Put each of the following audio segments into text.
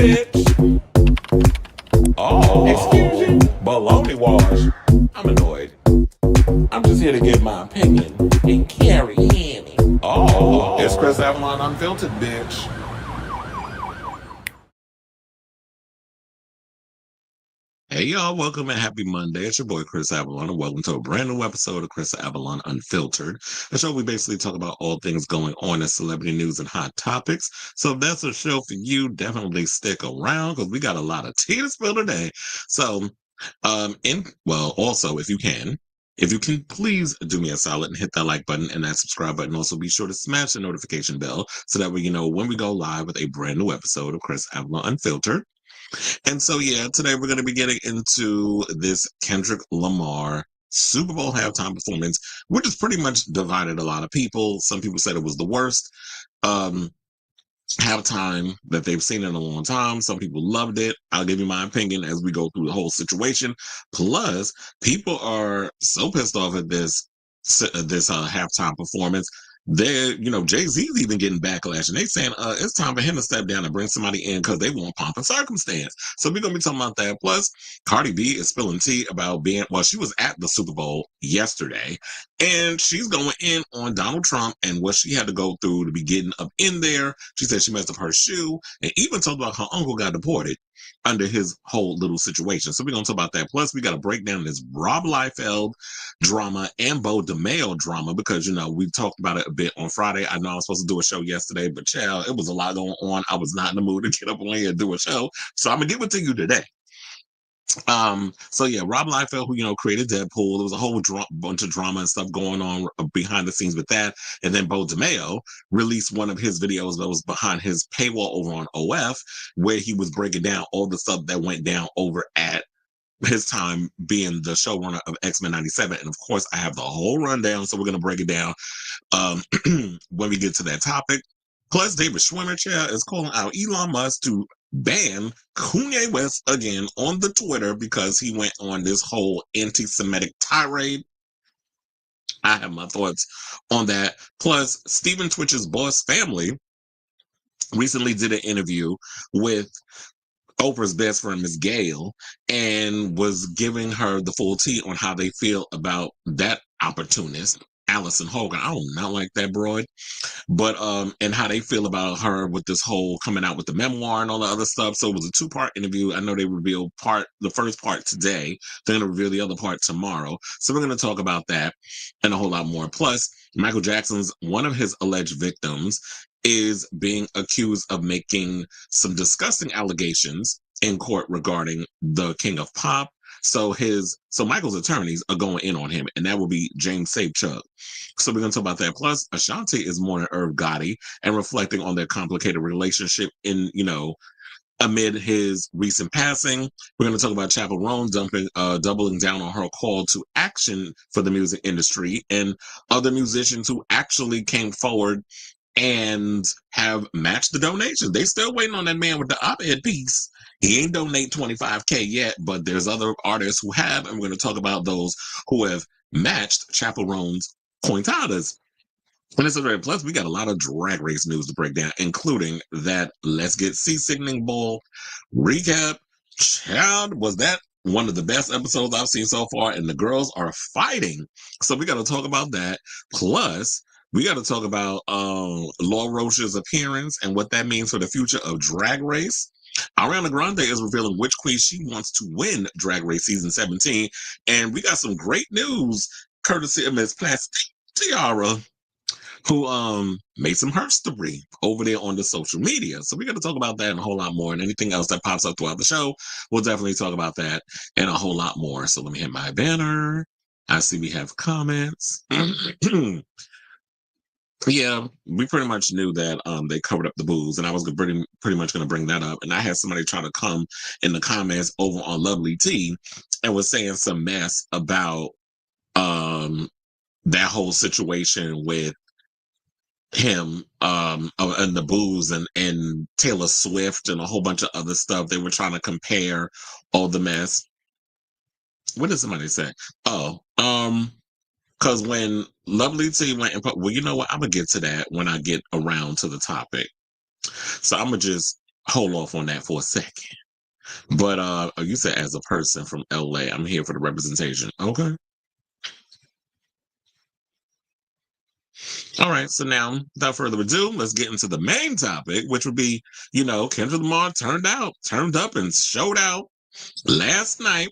bitch. Oh, excuse you? Baloney wash. I'm annoyed. I'm just here to give my opinion and carry Annie. Oh, it's Chris Avalon Unfiltered, bitch. Hey y'all, welcome and happy Monday. It's your boy Chris Avalon, and welcome to a brand new episode of Chris Avalon Unfiltered, a show we basically talk about all things going on in celebrity news and hot topics. So if that's a show for you, definitely stick around because we got a lot of tea to spill today. So, also if you can please do me a solid and hit that like button and that subscribe button. Also, be sure to smash the notification bell so that way you know when we go live with a brand new episode of Chris Avalon Unfiltered. And so, yeah, today we're going to be getting into this Kendrick Lamar Super Bowl halftime performance, which has pretty much divided a lot of people. Some people said it was the worst halftime that they've seen in a long time. Some people loved it. I'll give you my opinion as we go through the whole situation. Plus, people are so pissed off at this halftime performance. Jay-Z's even getting backlash, and they saying it's time for him to step down and bring somebody in because they want pomp and circumstance. So we're gonna be talking about that. Plus, Cardi B is spilling tea about she was at the Super Bowl yesterday, and she's going in on Donald Trump and what she had to go through to be getting up in there. She said she messed up her shoe, and even talked about her uncle got deported under his whole little situation. So we're going to talk about that. Plus, we got to break down this Rob Liefeld drama and Beau DeMayo drama because, we talked about it a bit on Friday. I know I was supposed to do a show yesterday, but child, it was a lot going on. I was not in the mood to get up on here and do a show. So I'm going to give it to you today. Rob Liefeld, who created Deadpool, there was a whole bunch of drama and stuff going on behind the scenes with that. And then Beau DeMayo released one of his videos that was behind his paywall over on OF, where he was breaking down all the stuff that went down over at his time being the showrunner of X-Men 97. And of course, I have the whole rundown, so we're going to break it down when we get to that topic. Plus, David Schwimmer chair is calling out Elon Musk to ban Koonye West again on the Twitter because he went on this whole anti-Semitic tirade. I have my thoughts on that. Plus, Stephen Twitch's boss family recently did an interview with Oprah's best friend, Miss Gayle, and was giving her the full tea on how they feel about that opportunist, Allison Hogan. I do not like that broad. But and how they feel about her with this whole coming out with the memoir and all the other stuff. So it was a two-part interview. I know they revealed the first part today. They're going to reveal the other part tomorrow. So we're going to talk about that and a whole lot more. Plus, Michael Jackson's one of his alleged victims is being accused of making some disgusting allegations in court regarding the King of Pop. So Michael's attorneys are going in on him, and that will be James Safechuck. So we're going to talk about that. Plus, Ashanti is mourning Gotti and reflecting on their complicated relationship amid his recent passing. We're going to talk about Chappell Roan doubling down on her call to action for the music industry and other musicians who actually came forward and have matched the donation. They still waiting on that man with the op-ed piece. He ain't donate $25K yet, but there's other artists who have, and we're going to talk about those who have matched Chappell Roan's pointadas. And it's a plus, we got a lot of drag race news to break down, including that Let's Get Sickening Bowl recap. Child, was that one of the best episodes I've seen so far, and the girls are fighting. So we got to talk about that. Plus, we got to talk about Laura Roach's appearance and what that means for the future of Drag Race. Ariana Grande is revealing which queen she wants to win Drag Race Season 17. And we got some great news courtesy of Miss Plastic Tiara, who made some herstory over there on the social media. So we're going to talk about that and a whole lot more. And anything else that pops up throughout the show, we'll definitely talk about that and a whole lot more. So let me hit my banner. I see we have comments. Yeah, we pretty much knew that they covered up the booze, and I was pretty much going to bring that up. And I had somebody try to come in the comments over on Lovely Tea and was saying some mess about that whole situation with him and the booze and Taylor Swift and a whole bunch of other stuff. They were trying to compare all the mess. What did somebody say? Because when Lovely Tea went well, you know what? I'm going to get to that when I get around to the topic. So I'm going to just hold off on that for a second. But you said as a person from LA, I'm here for the representation. Okay. All right. So now, without further ado, let's get into the main topic, which would be, Kendrick Lamar turned up and showed out last night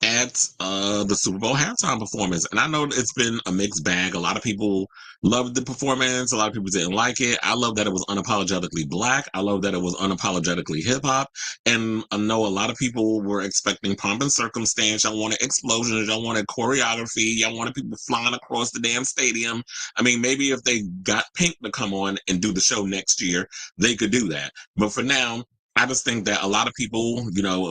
at the Super Bowl halftime performance. And I know it's been a mixed bag. A lot of people loved the performance. A lot of people didn't like it. I love that it was unapologetically black. I love that it was unapologetically hip hop. And I know a lot of people were expecting pomp and circumstance. Y'all wanted explosions. Y'all wanted choreography. Y'all wanted people flying across the damn stadium. I mean, maybe if they got Pink to come on and do the show next year, they could do that. But for now, I just think that a lot of people,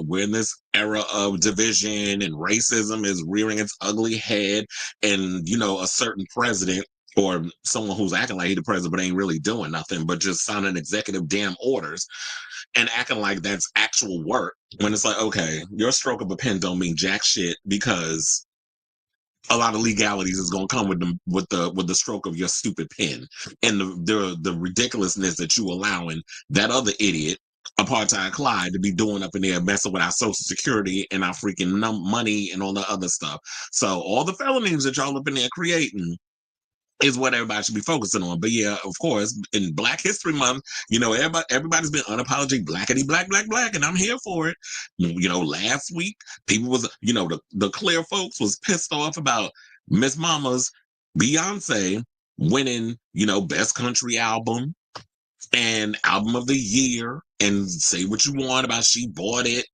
we're in this era of division and racism is rearing its ugly head. And, a certain president or someone who's acting like he's the president but ain't really doing nothing but just signing executive damn orders and acting like that's actual work. When it's like, okay, your stroke of a pen don't mean jack shit because a lot of legalities is going to come with the stroke of your stupid pen and the ridiculousness that you allowing that other idiot apartheid Clyde to be doing up in there messing with our social security and our freaking money and all the other stuff. So all the felonies that y'all up in there creating is what everybody should be focusing on. But yeah, of course, in Black History Month, everybody's been unapologetic blackity black black black, and I'm here for it. Last week people was the clear folks was pissed off about Miss Mama's Beyonce winning best country album and album of the year, and say what you want about she bought it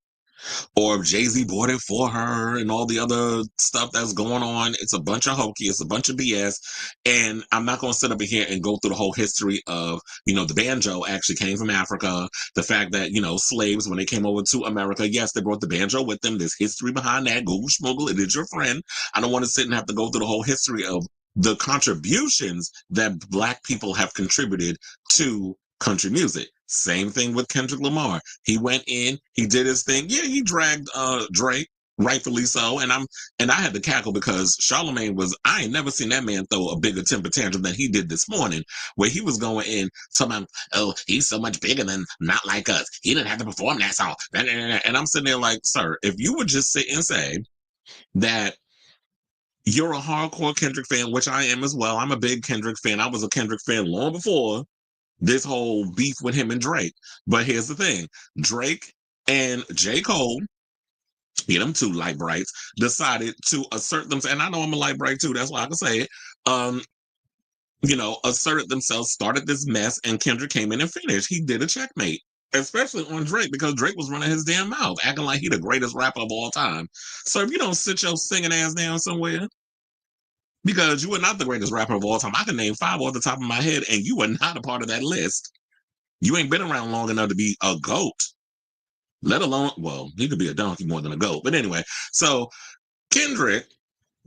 or Jay-Z bought it for her and all the other stuff that's going on. It's a bunch of hokey. It's a bunch of BS. And I'm not going to sit up in here and go through the whole history of, the banjo actually came from Africa. The fact that, slaves, when they came over to America, yes, they brought the banjo with them. There's history behind that. Google schmuggle. It is your friend. I don't want to sit and have to go through the whole history of the contributions that Black people have contributed to country music. Same thing with Kendrick Lamar. He went in, he did his thing. Yeah, he dragged Drake, rightfully so. And I had to cackle because Charlemagne I ain't never seen that man throw a bigger temper tantrum than he did this morning, where he was going in talking about, oh, he's so much bigger than not like us. He didn't have to perform that song. And I'm sitting there like, sir, if you would just sit and say that you're a hardcore Kendrick fan, which I am as well. I'm a big Kendrick fan. I was a Kendrick fan long before this whole beef with him and Drake. But here's the thing. Drake and J. Cole, them two light brights, decided to assert themselves. And I know I'm a light bright too. That's why I can say it. Asserted themselves, started this mess, and Kendrick came in and finished. He did a checkmate, especially on Drake, because Drake was running his damn mouth, acting like he the greatest rapper of all time. So if you don't sit your singing ass down somewhere, because you are not the greatest rapper of all time. I can name 5 off the top of my head, and you are not a part of that list. You ain't been around long enough to be a goat, let alone, well, he could be a donkey more than a goat. But anyway, so Kendrick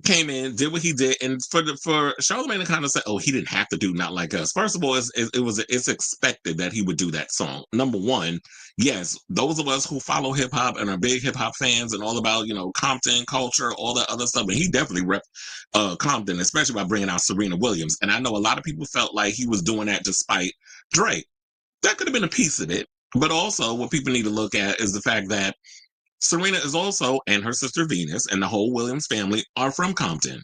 came in, did what he did, and for Charlemagne to kind of say, "Oh, he didn't have to do Not Like Us." First of all, it's expected that he would do that song. Number one, yes, those of us who follow hip hop and are big hip hop fans and all about Compton culture, all that other stuff, and he definitely repped Compton, especially by bringing out Serena Williams. And I know a lot of people felt like he was doing that despite Drake. That could have been a piece of it, but also what people need to look at is the fact that Serena is also, and her sister Venus, and the whole Williams family are from Compton.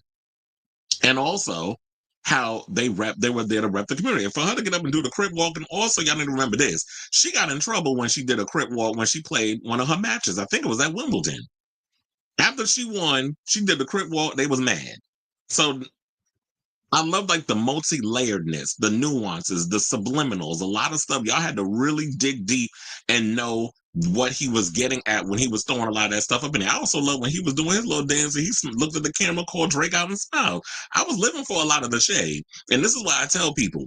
And also how they were there to rep the community. And for her to get up and do the crip walk, and also y'all need to remember this, she got in trouble when she did a crip walk when she played one of her matches. I think it was at Wimbledon. After she won, she did the crip walk, they was mad. So I love like the multi-layeredness, the nuances, the subliminals, a lot of stuff. Y'all had to really dig deep and know what he was getting at when he was throwing a lot of that stuff up in there. I also love when he was doing his little dance and he looked at the camera, called Drake out and smiled. I was living for a lot of the shade. And this is why I tell people,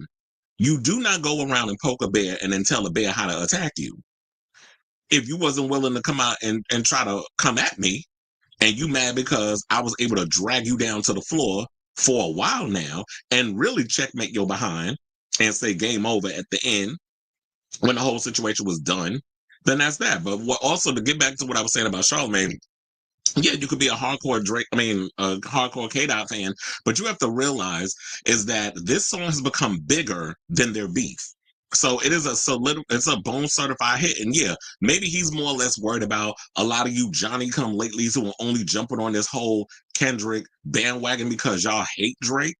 you do not go around and poke a bear and then tell a bear how to attack you. If you wasn't willing to come out and try to come at me, and you mad because I was able to drag you down to the floor for a while now and really checkmate your behind and say game over at the end when the whole situation was done, then that's that. But also to get back to what I was saying about Charlemagne, yeah, you could be a hardcore a hardcore K-Dot fan, but you have to realize is that this song has become bigger than their beef. So it is it's a bone certified hit. And yeah, maybe he's more or less worried about a lot of you Johnny come latelys who are only jumping on this whole Kendrick bandwagon because y'all hate Drake.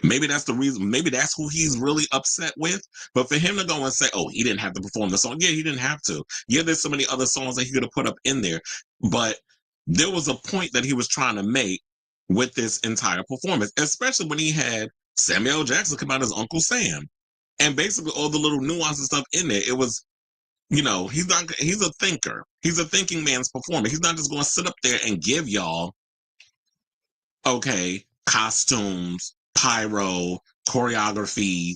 Maybe that's the reason. Maybe that's who he's really upset with. But for him to go and say, "Oh, he didn't have to perform the song," yeah, he didn't have to. Yeah, there's so many other songs that he could have put up in there, but there was a point that he was trying to make with this entire performance, especially when he had Samuel L. Jackson come out as Uncle Sam, and basically all the little nuances stuff in there. It was, he's not. He's a thinker. He's a thinking man's performer. He's not just going to sit up there and give y'all okay, costumes, pyro, choreography,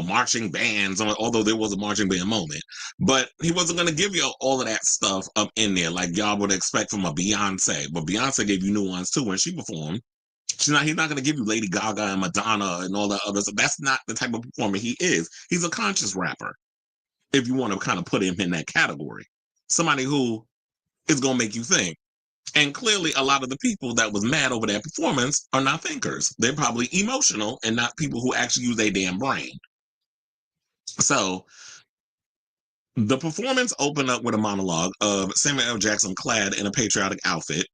marching bands, although there was a marching band moment. But he wasn't going to give you all of that stuff up in there like y'all would expect from a Beyonce. But Beyonce gave you nuance too when she performed. He's not going to give you Lady Gaga and Madonna and all that other stuff. That's not the type of performer he is. He's a conscious rapper, if you want to kind of put him in that category. Somebody who is going to make you think. And clearly, a lot of the people that was mad over that performance are not thinkers. They're probably emotional and not people who actually use their damn brain. So the performance opened up with a monologue of Samuel L. Jackson clad in a patriotic outfit.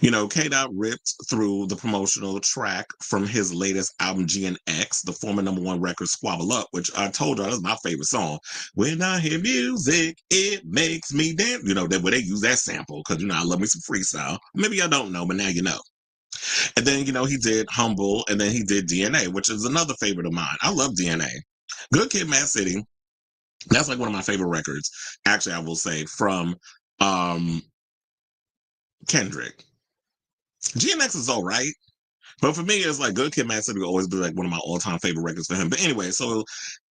K-Dot ripped through the promotional track from his latest album, GNX, the former #1 record, Squabble Up, which I told you that's my favorite song. When I hear music, it makes me dance. Where they use that sample, because, I love me some freestyle. Maybe I don't know, but now you know. And then, he did Humble, and then he did DNA, which is another favorite of mine. I love DNA. Good Kid, Mad City. That's like one of my favorite records, actually, I will say, from Kendrick. GNX is all right, but for me, it's like Good Kid, Mad City will always be like one of my all-time favorite records for him. But anyway, so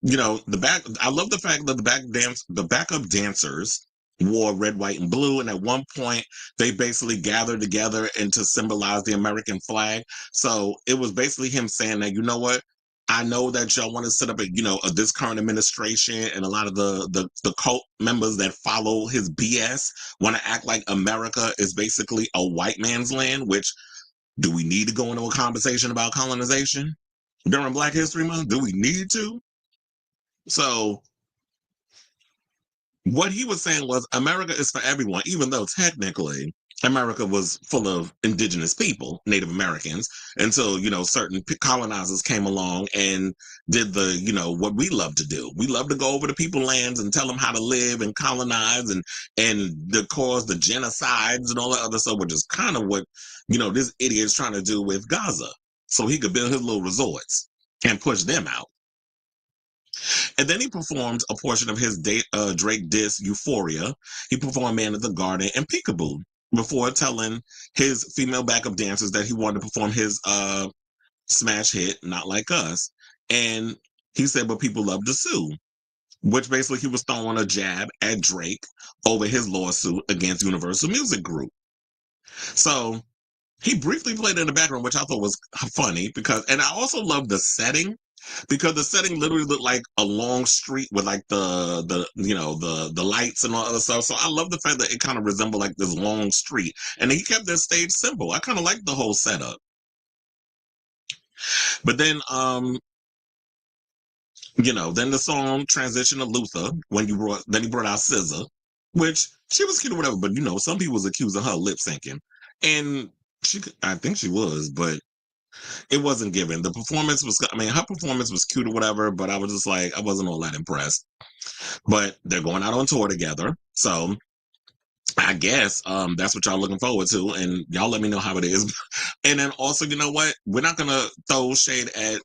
I love the fact that the backup dancers wore red, white, and blue, and at one point they basically gathered together and to symbolize the American flag. So it was basically him saying that, you know what? I know that y'all want to set up this current administration, and a lot of the cult members that follow his BS want to act like America is basically a white man's land, which do we need to go into a conversation about colonization during Black History Month? Do we need to? So what he was saying was America is for everyone, even though technically America was full of indigenous people, Native Americans, until, certain colonizers came along and did what we love to do. We love to go over to people's lands and tell them how to live and colonize and cause the genocides and all that other stuff, which is kind of what, this idiot is trying to do with Gaza. So he could build his little resorts and push them out. And then he performed a portion of his Drake diss Euphoria. He performed Man at the Garden and Peekaboo before telling his female backup dancers that he wanted to perform his smash hit, Not Like Us. And he said, but people love to sue, which basically he was throwing a jab at Drake over his lawsuit against Universal Music Group. So he briefly played in the background, which I thought was funny and I also love the setting, because the setting literally looked like a long street with like the lights and all other stuff. So I love the fact that it kind of resembled like this long street, and he kept this stage simple. I kind of liked the whole setup. But then then the song transitioned to Luther when he brought out SZA, which she was cute or whatever, but some people was accusing her lip syncing, and I think she was, but it wasn't given. Her performance was cute or whatever, but I was just like, I wasn't all that impressed. But they're going out on tour together, so I guess that's what y'all looking forward to, and y'all let me know how it is. And then also, you know what? We're not gonna throw shade at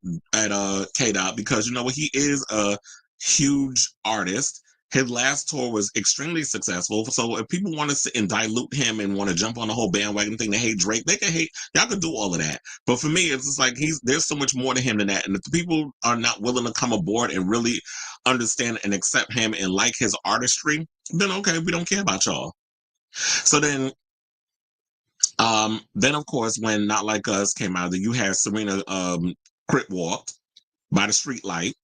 K-Dot, because you know what? He is a huge artist. His last tour was extremely successful. So if people want to sit and dilute him and want to jump on the whole bandwagon thing to hate Drake, they can hate. Y'all can do all of that. But for me, it's just like there's so much more to him than that. And if the people are not willing to come aboard and really understand and accept him and like his artistry, then okay, we don't care about y'all. So then of course, when Not Like Us came out, you had Serena Crip walked by the street light.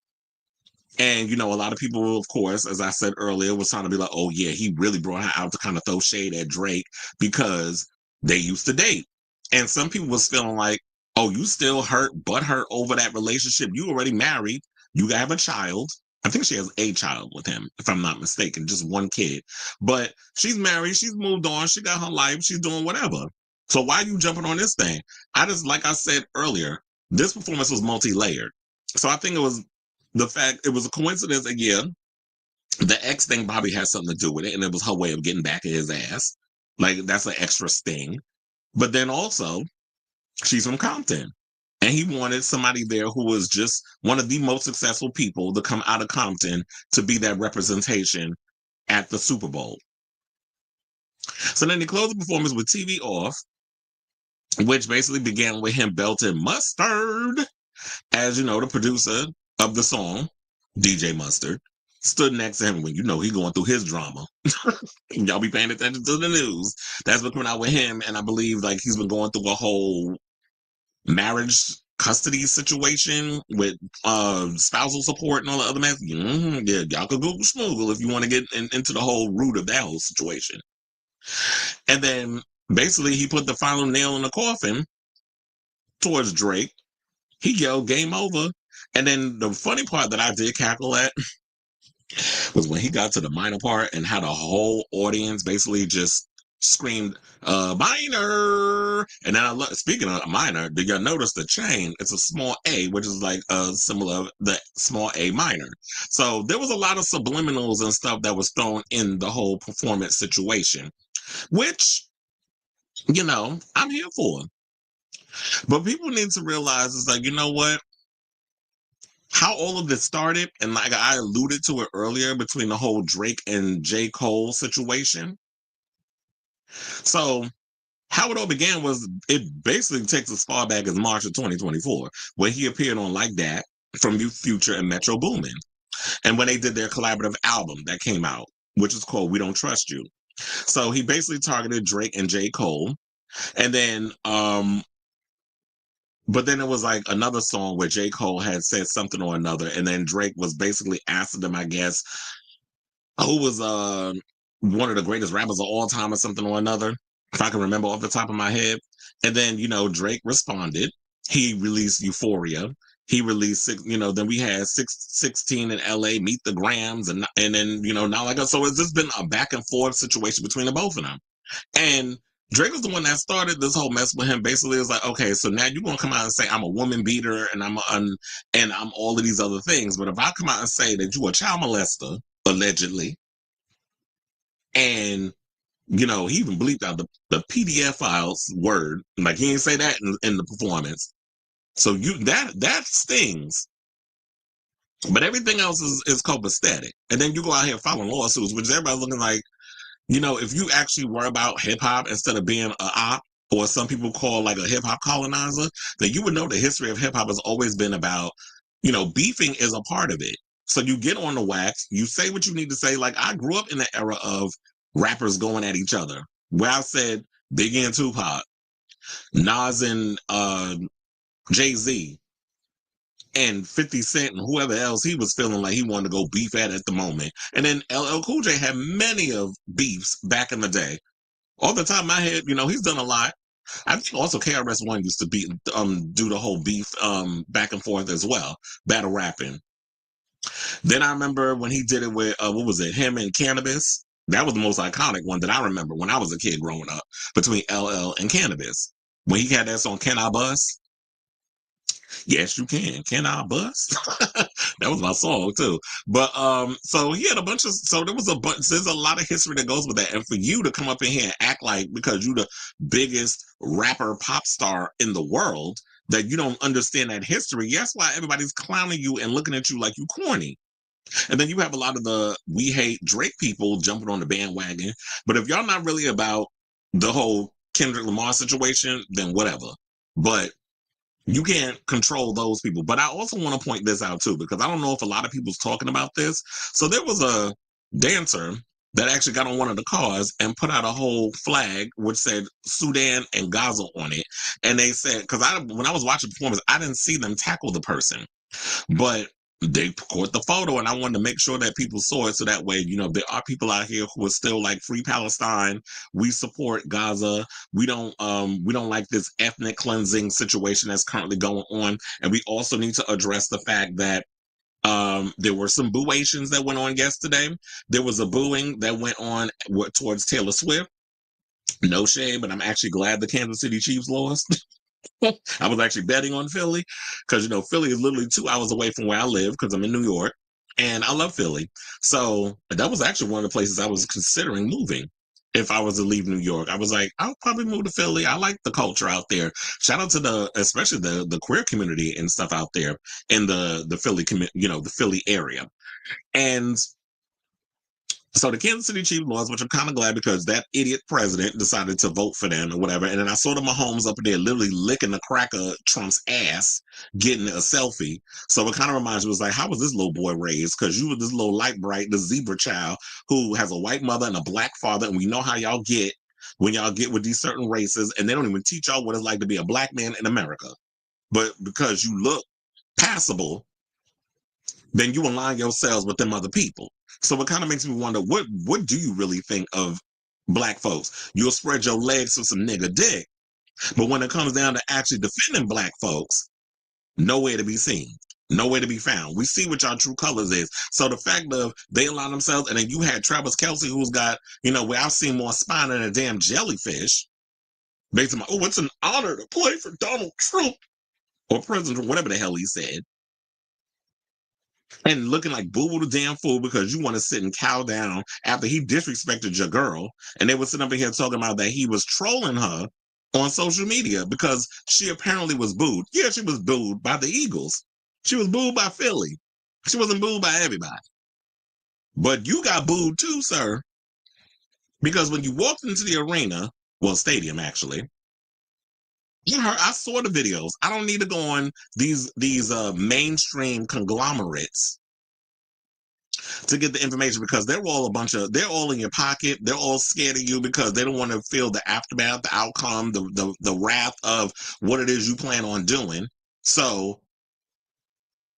And, a lot of people, of course, as I said earlier, was trying to be like, oh, yeah, he really brought her out to kind of throw shade at Drake because they used to date. And some people was feeling like, oh, you still hurt over that relationship. You already married. You have a child. I think she has a child with him, if I'm not mistaken, just one kid. But she's married, she's moved on, she got her life, she's doing whatever. So why are you jumping on this thing? Like I said earlier, this performance was multi-layered. So I think it was the fact, it was a coincidence that, yeah, the X thing probably had something to do with it, and it was her way of getting back at his ass. Like, that's an extra sting. But then also, she's from Compton. And he wanted somebody there who was just one of the most successful people to come out of Compton to be that representation at the Super Bowl. So then he closed the performance with TV Off, which basically began with him belting Mustard. As you know, the producer of the song, DJ Mustard, stood next to him when he going through his drama. Y'all be paying attention to the news. That's been coming out with him, and I believe like he's been going through a whole marriage custody situation with spousal support and all the other mess. Yeah, y'all could Google Schmoogle if you want to get into the whole root of that whole situation. And then basically he put the final nail in the coffin towards Drake. He yelled game over. And then the funny part that I did cackle at was when he got to the minor part and how the whole audience basically just screamed minor. And then speaking of minor, did y'all notice the chain? It's a small a, which is like a symbol of the small a minor. So there was a lot of subliminals and stuff that was thrown in the whole performance situation, which I'm here for. But people need to realize it's like, you know what, how all of this started, and like I alluded to it earlier between the whole Drake and J. Cole situation. So how it all began was, it basically takes as far back as March of 2024, where he appeared on Like That from Youth Future and Metro Boomin. And when they did their collaborative album that came out, which is called We Don't Trust You. So he basically targeted Drake and J. Cole. And then but then it was like another song where J. Cole had said something or another, and then Drake was basically asking them, I guess, who was one of the greatest rappers of all time or something or another, if I can remember off the top of my head. And then, Drake responded. He released Euphoria. He released, then we had 16 in LA, Meet the Grams, and then, now like, so it's just been a back and forth situation between the both of them. And Drake was the one that started this whole mess with him. Basically, it's like, okay, so now you're gonna come out and say I'm a woman beater and I'm all of these other things. But if I come out and say that you a child molester, allegedly, and he even bleeped out the PDF files word, like he didn't say that in the performance. So that stings. But everything else is copacetic. And then you go out here filing lawsuits, which everybody's looking like, if you actually were about hip hop instead of being a op, or some people call like a hip hop colonizer, then you would know the history of hip hop has always been about, beefing is a part of it. So you get on the wax, you say what you need to say. Like, I grew up in the era of rappers going at each other, where I said Biggie and Tupac, Nas and Jay-Z, and 50 Cent and whoever else he was feeling like he wanted to go beef at the moment. And then LL Cool J had many of beefs back in the day. All the time I had, he's done a lot. I think also KRS-One used to do the whole beef back and forth as well, battle rapping. Then I remember when he did it with, what was it, him and Cannabis. That was the most iconic one that I remember when I was a kid growing up, between LL and Cannabis. When he had that song, Can I Bust? Yes, you can. Can I bust? That was my song too. But so he had a bunch of, so there was a bunch, there's a lot of history that goes with that. And for you to come up in here and act like, because you're the biggest rapper pop star in the world, that you don't understand that history, that's why everybody's clowning you and looking at you like you corny. And then you have a lot of the We Hate Drake people jumping on the bandwagon. But if y'all not really about the whole Kendrick Lamar situation, then whatever. But you can't control those people. But I also want to point this out too, because I don't know if a lot of people's talking about this. So there was a dancer that actually got on one of the cars and put out a whole flag which said Sudan and Gaza on it. And they said, because when I was watching performance, I didn't see them tackle the person, but they caught the photo, and I wanted to make sure that people saw it, so that way, there are people out here who are still like, free Palestine, we support Gaza, we don't like this ethnic cleansing situation that's currently going on. And we also need to address the fact that There were some booations that went on yesterday. There was a booing that went on towards Taylor Swift. No shade, but I'm actually glad the Kansas City Chiefs lost. I was actually betting on Philly because, Philly is literally 2 hours away from where I live because I'm in New York and I love Philly. So that was actually one of the places I was considering moving. If I was to leave New York, I was like, I'll probably move to Philly. I like the culture out there. Shout out to especially the queer community and stuff out there in the Philly, the Philly area. And so the Kansas City Chiefs lost, which I'm kind of glad because that idiot president decided to vote for them or whatever. And then I saw the Mahomes up there literally licking the crack of Trump's ass, getting a selfie. So it kind of reminds me, it was like, how was this little boy raised? Because you were this little light bright, the zebra child who has a white mother and a black father. And we know how y'all get when y'all get with these certain races. And they don't even teach y'all what it's like to be a black man in America. But because you look passable, then you align yourselves with them other people. So it kind of makes me wonder, what do you really think of black folks? You'll spread your legs for some nigga dick, but when it comes down to actually defending black folks, nowhere to be seen, nowhere to be found. We see what your true colors is. So the fact of they align themselves, and then you had Travis Kelce, who's got, where I've seen more spine than a damn jellyfish. Basically, it's an honor to play for Donald Trump or President, whatever the hell he said. And looking like boo the damn fool because you want to sit and cow down after he disrespected your girl. And they were sitting up here talking about that he was trolling her on social media because she apparently was booed. Yeah, she was booed by the Eagles. She was booed by Philly. She wasn't booed by everybody. But you got booed too, sir. Because when you walked into the arena, stadium actually, I saw the videos. I don't need to go on these mainstream conglomerates to get the information because they're all in your pocket. They're all scared of you because they don't want to feel the aftermath, the outcome, the wrath of what it is you plan on doing. So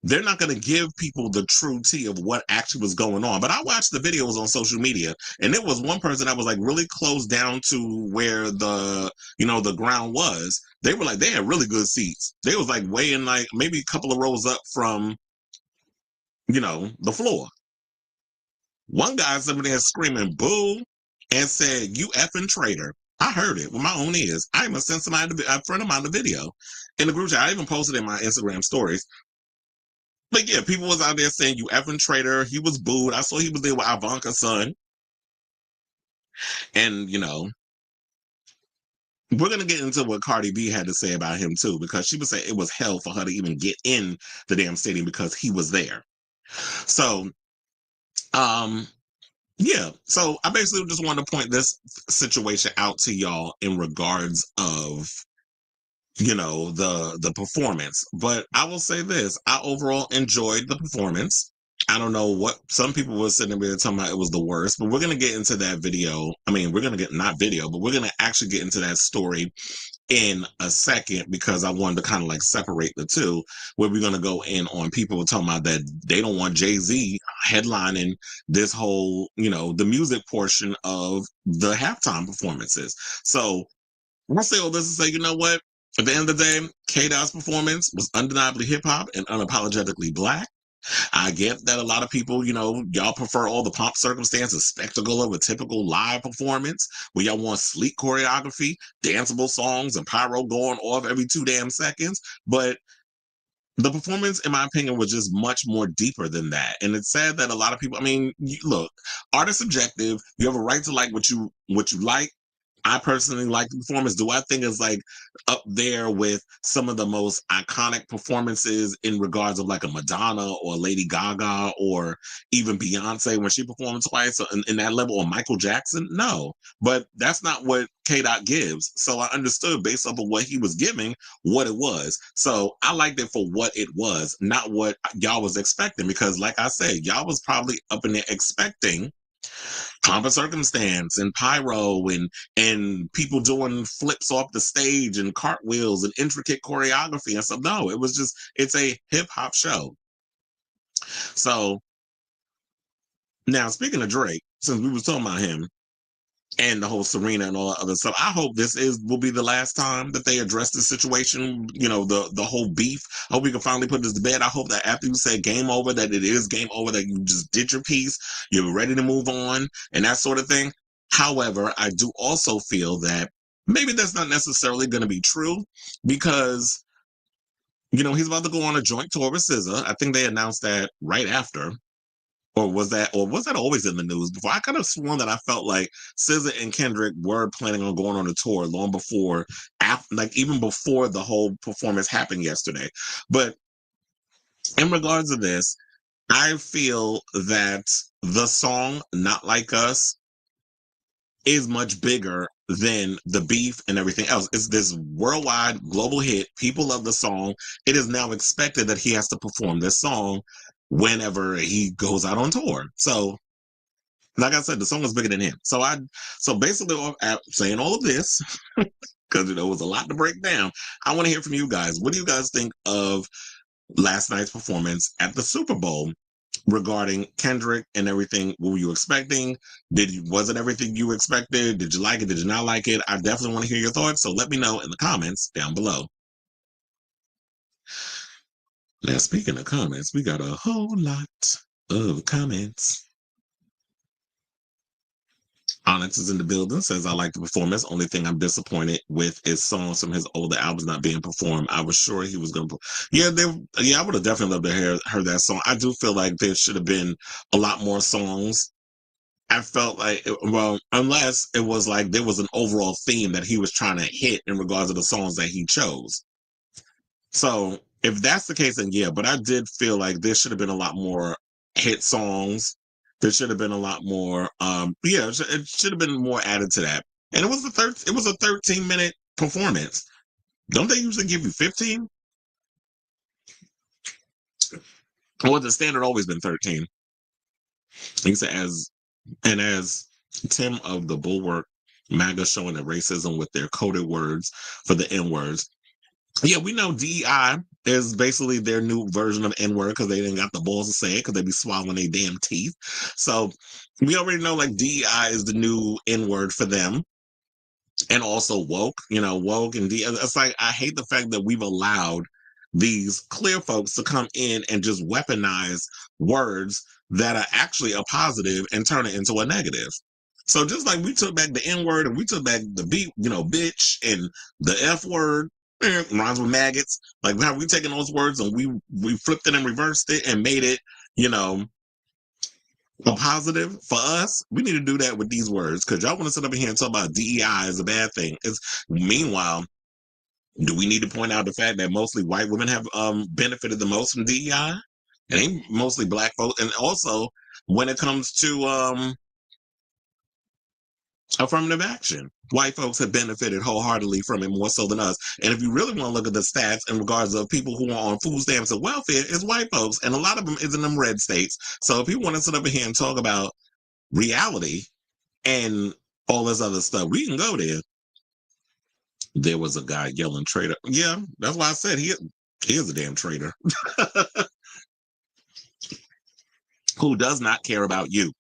they're not going to give people the true tea of what actually was going on. But I watched the videos on social media, and there was one person that was like really close down to where the ground was. They were like, they had really good seats. They was like way in, like maybe a couple of rows up from, the floor. One guy sitting there screaming boo and said, "You effing traitor." I heard it with my own ears. I even sent a friend of mine the video in the group chat. I even posted in my Instagram stories. But yeah, people was out there saying, "You effing traitor." He was booed. I saw he was there with Ivanka's son. And, we're going to get into what Cardi B had to say about him too, because she was saying it was hell for her to even get in the damn stadium because he was there. So, yeah, so I basically just want to point this situation out to y'all in regards of, the performance. But I will say this, I overall enjoyed the performance. I don't know what some people were sitting there talking about it was the worst, but we're going to get into that video. I mean, we're going to get not video, but we're going to actually get into that story in a second because I wanted to kind of like separate the two, where we're going to go in on people talking about that they don't want Jay-Z headlining this whole, the music portion of the halftime performances. So I'll say all this to say, you know what? At the end of the day, K-Dot's performance was undeniably hip-hop and unapologetically black. I get that a lot of people, y'all prefer all the pomp, circumstance, and spectacle of a typical live performance where y'all want sleek choreography, danceable songs, and pyro going off every 2 damn seconds. But the performance, in my opinion, was just much more deeper than that. And it's sad that a lot of people, look, art is subjective. You have a right to like what you like. I personally like the performance. Do I think it's like up there with some of the most iconic performances in regards of like a Madonna or Lady Gaga or even Beyonce when she performed twice in that level, or Michael Jackson? No, but that's not what K-Dot gives. So I understood based off of what he was giving, what it was. So I liked it for what it was, not what y'all was expecting. Because like I said, y'all was probably up in there expecting pomp and circumstance and pyro and people doing flips off the stage and cartwheels and intricate choreography and stuff. No, it's a hip-hop show. So now, speaking of Drake, since we was talking about him, and the whole Serena and all that other stuff. I hope will be the last time that they address this situation, the whole beef. I hope we can finally put this to bed. I hope that after you say game over, that it is game over, that you just did your piece, you're ready to move on, and that sort of thing. However, I do also feel that maybe that's not necessarily going to be true, because he's about to go on a joint tour with SZA. I think they announced that right after. Or was that always in the news before? I kind of sworn that I felt like SZA and Kendrick were planning on going on a tour long before, even before the whole performance happened yesterday. But in regards to this, I feel that the song "Not Like Us" is much bigger than the beef and everything else. It's this worldwide global hit. People love the song. It is now expected that he has to perform this song whenever he goes out on tour. So, like I said, the song is bigger than him. So basically, saying all of this, because it was a lot to break down, I want to hear from you guys. What do you guys think of last night's performance at the Super Bowl regarding Kendrick and everything? What were you expecting? Was it everything you expected? Did you like it? Did you not like it? I definitely want to hear your thoughts, so let me know in the comments down below. Now, speaking of comments, we got a whole lot of comments. Onyx is in the building, says, I like the performance. Only thing I'm disappointed with is songs from his older albums not being performed. I was sure he was going to. Yeah, I would have definitely loved to hear that song. I do feel like there should have been a lot more songs. I felt like, unless it was like there was an overall theme that he was trying to hit in regards to the songs that he chose. So if that's the case, then yeah, but I did feel like there should have been a lot more hit songs. There should have been a lot more. It should have been more added to that. And it was a 13-minute performance. Don't they usually give you 15? Or the standard always been 13? He said, as Tim of the Bulwark MAGA showing the racism with their coded words for the N words. Yeah, we know DEI is basically their new version of N-word because they didn't got the balls to say it because they be swallowing their damn teeth. So we already know like DEI is the new N-word for them. And also woke, woke and it's like, I hate the fact that we've allowed these clear folks to come in and just weaponize words that are actually a positive and turn it into a negative. So just like we took back the N word and we took back the bitch and the F word, rhymes with maggots. Like how we taken those words and we flipped it and reversed it and made it, a positive for us. We need to do that with these words because y'all want to sit up here and talk about DEI as a bad thing. Meanwhile, do we need to point out the fact that mostly white women have benefited the most from DEI? It ain't mostly black folks. And also, when it comes to affirmative action, white folks have benefited wholeheartedly from it more so than us. And if you really want to look at the stats in regards of people who are on food stamps and welfare, it's white folks. And a lot of them is in them red states. So if you want to sit up here and talk about reality and all this other stuff, we can go there. There was a guy yelling traitor. Yeah, that's why I said he is a damn traitor. Who does not care about you.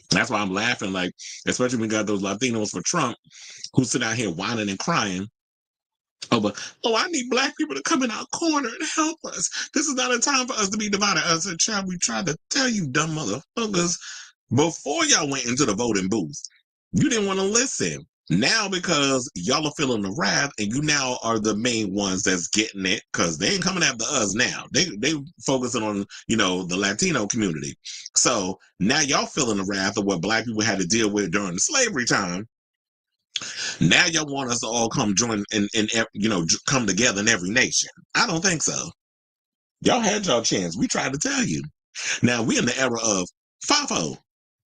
That's why I'm laughing, like, especially when we got those Latinos for Trump who sit out here whining and crying over, I need black people to come in our corner and help us. This is not a time for us to be divided. I said, child, we tried to tell you, dumb motherfuckers, before y'all went into the voting booth. You didn't want to listen. Now, because y'all are feeling the wrath and you now are the main ones that's getting it, because they ain't coming after us now. They focusing on, the Latino community. So now y'all feeling the wrath of what black people had to deal with during the slavery time. Now y'all want us to all come join and come together in every nation. I don't think so. Y'all had y'all chance. We tried to tell you. Now we in the era of FAFO.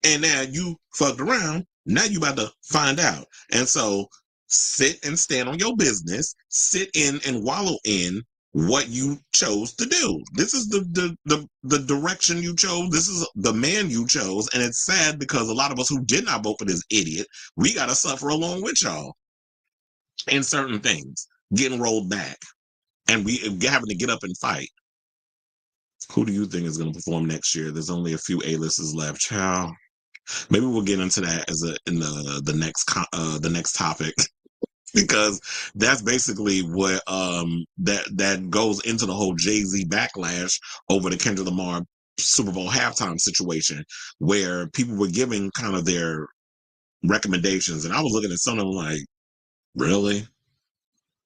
And now you fucked around. Now you about to find out. And so sit and stand on your business. Sit in and wallow in what you chose to do. This is the direction you chose. This is the man you chose. And it's sad because a lot of us who did not vote for this idiot, we got to suffer along with y'all in certain things, getting rolled back. And we having to get up and fight. Who do you think is going to perform next year? There's only a few A-listers left. Child. Maybe we'll get into that in the next topic because that's basically what that goes into the whole Jay-Z backlash over the Kendrick Lamar Super Bowl halftime situation, where people were giving kind of their recommendations, and I was looking at some of them like, really?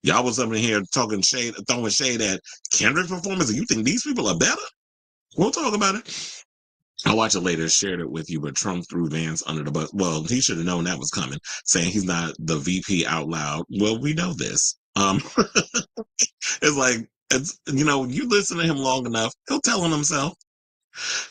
Y'all was up in here talking shade, throwing shade at Kendrick's performance, and you think these people are better? We'll talk about it. I'll watch it later, shared it with you, but Trump threw Vance under the bus. Well, he should have known that was coming, saying he's not the VP out loud. Well, we know this. It's like, you listen to him long enough, he'll tell on himself.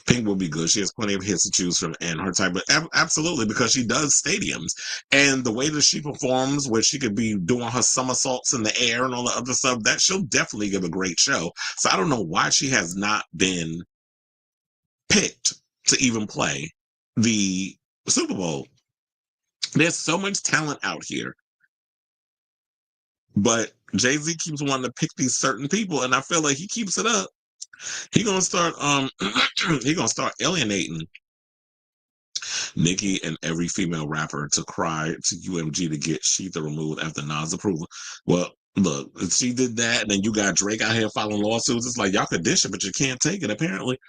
Pink will be good. She has plenty of hits to choose from and her type, but absolutely, because she does stadiums. And the way that she performs, where she could be doing her somersaults in the air and all the other stuff, that she'll definitely give a great show. So I don't know why she has not been picked to even play the Super Bowl. There's so much talent out here. But Jay-Z keeps wanting to pick these certain people, and I feel like he keeps it up. He gonna start alienating Nicki and every female rapper to cry to UMG to get Sheetha removed after Nas' approval. Well, look, she did that, and then you got Drake out here filing lawsuits. It's like y'all could dish it, but you can't take it, apparently.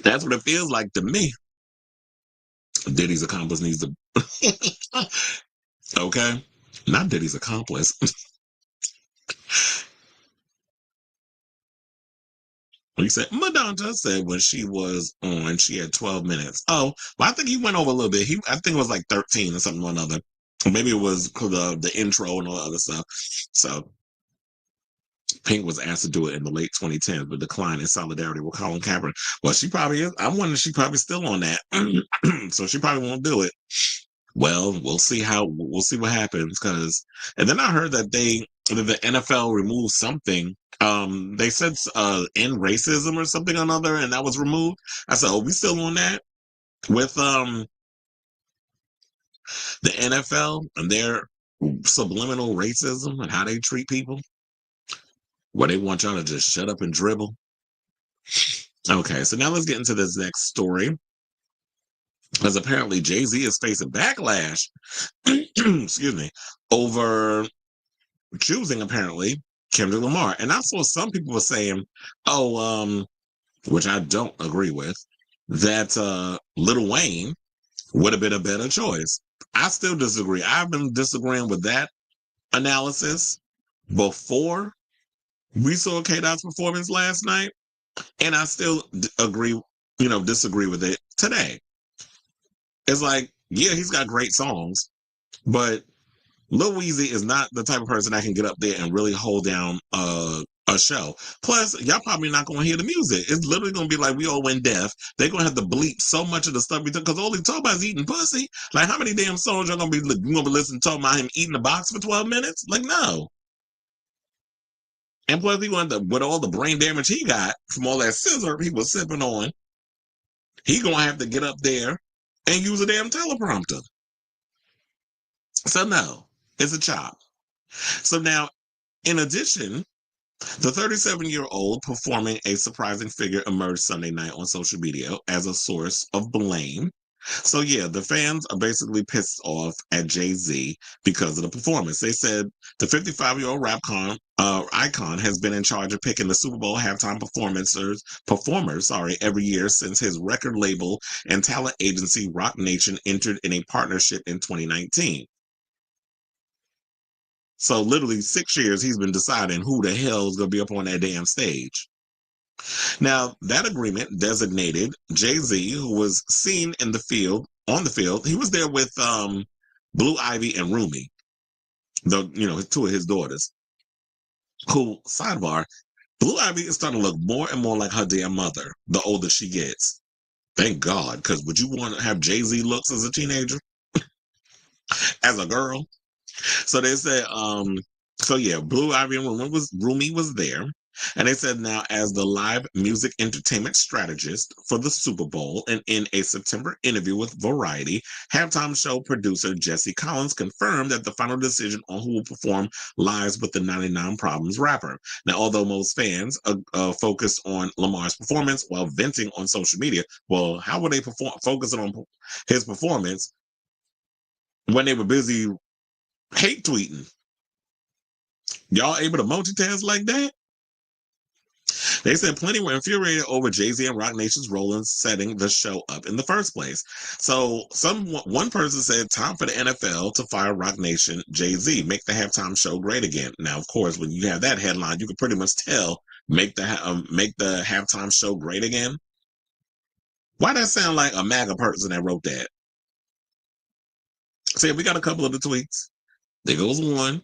That's what it feels like to me. Diddy's accomplice needs to okay. Not Diddy's accomplice. He said, Madonna said when she was on, she had 12 minutes. Oh, well, I think he went over a little bit. I think it was like 13 or something or another. Or maybe it was the intro and all the other stuff. So Pink was asked to do it in the late 2010s, but declined in solidarity with Colin Kaepernick. Well, she probably is. I'm wondering if she probably still on that. So she probably won't do it. Well, we'll see what happens. And then I heard that the NFL removed something. They said end racism or something or another, and that was removed. I said, oh, we still on that with the NFL and their subliminal racism and how they treat people, where they want y'all to just shut up and dribble. Okay, so now let's get into this next story. Because apparently Jay-Z is facing backlash, excuse me, over choosing apparently Kendrick Lamar. And I saw some people were saying, which I don't agree with, that Lil Wayne would have been a better choice. I still disagree. I've been disagreeing with that analysis before we saw K-Dot's performance last night, and I still disagree with it today. It's like, yeah, he's got great songs, but Lil Weezy is not the type of person that can get up there and really hold down a show. Plus, y'all probably not going to hear the music. It's literally going to be like we all went deaf. They're going to have to bleep so much of the stuff because all he talk about is eating pussy. Like, how many damn songs y'all going to be listening to talking about him eating a box for 12 minutes? Like, no. And plus, with all the brain damage he got from all that scissor he was sipping on, he going to have to get up there and use a damn teleprompter. So, no, it's a chop. So now, in addition, the 37-year-old performing a surprising figure emerged Sunday night on social media as a source of blame. So yeah, the fans are basically pissed off at Jay-Z because of the performance. They said the 55-year-old rap icon has been in charge of picking the Super Bowl halftime performers every year since his record label and talent agency Roc Nation entered in a partnership in 2019. So literally 6 years he's been deciding who the hell is going to be up on that damn stage. Now, that agreement designated Jay-Z, who was seen on the field. He was there with Blue Ivy and Rumi, two of his daughters. Who, sidebar, Blue Ivy is starting to look more and more like her damn mother the older she gets. Thank God, because would you want to have Jay-Z looks as a teenager? As a girl? So they said, Blue Ivy and Rumi was there. And they said now, as the live music entertainment strategist for the Super Bowl and in a September interview with Variety, halftime show producer Jesse Collins confirmed that the final decision on who will perform lies with the 99 Problems rapper. Now, although most fans focused on Lamar's performance while venting on social media, well, how were they focusing on his performance when they were busy hate tweeting? Y'all able to multitask like that? They said plenty were infuriated over Jay-Z and Roc Nation's role in setting the show up in the first place. So one person said, time for the NFL to fire Roc Nation, Jay-Z, make the halftime show great again. Now, of course, when you have that headline, you can pretty much tell, make the halftime show great again. Why that sound like a MAGA person that wrote that? See, we got a couple of the tweets. There goes one.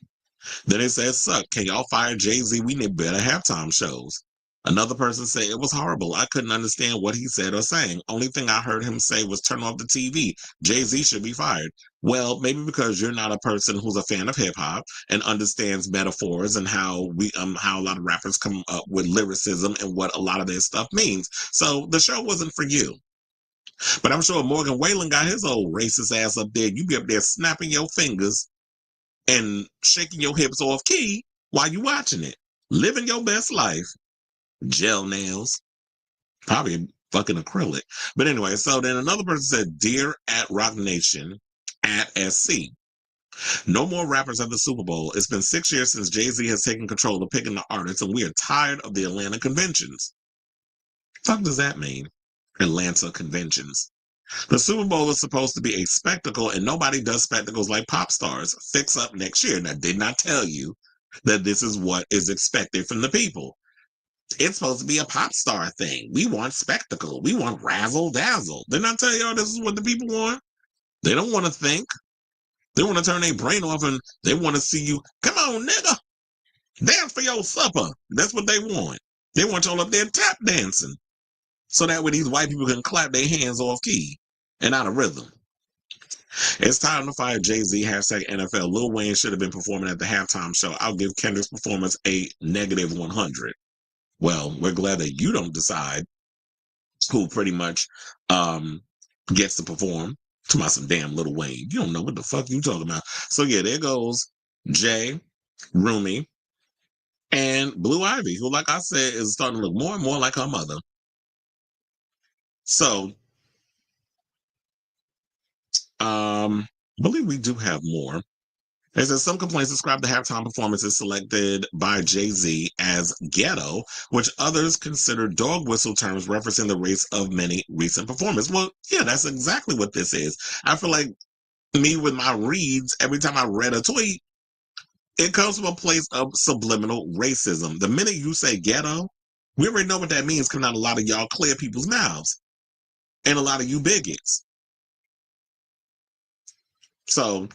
Then it says, suck, can y'all fire Jay-Z? We need better halftime shows. Another person said, it was horrible. I couldn't understand what he said or sang. Only thing I heard him say was turn off the TV. Jay-Z should be fired. Well, maybe because you're not a person who's a fan of hip-hop and understands metaphors and how a lot of rappers come up with lyricism and what a lot of their stuff means. So the show wasn't for you. But I'm sure Morgan Wallen got his old racist ass up there. You be up there snapping your fingers and shaking your hips off key while you watching it. Living your best life. Gel nails. Probably fucking acrylic. But anyway, so then another person said, Dear at Roc Nation at SC. No more rappers at the Super Bowl. It's been 6 years since Jay-Z has taken control of picking the artists, and we are tired of the Atlanta conventions. What the fuck does that mean? Atlanta conventions. The Super Bowl is supposed to be a spectacle, and nobody does spectacles like pop stars. Fix up next year. Now, did not tell you that this is what is expected from the people. It's supposed to be a pop star thing. We want spectacle. We want razzle dazzle. Didn't I tell y'all this is what the people want? They don't want to think. They want to turn their brain off and they want to see you. Come on, nigga. Dance for your supper. That's what they want. They want y'all up there tap dancing. So that way these white people can clap their hands off key and out of rhythm. It's time to fire Jay-Z, hashtag NFL. Lil Wayne should have been performing at the halftime show. I'll give Kendrick's performance a negative 100. Well, we're glad that you don't decide who pretty much gets to perform. To my some damn Lil Wayne. You don't know what the fuck you talking about. So yeah, there goes Jay, Rumi, and Blue Ivy, who, like I said, is starting to look more and more like her mother. So, I believe we do have more. It says some complaints describe the halftime performances selected by Jay-Z as ghetto, which others consider dog whistle terms referencing the race of many recent performers. Well, yeah, that's exactly what this is. I feel like me with my reads, every time I read a tweet, it comes from a place of subliminal racism. The minute you say ghetto, we already know what that means coming out of a lot of y'all clear people's mouths and a lot of you bigots. So,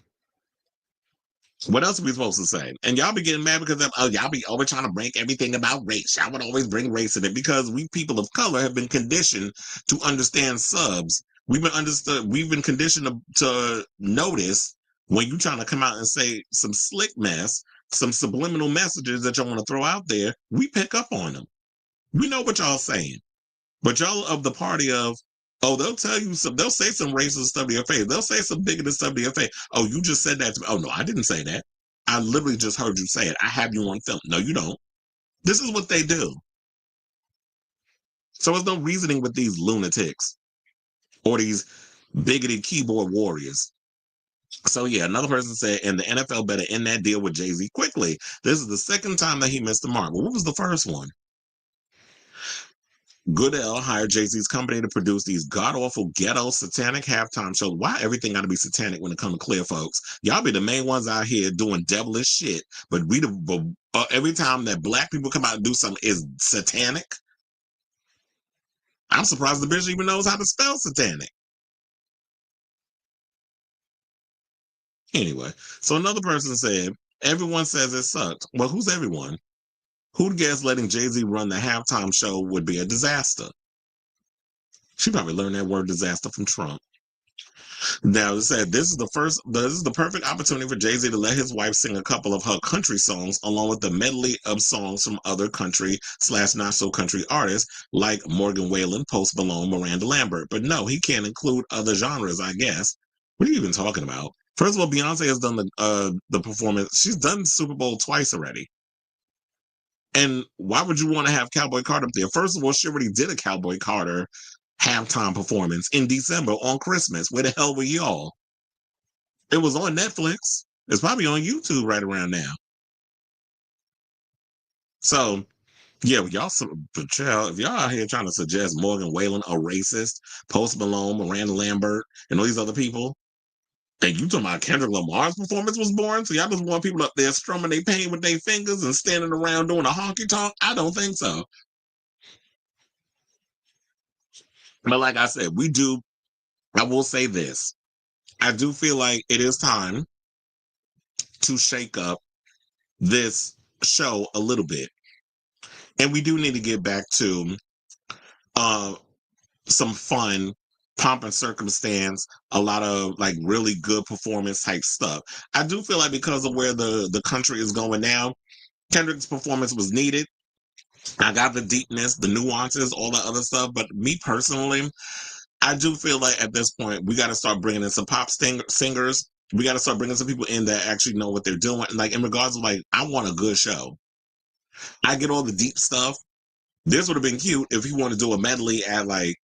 what else are we supposed to say? And y'all be getting mad because y'all be always trying to bring everything about race. Y'all would always bring race in it because we people of color have been conditioned to understand subs. We've been conditioned to notice when you trying to come out and say some slick mess, some subliminal messages that y'all want to throw out there. We pick up on them. We know what y'all saying, but y'all of the party of, oh, they'll tell you they'll say some racist stuff to your face. They'll say some bigoted stuff to your face. Oh, you just said that to me. Oh, no, I didn't say that. I literally just heard you say it. I have you on film. No, you don't. This is what they do. So there's no reasoning with these lunatics or these bigoted keyboard warriors. So yeah, another person said, and the NFL better end that deal with Jay-Z quickly. This is the second time that he missed the mark. Well, what was the first one? Goodell hired Jay-Z's company to produce these god-awful ghetto satanic halftime shows. Why everything got to be satanic when it comes to clear folks? Y'all be the main ones out here doing devilish shit, but every time that black people come out and do something is satanic. I'm surprised the bitch even knows how to spell satanic. Anyway, so another person said, everyone says it sucked. Well, who's everyone? Who'd guess letting Jay-Z run the halftime show would be a disaster? She probably learned that word disaster from Trump. Now it said this is the perfect opportunity for Jay-Z to let his wife sing a couple of her country songs along with the medley of songs from other country / not so country artists like Morgan Wallen, Post Malone, Miranda Lambert. But no, he can't include other genres, I guess. What are you even talking about? First of all, Beyonce has done the performance. She's done Super Bowl twice already. And why would you want to have Cowboy Carter up there? First of all, she already did a Cowboy Carter halftime performance in December on Christmas. Where the hell were y'all? It was on Netflix. It's probably on YouTube right around now. So, yeah, but child, if y'all out here trying to suggest Morgan Wallen a racist, Post Malone, Miranda Lambert, and all these other people, and you talking about Kendrick Lamar's performance was boring, so y'all just want people up there strumming their pain with their fingers and standing around doing a honky tonk? I don't think so. But like I said, I will say this. I do feel like it is time to shake up this show a little bit. And we do need to get back to some fun, pomp and circumstance, a lot of like really good performance type stuff. I do feel like because of where the country is going now, Kendrick's performance was needed. I got the deepness, the nuances, all the other stuff. But me personally, I do feel like at this point, we got to start bringing in some singers. We got to start bringing some people in that actually know what they're doing. Like in regards to like, I want a good show. I get all the deep stuff. This would have been cute if he wanted to do a medley at like,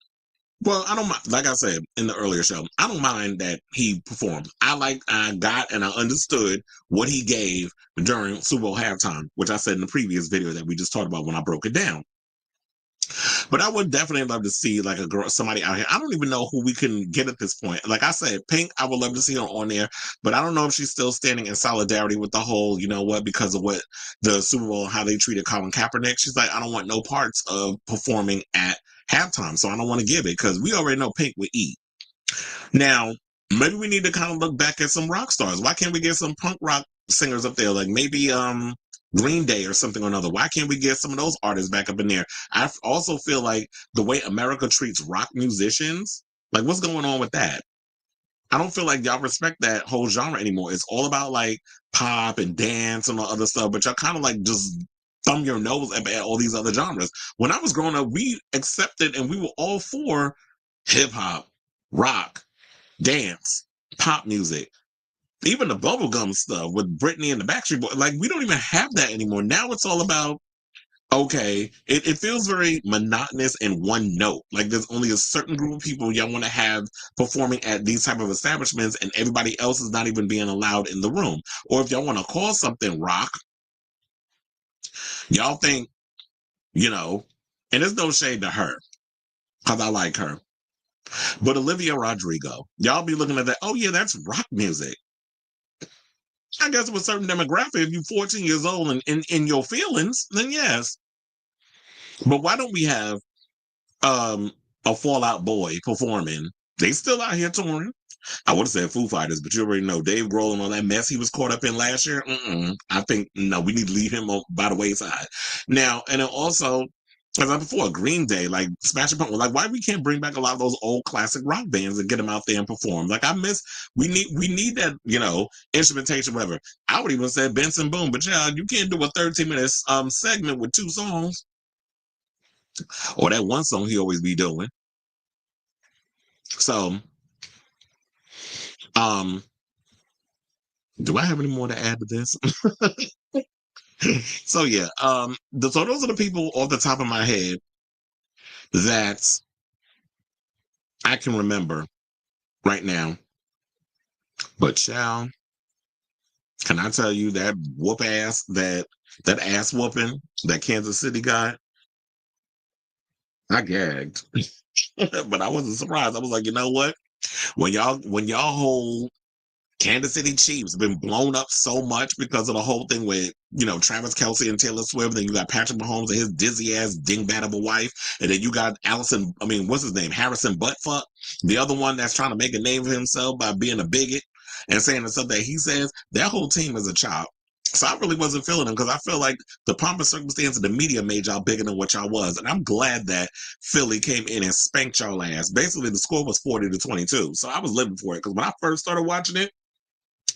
well, I don't mind. Like I said in the earlier show, I don't mind that he performed. I got, and I understood what he gave during Super Bowl halftime, which I said in the previous video that we just talked about when I broke it down. But I would definitely love to see like a girl, somebody out here. I don't even know who we can get at this point. Like I said, Pink, I would love to see her on there, but I don't know if she's still standing in solidarity with the whole, you know what, because of what the Super Bowl, how they treated Colin Kaepernick. She's like, I don't want no parts of performing at halftime, so I don't want to give it because we already know Pink would eat. Now, maybe we need to kind of look back at some rock stars. Why can't we get some punk rock singers up there? Like maybe Green Day or something or another. Why can't we get some of those artists back up in there? I also feel like the way America treats rock musicians, like what's going on with that? I don't feel like y'all respect that whole genre anymore. It's all about like pop and dance and all other stuff, but y'all kind of like just thumb your nose at all these other genres. When I was growing up, we accepted and we were all for hip hop, rock, dance, pop music. Even the bubblegum stuff with Britney and the Backstreet Boys, like we don't even have that anymore. Now it's all about, okay, it feels very monotonous and one note. Like there's only a certain group of people y'all want to have performing at these type of establishments and everybody else is not even being allowed in the room. Or if y'all want to call something rock, y'all think, you know, and there's no shade to her because I like her. But Olivia Rodrigo, y'all be looking at that, oh yeah, that's rock music. I guess with a certain demographic, if you're 14 years old and in your feelings, then yes. But why don't we have a Fall Out Boy performing? They still out here touring. I would have said Foo Fighters, but you already know Dave Grohl and all that mess he was caught up in last year. I think, no, we need to leave him by the wayside. Now, and then also, as I before, Green Day, like Smashing Pumpkins, like why we can't bring back a lot of those old classic rock bands and get them out there and perform? Like we need that, you know, instrumentation, whatever. I would even say Benson Boone, but yeah, you can't do a 13-minute segment with 2 songs. Or that one song he always be doing. So, do I have any more to add to this? So yeah, so those are the people off the top of my head that I can remember right now. But child, can I tell you that that ass whooping that Kansas City got? I gagged. But I wasn't surprised. I was like, you know what? When y'all whole Kansas City Chiefs have been blown up so much because of the whole thing with, you know, Travis Kelce and Taylor Swift. Then you got Patrick Mahomes and his dizzy ass dingbat of a wife. And then you got what's his name? Harrison Buttfuck. The other one that's trying to make a name for himself by being a bigot and saying the stuff that he says. That whole team is a chop. So I really wasn't feeling them because I feel like the pomp and circumstance of the media made y'all bigger than what y'all was. And I'm glad that Philly came in and spanked y'all ass. Basically, the score was 40-22. So I was living for it because when I first started watching it,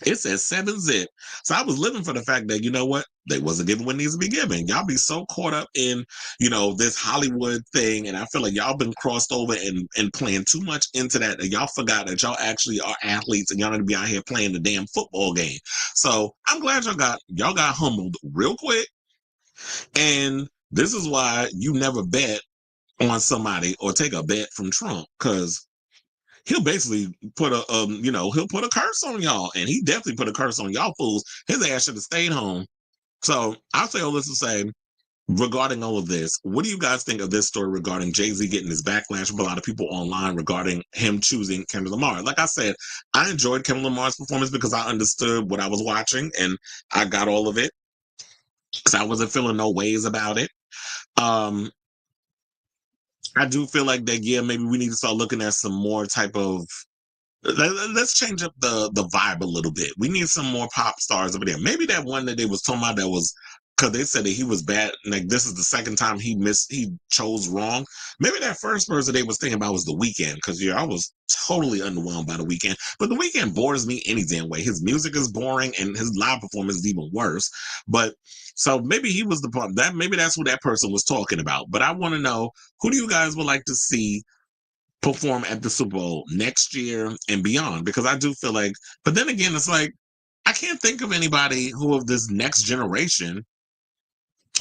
it says 7-zip. So I was living for the fact that, you know what? They wasn't giving what needs to be given. Y'all be so caught up in, this Hollywood thing. And I feel like y'all been crossed over and playing too much into that. And y'all forgot that y'all actually are athletes and y'all need to be out here playing the damn football game. So I'm glad y'all got humbled real quick. And this is why you never bet on somebody or take a bet from Trump, because he'll basically put he'll put a curse on y'all, and he definitely put a curse on y'all fools. His ass should have stayed home. So I'll say all this to say, regarding all of this, what do you guys think of this story regarding Jay-Z getting his backlash from a lot of people online regarding him choosing Kendrick Lamar? Like I said, I enjoyed Kendrick Lamar's performance because I understood what I was watching, and I got all of it because I wasn't feeling no ways about it. I do feel like that, yeah, maybe we need to start looking at some more type of, let's change up the vibe a little bit. We need some more pop stars over there. Maybe that one that they was talking about that was, because they said that he was bad. Like, this is the second time he chose wrong. Maybe that first person they was thinking about was The Weeknd, because I was totally underwhelmed by The Weeknd. But The Weeknd bores me any damn way. His music is boring and his live performance is even worse. But so maybe he was the part that maybe that's what that person was talking about. But I want to know, who do you guys would like to see perform at the Super Bowl next year and beyond? Because I do feel like, but then again, it's like, I can't think of anybody who of this next generation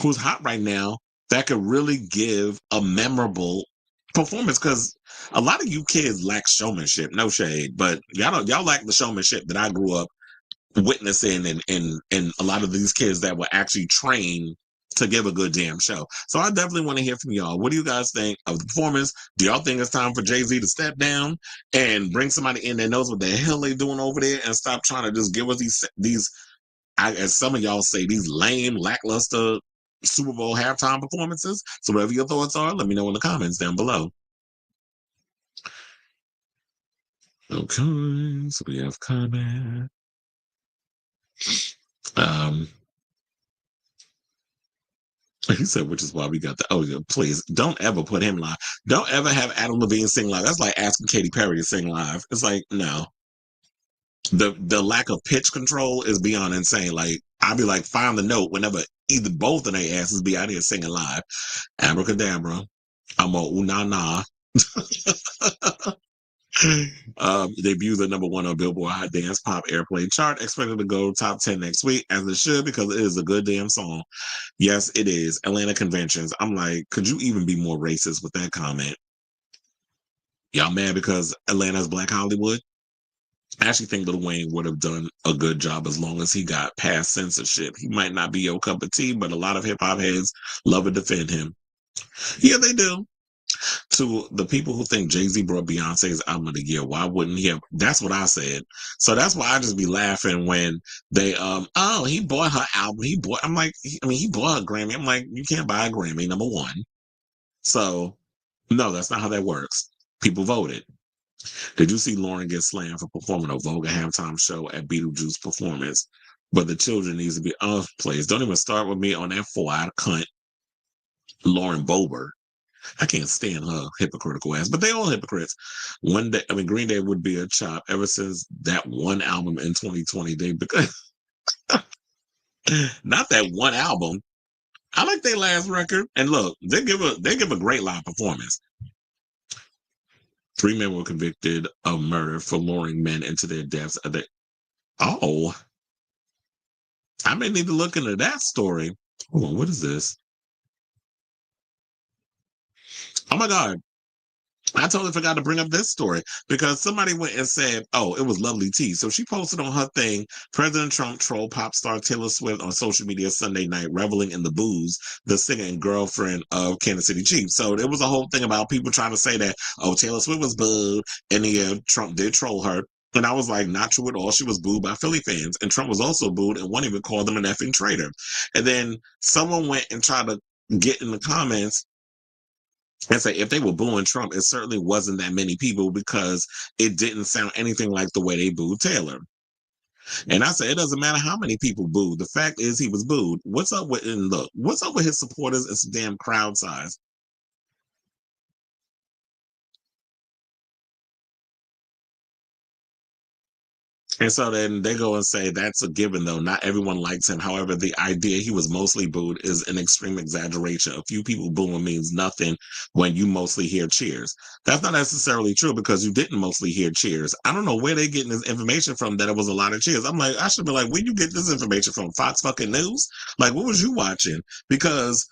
who's hot right now that could really give a memorable performance, because a lot of you kids lack showmanship. No shade, but y'all lack the showmanship that I grew up witnessing, and a lot of these kids that were actually trained to give a good damn show. So I definitely want to hear from y'all. What do you guys think of the performance? Do y'all think it's time for Jay-Z to step down and bring somebody in that knows what the hell they doing over there and stop trying to just give us these as some of y'all say, these lame, lackluster Super Bowl halftime performances? So whatever your thoughts are, let me know in the comments down below. Okay, so we have comment. He said, which is why we got the, oh, yeah, please don't ever put him live. Don't ever have Adam Levine sing live. That's like asking Katy Perry to sing live. It's like, no. The lack of pitch control is beyond insane. Like, I'll be like, find the note whenever either both of their asses be out here singing live. Abracadabra. I'm a ooh-na-na. Debuts at #1 on Billboard Hot Dance Pop Airplay chart, expected to go top 10 next week, as it should, because it is a good damn song. Yes, it is. Atlanta conventions. I'm like, could you even be more racist with that comment? Y'all mad because Atlanta's Black Hollywood? I actually think Lil Wayne would have done a good job as long as he got past censorship. He might not be your cup of tea, but a lot of hip hop heads love and defend him. Yeah, they do. To the people who think Jay-Z brought Beyonce's album of the year, why wouldn't he have? That's what I said. So that's why I just be laughing when they oh, he bought her album. I'm like, he bought a Grammy. I'm like, you can't buy a Grammy, #1. So no, that's not how that works. People voted. Did you see Lauren get slammed for performing a vulgar halftime show at Beetlejuice performance? But the children needs to be, oh, please don't even start with me on that 4-eyed cunt, Lauren Boebert. I can't stand her hypocritical ass, but they all hypocrites. One day, Green Day would be a chop ever since that one album in 2020. Because not that one album. I like their last record, and look, they give a great live performance. 3 men were convicted of murder for luring men into their deaths. Oh, I may need to look into that story. Hold on, what is this? Oh my God. I totally forgot to bring up this story because somebody went and said, oh, it was Lovely T. So she posted on her thing, President Trump trolled pop star Taylor Swift on social media Sunday night, reveling in the booze, the singer and girlfriend of Kansas City Chiefs. So there was a whole thing about people trying to say that, oh, Taylor Swift was booed, and Trump did troll her. And I was like, not true at all. She was booed by Philly fans. And Trump was also booed, and one even called him an effing traitor. And then someone went and tried to get in the comments and say if they were booing Trump, it certainly wasn't that many people because it didn't sound anything like the way they booed Taylor. And I said, it doesn't matter how many people booed. The fact is he was booed. What's up with, and look, what's up with his supporters and some damn crowd size? And so then they go and say that's a given, though. Not everyone likes him. However, the idea he was mostly booed is an extreme exaggeration. A few people booing means nothing when you mostly hear cheers. That's not necessarily true because you didn't mostly hear cheers. I don't know where they're getting this information from that it was a lot of cheers. I'm like, I should be like, where you get this information from? Fox fucking News? Like, what was you watching? Because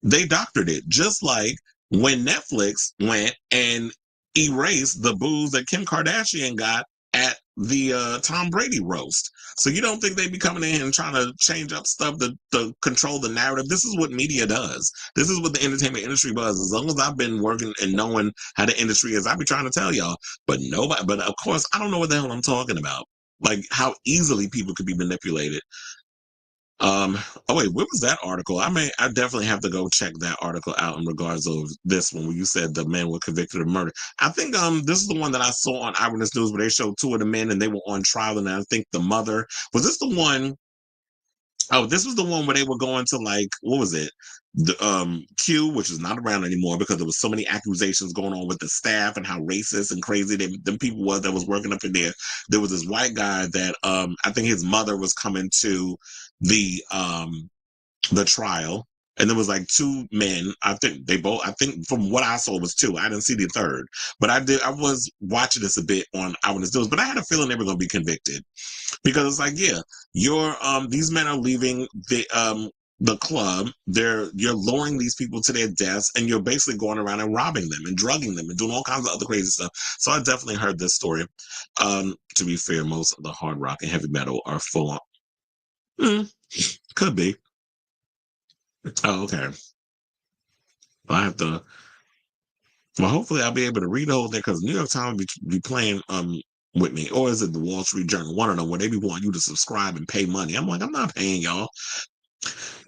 they doctored it, just like when Netflix went and erased the boos that Kim Kardashian got at the Tom Brady roast. So you don't think they be coming in and trying to change up stuff to control the narrative? This is what media does. This is what the entertainment industry does. As long as I've been working and knowing how the industry is, I be trying to tell y'all. But nobody. But of course, I don't know what the hell I'm talking about. Like how easily people could be manipulated. Oh wait, what was that article? I definitely have to go check that article out in regards of this one where you said the men were convicted of murder. I think this is the one that I saw on Eyewitness News where they showed two of the men and they were on trial, and I think the mother was this the one. Oh, this was the one where they were going to like what was it? The Q, which is not around anymore because there was so many accusations going on with the staff and how racist and crazy them people was that was working up in there. There was this white guy that I think his mother was coming to the trial, and there was like two men. I think they both. I think from what I saw was two. I didn't see the third, but I did. I was watching this a bit on Eyewitness News, but I had a feeling they were going to be convicted because it's like, yeah, you're these men are leaving the club. You're luring these people to their deaths, and you're basically going around and robbing them and drugging them and doing all kinds of other crazy stuff. So I definitely heard this story. To be fair, most of the hard rock and heavy metal are full on. Could be. Oh, okay. I have to. Well, hopefully, I'll be able to read the whole thing because New York Times be playing with me, or is it the Wall Street Journal? One of them where they be wanting you to subscribe and pay money. I'm like, I'm not paying y'all.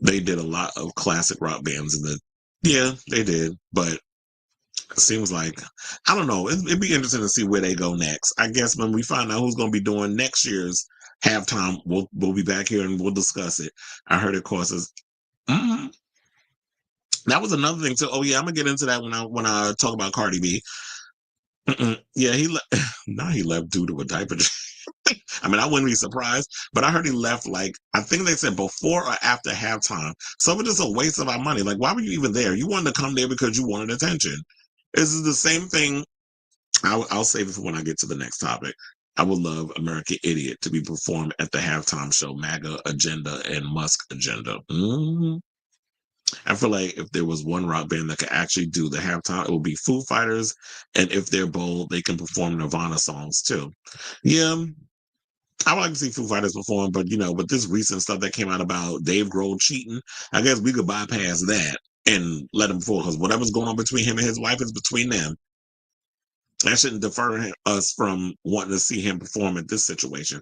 They did a lot of classic rock bands in the. Yeah, they did, but it seems like I don't know. It'd be interesting to see where they go next. I guess when we find out who's going to be doing next year's halftime, we'll be back here and we'll discuss it. I heard it courses. That was another thing too. Oh yeah, I'm gonna get into that when I talk about Cardi B. Yeah, he now he left due to a diaper. I mean, I wouldn't be surprised, but I heard he left like I think they said before or after halftime. So it was just a waste of our money. Like, why were you even there? You wanted to come there because you wanted attention. This is the same thing. I'll save it for when I get to the next topic. I would love American Idiot to be performed at the halftime show, MAGA Agenda and Musk Agenda. I feel like if there was one rock band that could actually do the halftime, it would be Foo Fighters. And if they're bold, they can perform Nirvana songs too. Yeah, I would like to see Foo Fighters perform, but with this recent stuff that came out about Dave Grohl cheating, I guess we could bypass that and let him perform because whatever's going on between him and his wife is between them. That shouldn't defer us from wanting to see him perform in this situation.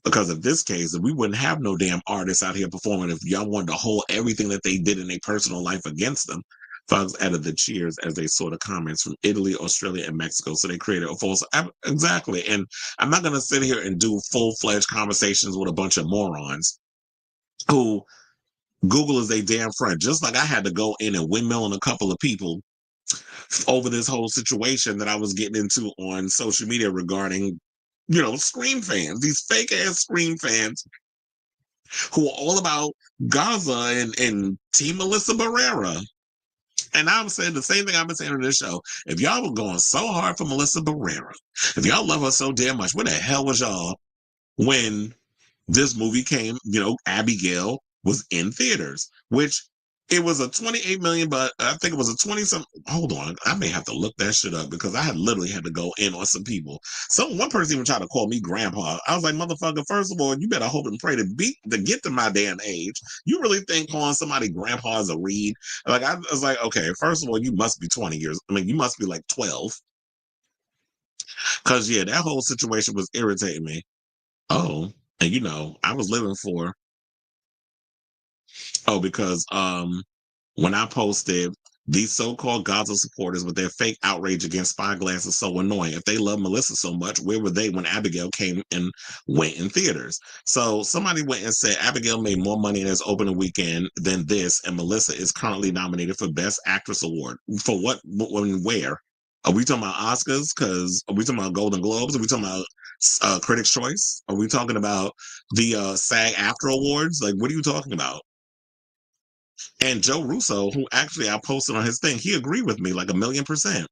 Because of this case, we wouldn't have no damn artists out here performing if y'all wanted to hold everything that they did in their personal life against them. Fox added the cheers as they saw the comments from Italy, Australia, and Mexico. So they created a false. Exactly. And I'm not going to sit here and do full fledged conversations with a bunch of morons who Google is a damn friend. Just like I had to go in and windmill on a couple of people over this whole situation that I was getting into on social media regarding Scream fans, these fake ass Scream fans who are all about Gaza and Team Melissa Barrera. And I'm saying the same thing I've been saying on this show. If y'all were going so hard for Melissa Barrera, if y'all love her so damn much, where the hell was y'all when this movie came? Abigail was in theaters, which it was a 28 million, but I think it was a 20 some. Hold on, I may have to look that shit up because I had literally had to go in on some people. One person even tried to call me grandpa. I was like, motherfucker, first of all, you better hope and pray to get to my damn age. You really think calling somebody grandpa is a read? Like I was like, okay, first of all, you must be 20 years. I mean, you must be like 12. Cause yeah, that whole situation was irritating me. Oh, and I was living for because when I posted These so-called Gaza supporters with their fake outrage against Spyglass is so annoying. If they love Melissa so much, where were they when Abigail came and went in theaters? So somebody went and said Abigail made more money in its opening weekend than this, and Melissa is currently nominated for Best Actress Award. For what? When? Where? Are we talking about Oscars? Because are we talking about Golden Globes? Are we talking about Critics' Choice? Are we talking about the SAG-AFTRA Awards? Like, what are you talking about? And Joe Russo, who actually I posted on his thing, he agreed with me like 1,000,000%.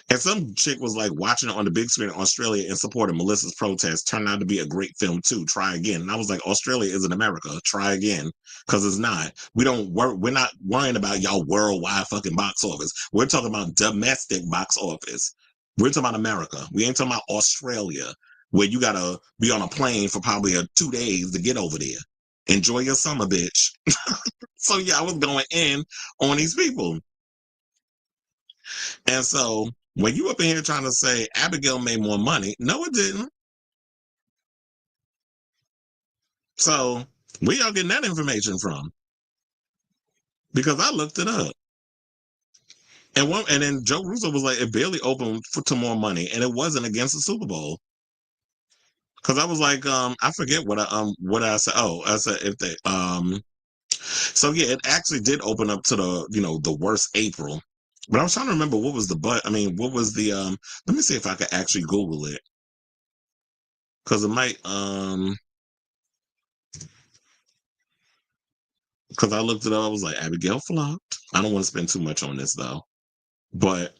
And some chick was like watching it on the big screen in Australia and supported Melissa's protest. Turned out to be a great film too. Try again. And I was like, Australia isn't America. Try again, because it's not. We're not worrying about y'all worldwide fucking box office. We're talking about domestic box office. We're talking about America. We ain't talking about Australia, where you gotta be on a plane for probably 2 days to get over there. Enjoy your summer, bitch. So yeah, I was going in on these people. And so when you up in here trying to say Abigail made more money, no, it didn't. So where y'all getting that information from? Because I looked it up. And then Joe Russo was like, it barely opened to more money, and it wasn't against the Super Bowl. Because I was like, I forget what I said. Oh, I said if they so yeah, it actually did open up to the worst April. But I was trying to remember what was what was the let me see if I could actually Google it. Because it might because I looked it up, I was like, Abigail flopped. I don't want to spend too much on this though. But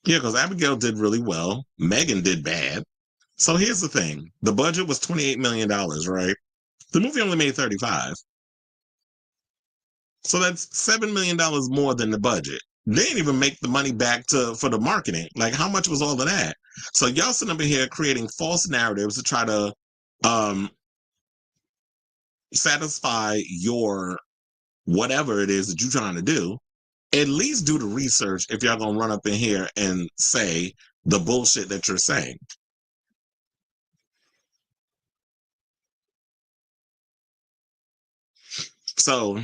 yeah, because Abigail did really well. Megan did bad. So here's the thing. The budget was $28 million, right? The movie only made 35. So that's $7 million more than the budget. They didn't even make the money back for the marketing. Like, how much was all of that? So y'all sitting up in here creating false narratives to try to um satisfy your whatever it is that you're trying to do. At least do the research if y'all gonna run up in here and say the bullshit that you're saying. So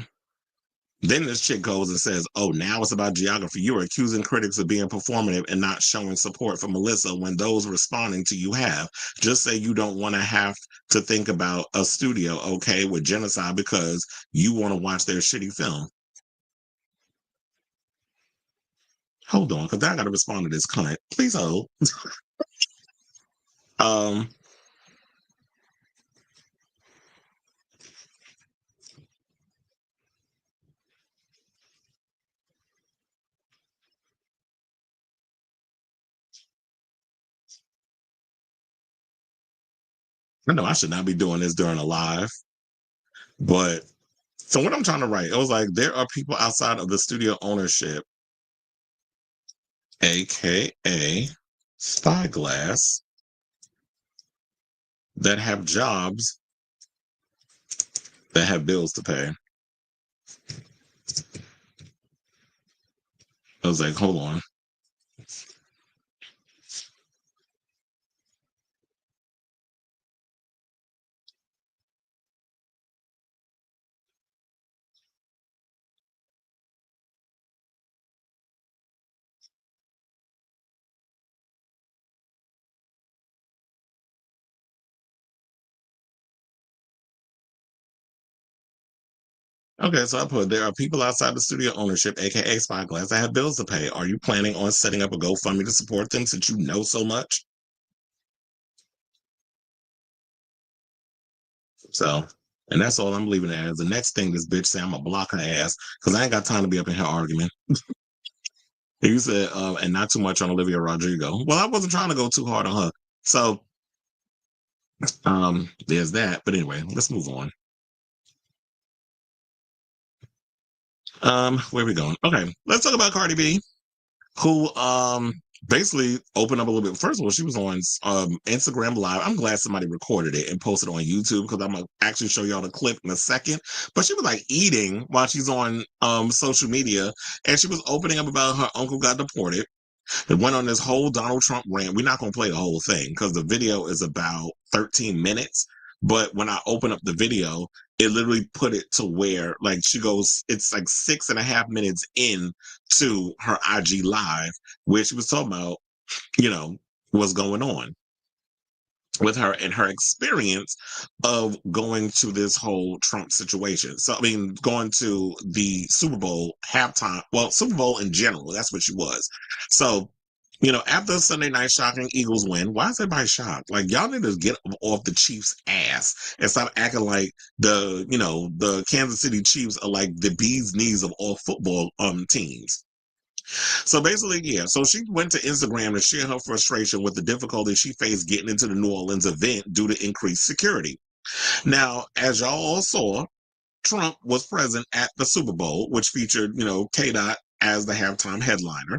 then this chick goes and says, oh, now it's about geography. You're accusing critics of being performative and not showing support for Melissa when those responding to you have. Just say you don't want to have to think about a studio, okay, with genocide because you want to watch their shitty film. Hold on, because I got to respond to this client. Please hold. um, I know I should not be doing this during a live, but so what I'm trying to write, it was like there are people outside of the studio ownership, aka Spyglass, that have jobs that have bills to pay. I was like, hold on. Okay, so I put there are people outside the studio ownership, aka Spyglass, that have bills to pay. Are you planning on setting up a GoFundMe to support them since you know so much? So, and that's all I'm leaving it as. The next thing this bitch say, I'm gonna block her ass because I ain't got time to be up in here arguing. You said, and not too much on Olivia Rodrigo. Well, I wasn't trying to go too hard on her. So, there's that. But anyway, let's move on. Where are we going? Okay, let's talk about Cardi B, who basically opened up a little bit. First of all, she was on Instagram Live. I'm glad somebody recorded it and posted it on YouTube because I'm gonna actually show y'all the clip in a second. But she was like eating while she's on social media, and she was opening up about her uncle got deported. It went on this whole Donald Trump rant. We're not gonna play the whole thing because the video is about 13 minutes. But when I open up the video, it literally put it to where like she goes, it's like 6.5 minutes in to her IG live where she was talking about, what's going on with her and her experience of going to this whole Trump situation. So, I mean, going to the Super Bowl halftime, well, Super Bowl in general, that's what she was. So, after Sunday night shocking Eagles win, why is everybody shocked? Like, y'all need to get off the Chiefs' ass and stop acting like the Kansas City Chiefs are like the bee's knees of all football teams. So basically, yeah. So she went to Instagram to share her frustration with the difficulty she faced getting into the New Orleans event due to increased security. Now, as y'all all saw, Trump was present at the Super Bowl, which featured, K. Dot as the halftime headliner.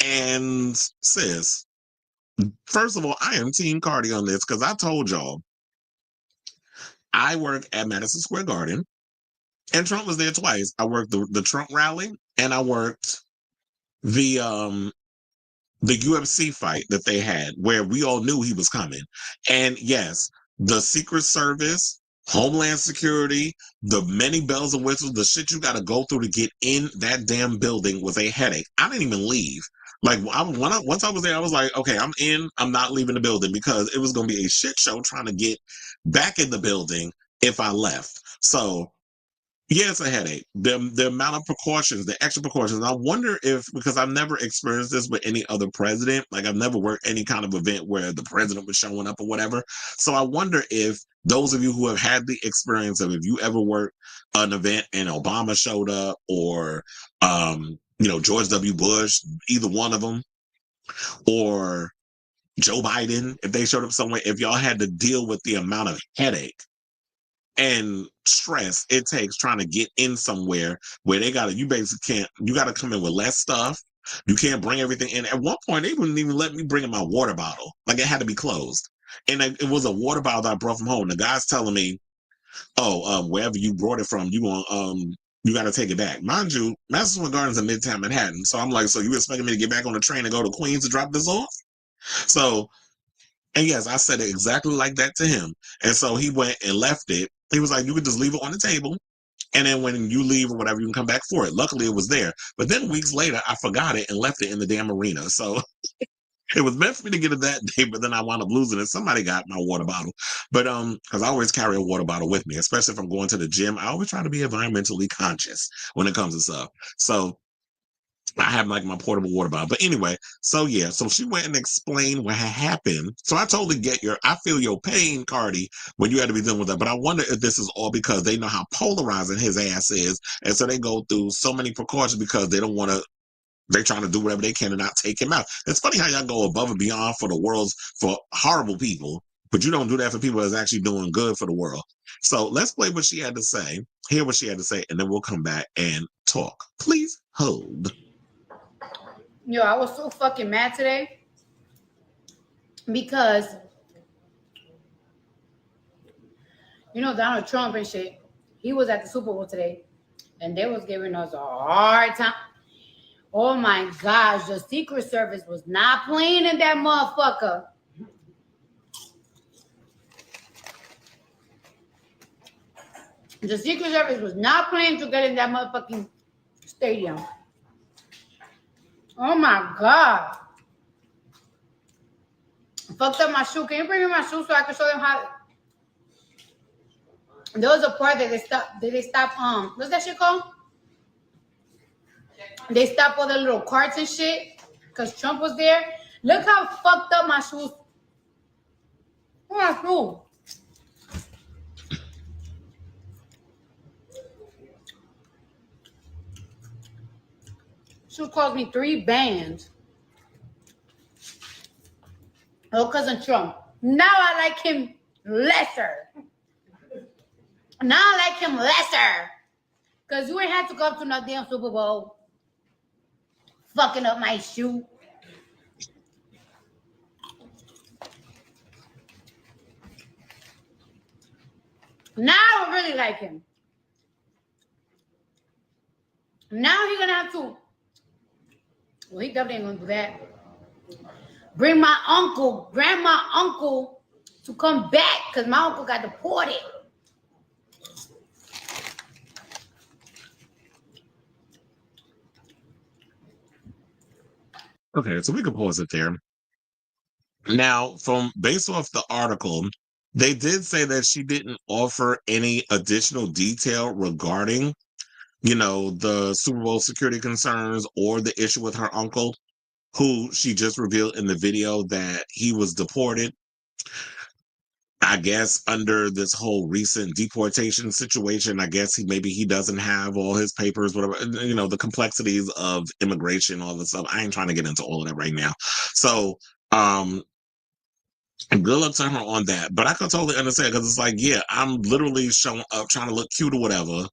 And sis, first of all, I am Team Cardi on this because I told y'all I work at Madison Square Garden, and Trump was there twice. I worked the Trump rally, and I worked the UFC fight that they had where we all knew he was coming. And yes, the Secret Service, Homeland Security, the many bells and whistles, the shit you got to go through to get in that damn building was a headache. I didn't even leave. Like once I was there, I was like, okay, I'm in. I'm not leaving the building because it was going to be a shit show trying to get back in the building if I left. So yeah, it's a headache. The amount of precautions, the extra precautions. I wonder if, because I've never experienced this with any other president, like I've never worked any kind of event where the president was showing up or whatever. So I wonder if those of you who have had the experience of, if you ever worked an event and Obama showed up, or George W. Bush, either one of them, or Joe Biden, if they showed up somewhere, if y'all had to deal with the amount of headache and stress it takes trying to get in somewhere where you basically can't, you got to come in with less stuff. You can't bring everything in. At one point, they wouldn't even let me bring in my water bottle. Like, it had to be closed. And it was a water bottle that I brought from home. The guy's telling me, wherever you brought it from, you got to take it back. Mind you, Madison Square Garden's in Midtown Manhattan. So I'm like, so you expecting me to get back on the train and go to Queens to drop this off? So, and yes, I said it exactly like that to him. And so he went and left it. He was like, you could just leave it on the table. And then when you leave or whatever, you can come back for it. Luckily, it was there. But then weeks later, I forgot it and left it in the damn arena. So it was meant for me to get it that day, but then I wound up losing it. Somebody got my water bottle. But because I always carry a water bottle with me, especially if I'm going to the gym. I always try to be environmentally conscious when it comes to stuff. So I have like my portable water bottle. But anyway, so yeah, so she went and explained what had happened. So I totally I feel your pain, Cardi, when you had to be dealing with that. But I wonder if this is all because they know how polarizing his ass is. And so they go through so many precautions because they don't want to, they're trying to do whatever they can to not take him out. It's funny how y'all go above and beyond for horrible people, but you don't do that for people that's actually doing good for the world. So let's play what she had to say, hear what she had to say, and then we'll come back and talk. Please hold. Yo, I was so fucking mad today because, Donald Trump and shit, he was at the Super Bowl today and they was giving us a hard time. Oh my gosh, the Secret Service was not playing in that motherfucker. The Secret Service was not playing to get in that motherfucking stadium. Oh my God. Fucked up my shoe. Can you bring me my shoe so I can show them how? There was a part that they stopped, what's that shit called? They stopped all the little carts and shit because Trump was there. Look how fucked up my shoes. Where's my shoe? Shoe cost me 3 bands. Oh, cousin Trump. Now I like him lesser. Now I like him lesser. Because you ain't had to come to no damn Super Bowl. Fucking up my shoe. Now I really like him. Now he's gonna have to. Well, he definitely ain't gonna do that. Bring my uncle, grandma, uncle to come back because my uncle got deported. Okay, so we can pause it there. Now, based off the article, they did say that she didn't offer any additional detail regarding, the Super Bowl security concerns or the issue with her uncle, who she just revealed in the video that he was deported. I guess under this whole recent deportation situation, I guess maybe he doesn't have all his papers, whatever, the complexities of immigration, all this stuff. I ain't trying to get into all of that right now. So, and good luck to her on that. But I can totally understand because it's like, yeah, I'm literally showing up trying to look cute or whatever,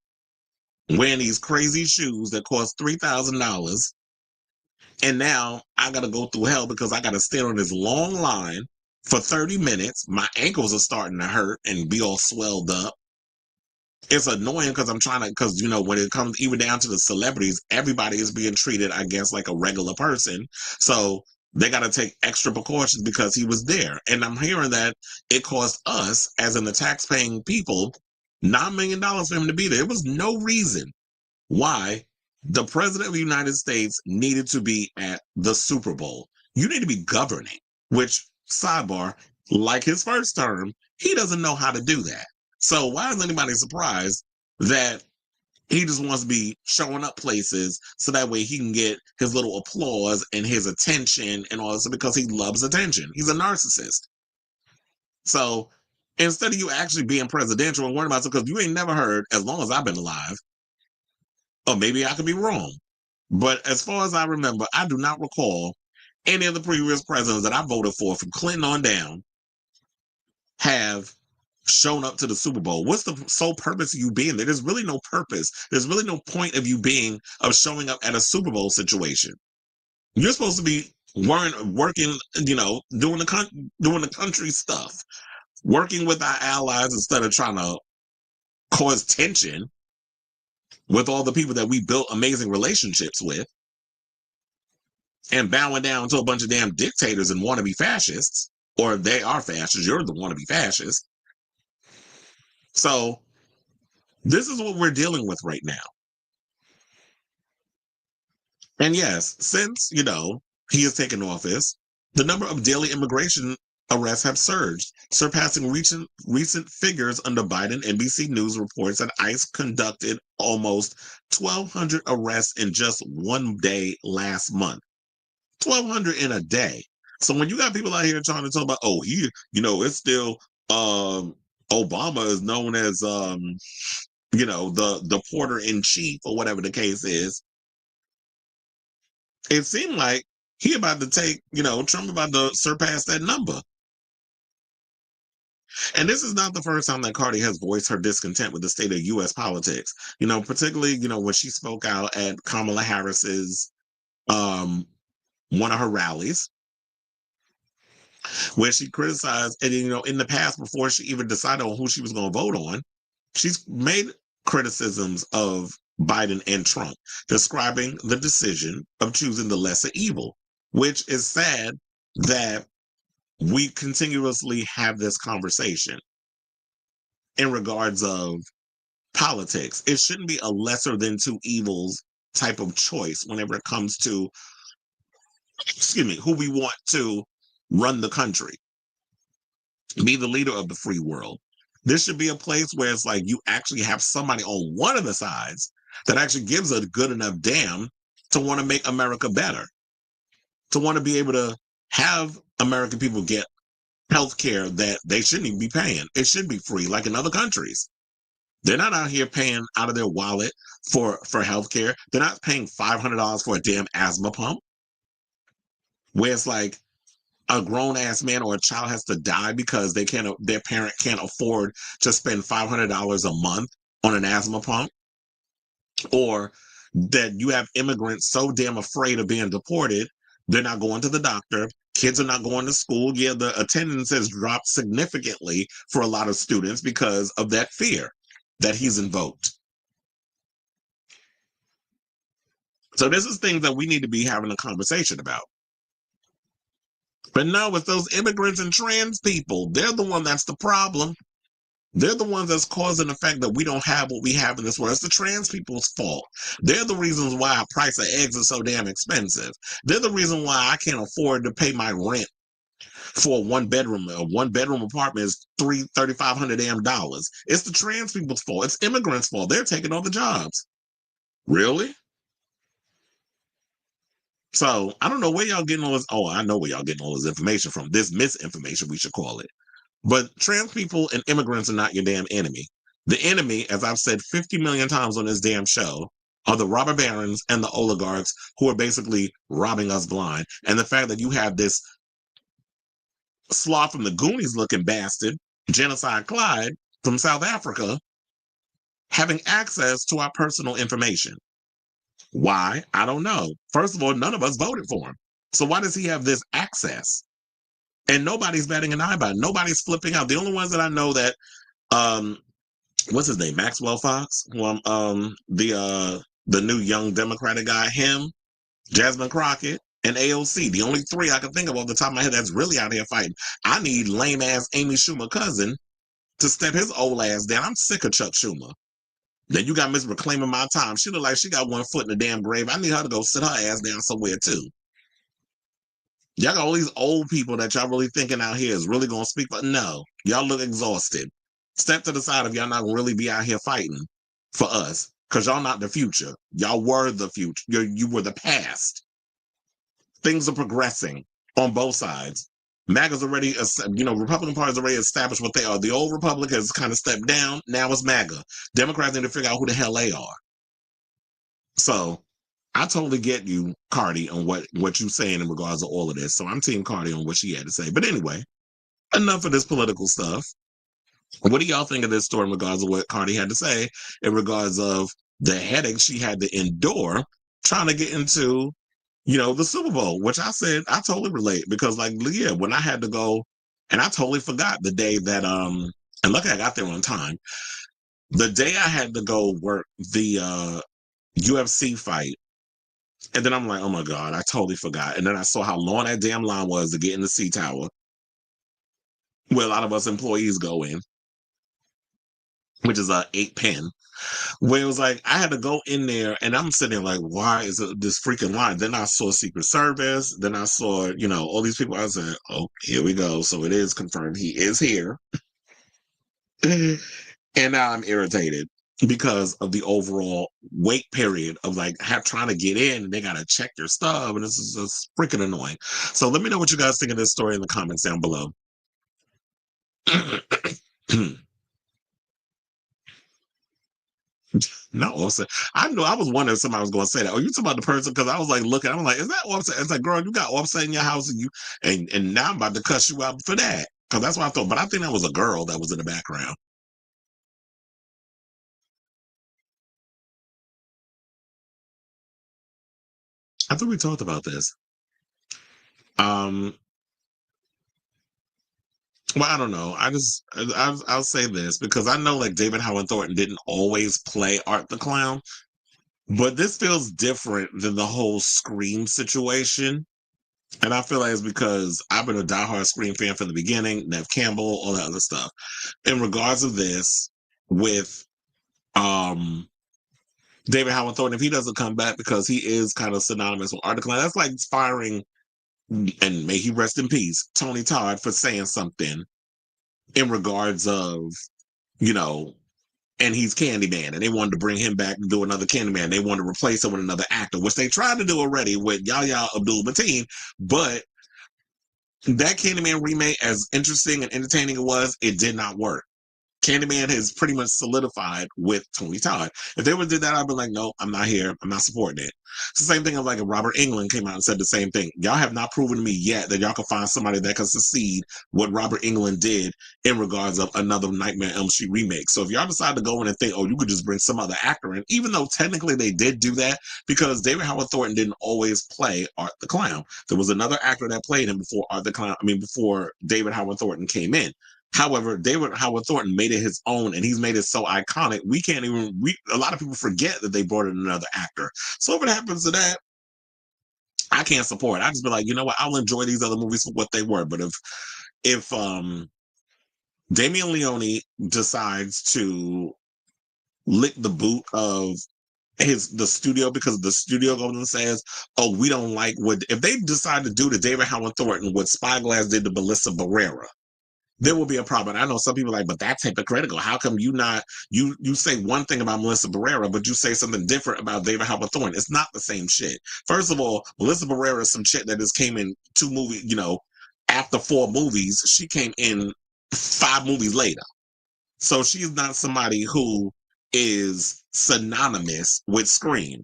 wearing these crazy shoes that cost $3,000. And now I got to go through hell because I got to stand on this long line for 30 minutes. My ankles are starting to hurt and be all swelled up. It's annoying because because when it comes even down to the celebrities, everybody is being treated, I guess, like a regular person. So they got to take extra precautions because he was there. And I'm hearing that it cost us, as in the tax-paying people, $9 million for him to be there. There was no reason why the president of the United States needed to be at the Super Bowl. You need to be governing, which, sidebar, like his first term, he doesn't know how to do that. So why is anybody surprised that he just wants to be showing up places so that way he can get his little applause and his attention and all this, because he loves attention. He's a narcissist. So instead of you actually being presidential and worrying about it, because you ain't never heard, as long as I've been alive, or maybe I could be wrong, but as far as I remember, I do not recall any of the previous presidents that I voted for, from Clinton on down, have shown up to the Super Bowl. What's the sole purpose of you being there? There's really no purpose. There's really no point of you showing up at a Super Bowl situation. You're supposed to be working, doing the country stuff, working with our allies instead of trying to cause tension with all the people that we built amazing relationships with, and bowing down to a bunch of damn dictators and wannabe fascists, or they are fascists. You're the wannabe fascist. So this is what we're dealing with right now. And yes, since, he has taken office, the number of daily immigration arrests have surged, surpassing recent figures under Biden. NBC News reports that ICE conducted almost 1,200 arrests in just one day last month. 1,200 in a day. So when you got people out here trying to talk about, it's still Obama is known as the porter in chief, or whatever the case is. It seemed like he about to take, Trump about to surpass that number. And this is not the first time that Cardi has voiced her discontent with the state of U.S. politics. Particularly, when she spoke out at Kamala Harris's one of her rallies, where she criticized, and in the past, before she even decided on who she was going to vote on, she's made criticisms of Biden and Trump, describing the decision of choosing the lesser evil, which is sad that we continuously have this conversation in regards of politics. It shouldn't be a lesser than two evils type of choice whenever it comes to, who we want to run the country, be the leader of the free world. This should be a place where it's like you actually have somebody on one of the sides that actually gives a good enough damn to want to make America better, to want to be able to have American people get health care that they shouldn't even be paying. It should be free, like in other countries. They're not out here paying out of their wallet for health care. They're not paying $500 for a damn asthma pump, where it's like a grown-ass man or a child has to die because their parent can't afford to spend $500 a month on an asthma pump. Or that you have immigrants so damn afraid of being deported, they're not going to the doctor. Kids are not going to school. Yeah, the attendance has dropped significantly for a lot of students because of that fear that he's invoked. So this is things that we need to be having a conversation about. But no, it's those immigrants and trans people. They're the one that's the problem. They're the ones that's causing the fact that we don't have what we have in this world. It's the trans people's fault. They're the reasons why our price of eggs are so damn expensive. They're the reason why I can't afford to pay my rent for a one bedroom. A one bedroom apartment is $3,500 damn dollars. It's the trans people's fault. It's immigrants' fault. They're taking all the jobs. Really? So I don't know where y'all getting all this. Oh, I know where y'all getting all this information from. This misinformation, we should call it. But trans people and immigrants are not your damn enemy. The enemy, as I've said 50 million times on this damn show, are the robber barons and the oligarchs who are basically robbing us blind. And the fact that you have this sloth from the Goonies looking bastard, Genocide Clyde from South Africa, having access to our personal information. Why? I don't know. First of all, none of us voted for him. So why does he have this access? And nobody's batting an eye about it. Nobody's flipping out. The only ones that I know that, what's his name? Maxwell Fox? Well, the new young Democratic guy, him, Jasmine Crockett, and AOC. The only three I can think of off the top of my head that's really out here fighting. I need lame ass Amy Schumer cousin to step his old ass down. I'm sick of Chuck Schumer. Then you got Miss Reclaiming My Time. She look like she got one foot in the damn grave. I need her to go sit her ass down somewhere too. Y'all got all these old people that y'all really thinking out here is really going to speak for. No, y'all look exhausted. Step to the side if y'all not going to really be out here fighting for us, because y'all not the future. Y'all were the future. You were the past. Things are progressing on both sides. MAGA's already, Republican Party's already established what they are. The old Republicans kind of stepped down. Now it's MAGA. Democrats need to figure out who the hell they are. So I totally get you, Cardi, on what you're saying in regards to all of this. So I'm Team Cardi on what she had to say. But anyway, enough of this political stuff. What do y'all think of this story in regards to what Cardi had to say in regards of the headache she had to endure trying to get into, the Super Bowl, which I said I totally relate because, when I had to go, and I totally forgot the day that, and luckily I got there on time. The day I had to go work the UFC fight, and then I'm like, oh my God, I totally forgot. And then I saw how long that damn line was to get in the C Tower, where a lot of us employees go in, which is a 8 pin. Where it was like, I had to go in there and I'm sitting there like, why is it this freaking line? Then I saw Secret Service. Then I saw, all these people. I said, oh, here we go. So it is confirmed. He is here. And now I'm irritated because of the overall wait period of trying to get in and they got to check your stuff. And this is just freaking annoying. So let me know what you guys think of this story in the comments down below. No, Offset. I know. I was wondering if somebody was going to say that. Oh, you talking about the person? Because I was looking. I'm like, is that Offset? It's like, girl, you got Offset in your house, and now I'm about to cuss you out for that. Because that's what I thought. But I think that was a girl that was in the background. I thought we talked about this. Well, I don't know. I'll say this because I know David Howard Thornton didn't always play Art the Clown, but this feels different than the whole Scream situation. And I feel like it's because I've been a diehard Scream fan from the beginning, Nev Campbell, all that other stuff. In regards of this, with David Howard Thornton, if he doesn't come back because he is kind of synonymous with Art the Clown, that's like firing, and may he rest in peace, Tony Todd for saying something in regards of, and he's Candyman, and they wanted to bring him back and do another Candyman. They wanted to replace him with another actor, which they tried to do already with Yahya Abdul-Mateen, but that Candyman remake, as interesting and entertaining it was, it did not work. Candyman has pretty much solidified with Tony Todd. If they would have did that, I'd be like, no, I'm not here. I'm not supporting it. It's the same thing of if Robert Englund came out and said the same thing. Y'all have not proven to me yet that y'all can find somebody that can succeed what Robert Englund did in regards of another Nightmare on Elm Street remake. So if y'all decide to go in and think, oh, you could just bring some other actor in, even though technically they did do that because David Howard Thornton didn't always play Art the Clown. There was another actor that played him before David Howard Thornton came in. However, David Howard Thornton made it his own, and he's made it so iconic. A lot of people forget that they brought in another actor. So if it happens to that, I can't support. I just be like, you know what? I'll enjoy these other movies for what they were. But if Damian Leone decides to lick the boot of the studio because the studio goes and says, "Oh, we don't like what," if they decide to do to David Howard Thornton what Spyglass did to Melissa Barrera, there will be a problem. I know some people are like, but that's hypocritical. How come you say one thing about Melissa Barrera, but you say something different about David Howard Thornton? It's not the same shit. First of all, Melissa Barrera is some shit that just came in 2 movies, after 4 movies, she came in 5 movies later. So she's not somebody who is synonymous with Scream.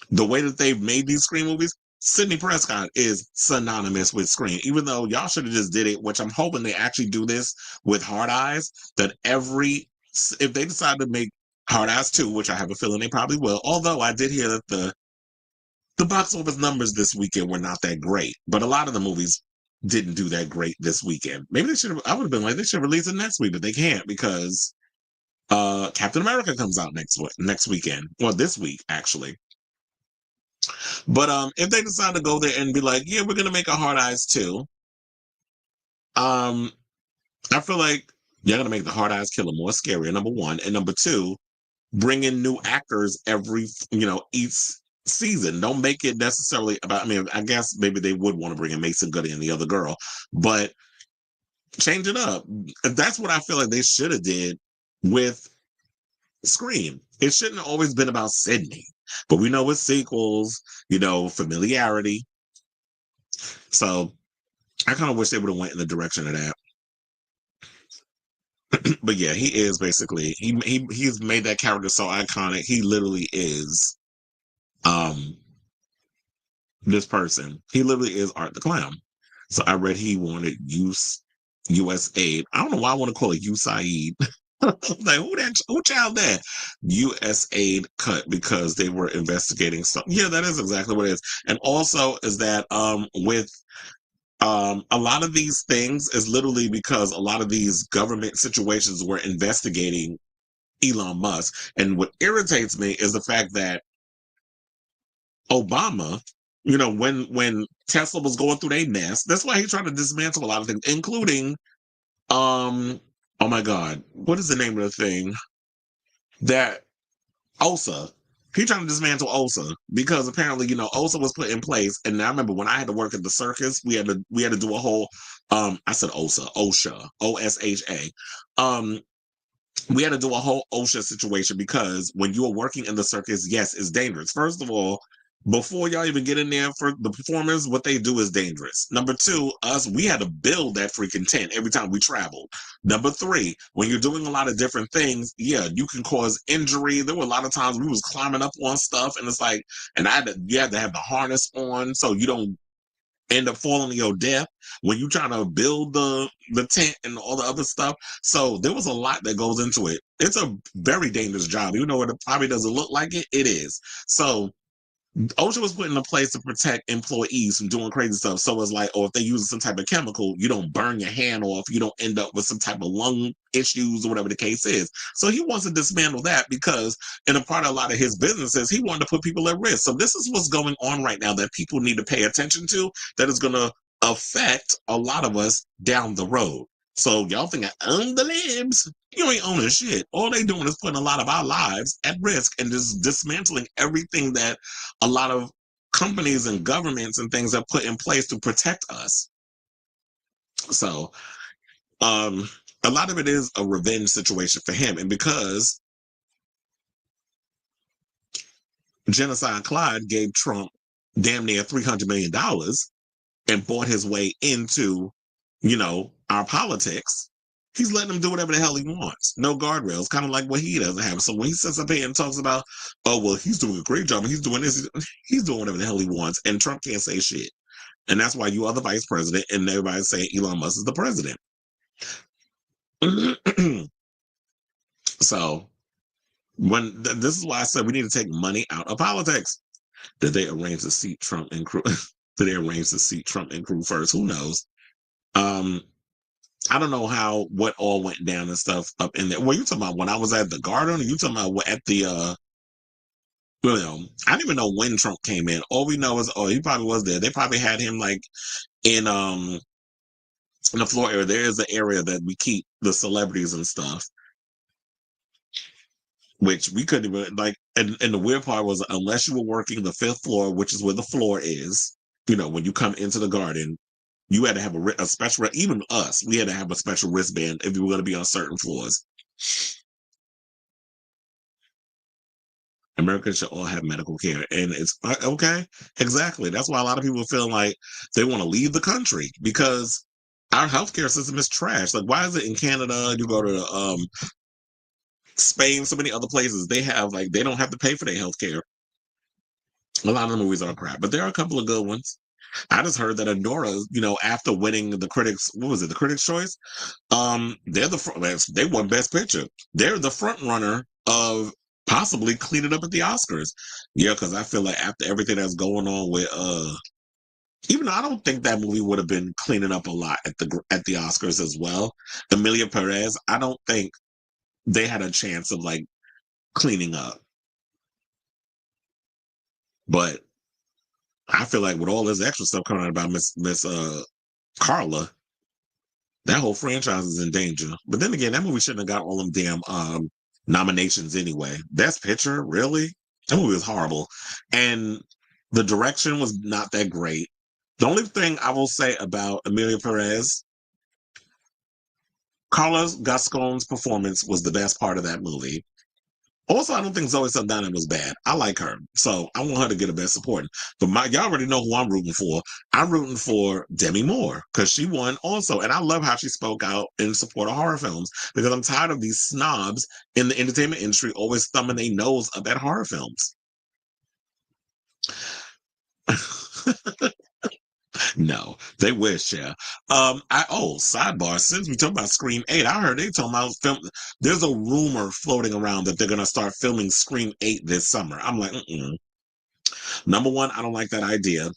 The way that they've made these Scream movies, Sidney Prescott is synonymous with Scream, even though y'all should have just did it, which I'm hoping they actually do this with Hard Eyes, that if they decide to make Hard Eyes 2, which I have a feeling they probably will, although I did hear that the box office numbers this weekend were not that great, but a lot of the movies didn't do that great this weekend. Maybe they should have, I would have been like, they should release it next week, but they can't because Captain America comes out next weekend, or this week, actually. But if they decide to go there and be like, yeah, we're gonna make a Hard Eyes 2, I feel like you're gonna make the Hard Eyes Killer more scary, number one, and number two, bring in new actors each season. Don't make it necessarily about. I mean, I guess maybe they would want to bring in Mason Goody and the other girl, but change it up. That's what I feel like they should have did with Scream. It shouldn't have always been about Sydney, but we know with sequels, familiarity. So I kind of wish they would have went in the direction of that. But yeah, he is basically he's made that character so iconic. He literally is this person. He literally is Art the Clown. So I read he wanted US aid. I don't know why I want to call it USAID. Like who child that? US aid cut because they were investigating stuff. Yeah, that is exactly what it is. And also is that with a lot of these things is literally because a lot of these government situations were investigating Elon Musk. And what irritates me is the fact that Obama, when Tesla was going through their mess, that's why he's trying to dismantle a lot of things, including, oh my God, what is the name of the thing that OSA? He's trying to dismantle OSA because apparently, OSA was put in place. And I remember when I had to work at the circus, we had to do a whole, I said OSHA, OSHA. We had to do a whole OSHA situation because when you are working in the circus, yes, it's dangerous. First of all, before y'all even get in there for the performers, what they do is dangerous. Number two, we had to build that freaking tent every time we traveled. Number three, when you're doing a lot of different things, yeah, you can cause injury. There were a lot of times we was climbing up on stuff and it's like, and you had to have the harness on so you don't end up falling to your death when you try to build the tent and all the other stuff. So there was a lot that goes into it. It's a very dangerous job. Even though it probably doesn't look like it, it is. So OSHA was put in a place to protect employees from doing crazy stuff. So it's like, if they use some type of chemical, you don't burn your hand off, you don't end up with some type of lung issues or whatever the case is. So he wants to dismantle that because in a part of a lot of his businesses, he wanted to put people at risk. So this is what's going on right now that people need to pay attention to, that is going to affect a lot of us down the road. So y'all think I own the libs? You ain't owning shit. All they doing is putting a lot of our lives at risk and just dismantling everything that a lot of companies and governments and things have put in place to protect us. So a lot of it is a revenge situation for him. And because Genocide Clyde gave Trump damn near $300 million and bought his way into, our politics, he's letting him do whatever the hell he wants. No guardrails, kind of like what he doesn't have. So when he sits up here and talks about, oh, well, he's doing a great job and he's doing this, he's doing whatever the hell he wants. And Trump can't say shit. And that's why you are the vice president and everybody's saying Elon Musk is the president. So this is why I said we need to take money out of politics. Did they arrange to seat Trump and crew? Did they arrange to seat Trump and crew first? Who knows? I don't know what all went down and stuff up in there. Well, you talking about when I was at the Garden? Or you talking about at the Well, I didn't even know when Trump came in. All we know is, he probably was there. They probably had him like in the floor area. There is an area that we keep the celebrities and stuff, which we couldn't even like. And the weird part was, unless you were working the fifth floor, which is where the floor is, when you come into the garden, you had to have a special. Even us, we had to have a special wristband if you were going to be on certain floors. Americans should all have medical care, and it's okay. Exactly. That's why a lot of people feel like they want to leave the country because our healthcare system is trash. Like, why is it in Canada? You go to Spain, so many other places, they don't have to pay for their healthcare. A lot of the movies are crap, but there are a couple of good ones. I just heard that Adora, after winning the critics, what was it, the Critics' Choice? They won Best Picture. They're the front runner of possibly cleaning up at the Oscars. Yeah, because I feel like after everything that's going on with, even though I don't think that movie would have been cleaning up a lot at the Oscars as well. Emilia Perez, I don't think they had a chance of like cleaning up. But I feel like with all this extra stuff coming out about Miss Carla, that whole franchise is in danger. But then again, that movie shouldn't have got all them damn nominations anyway. Best Picture, really? That movie was horrible. And the direction was not that great. The only thing I will say about Emilia Perez, Carlos Gascon's performance was the best part of that movie. Also, I don't think Zoe Saldana was bad. I like her, so I want her to get a Best Supporting. But y'all already know who I'm rooting for. I'm rooting for Demi Moore because she won also, and I love how she spoke out in support of horror films because I'm tired of these snobs in the entertainment industry always thumbing their nose up at horror films. No, they wish, yeah. Sidebar, since we talk about Scream 8, I heard they talking about there's a rumor floating around that they're gonna start filming Scream 8 this summer. I'm like, Number one, I don't like that idea.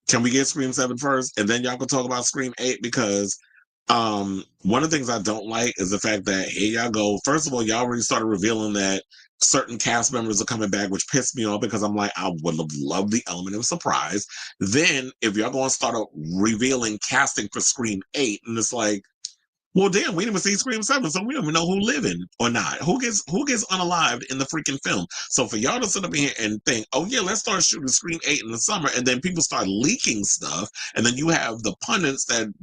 Can we get Scream 7 first? And then y'all can talk about Scream 8 because one of the things I don't like is the fact that here y'all go. First of all, y'all already started revealing that certain cast members are coming back, which pissed me off because I'm like, I would have loved the element of surprise. Then if y'all going to start revealing casting for Scream 8, and it's like, well, damn, we didn't even see Scream 7, so we don't even know who living or not. Who gets unalived in the freaking film? So for y'all to sit up here and think, oh yeah, let's start shooting Scream 8 in the summer, and then people start leaking stuff, and then you have the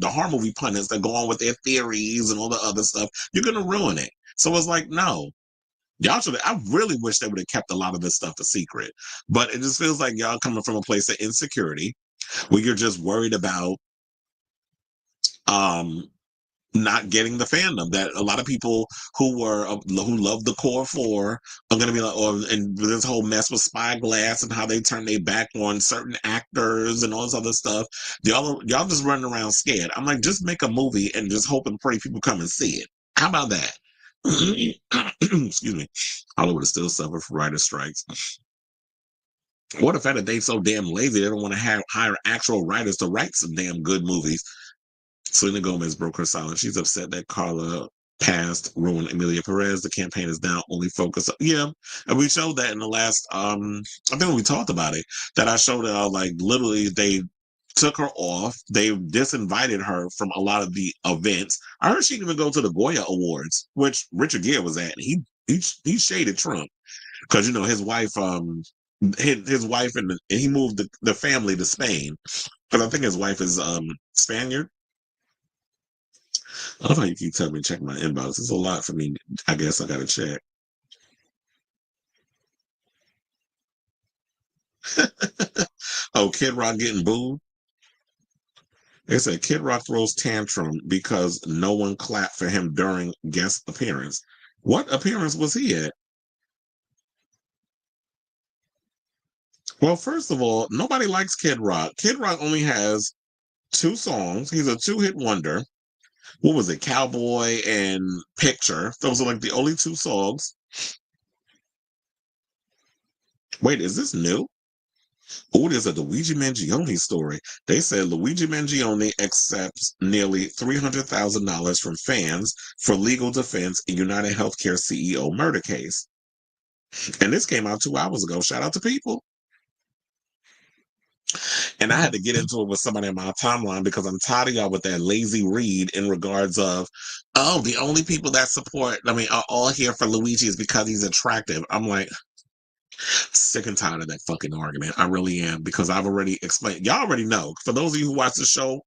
horror movie pundits that go on with their theories and all the other stuff, you're gonna ruin it. So it's like, no. I really wish they would have kept a lot of this stuff a secret. But it just feels like y'all coming from a place of insecurity where you're just worried about not getting the fandom that a lot of people who love the core four are going to be like, and this whole mess with Spyglass and how they turn their back on certain actors and all this other stuff. Y'all just running around scared. I'm like, just make a movie and just hope and pray people come and see it. How about that? Excuse me. Hollywood is still suffering from writer strikes. What the fact that they so damn lazy they don't want to hire actual writers to write some damn good movies. Selena Gomez broke her silence. She's upset that Carla passed, ruined Emilia Perez. The campaign is now only focused. Yeah, and we showed that in the last. I think when we talked about it, that I showed like literally they took her off. They disinvited her from a lot of the events. I heard she didn't even go to the Goya Awards, which Richard Gere was at. He shaded Trump because his wife his wife and he moved the family to Spain because I think his wife is Spaniard. I love how you keep telling me to check my inbox. It's a lot for me. I guess I gotta check. Oh, Kid Rock getting booed. They said Kid Rock throws tantrum because no one clapped for him during guest appearance. What appearance was he at? Well, first of all, nobody likes Kid Rock. Kid Rock only has 2 songs. He's a 2-hit wonder. What was it? Cowboy and Picture. Those are like the only 2 songs. Wait, is this new? Oh, there's a Luigi Mangione story. They said Luigi Mangione accepts nearly $300,000 from fans for legal defense in United Healthcare CEO murder case. And this came out 2 hours ago. Shout out to people. And I had to get into it with somebody in my timeline because I'm tired of y'all with that lazy read in regards of, oh, the only people that support, are all here for Luigi is because he's attractive. I'm like, sick and tired of that fucking argument. I really am, because I've already explained. Y'all already know. For those of you who watch the show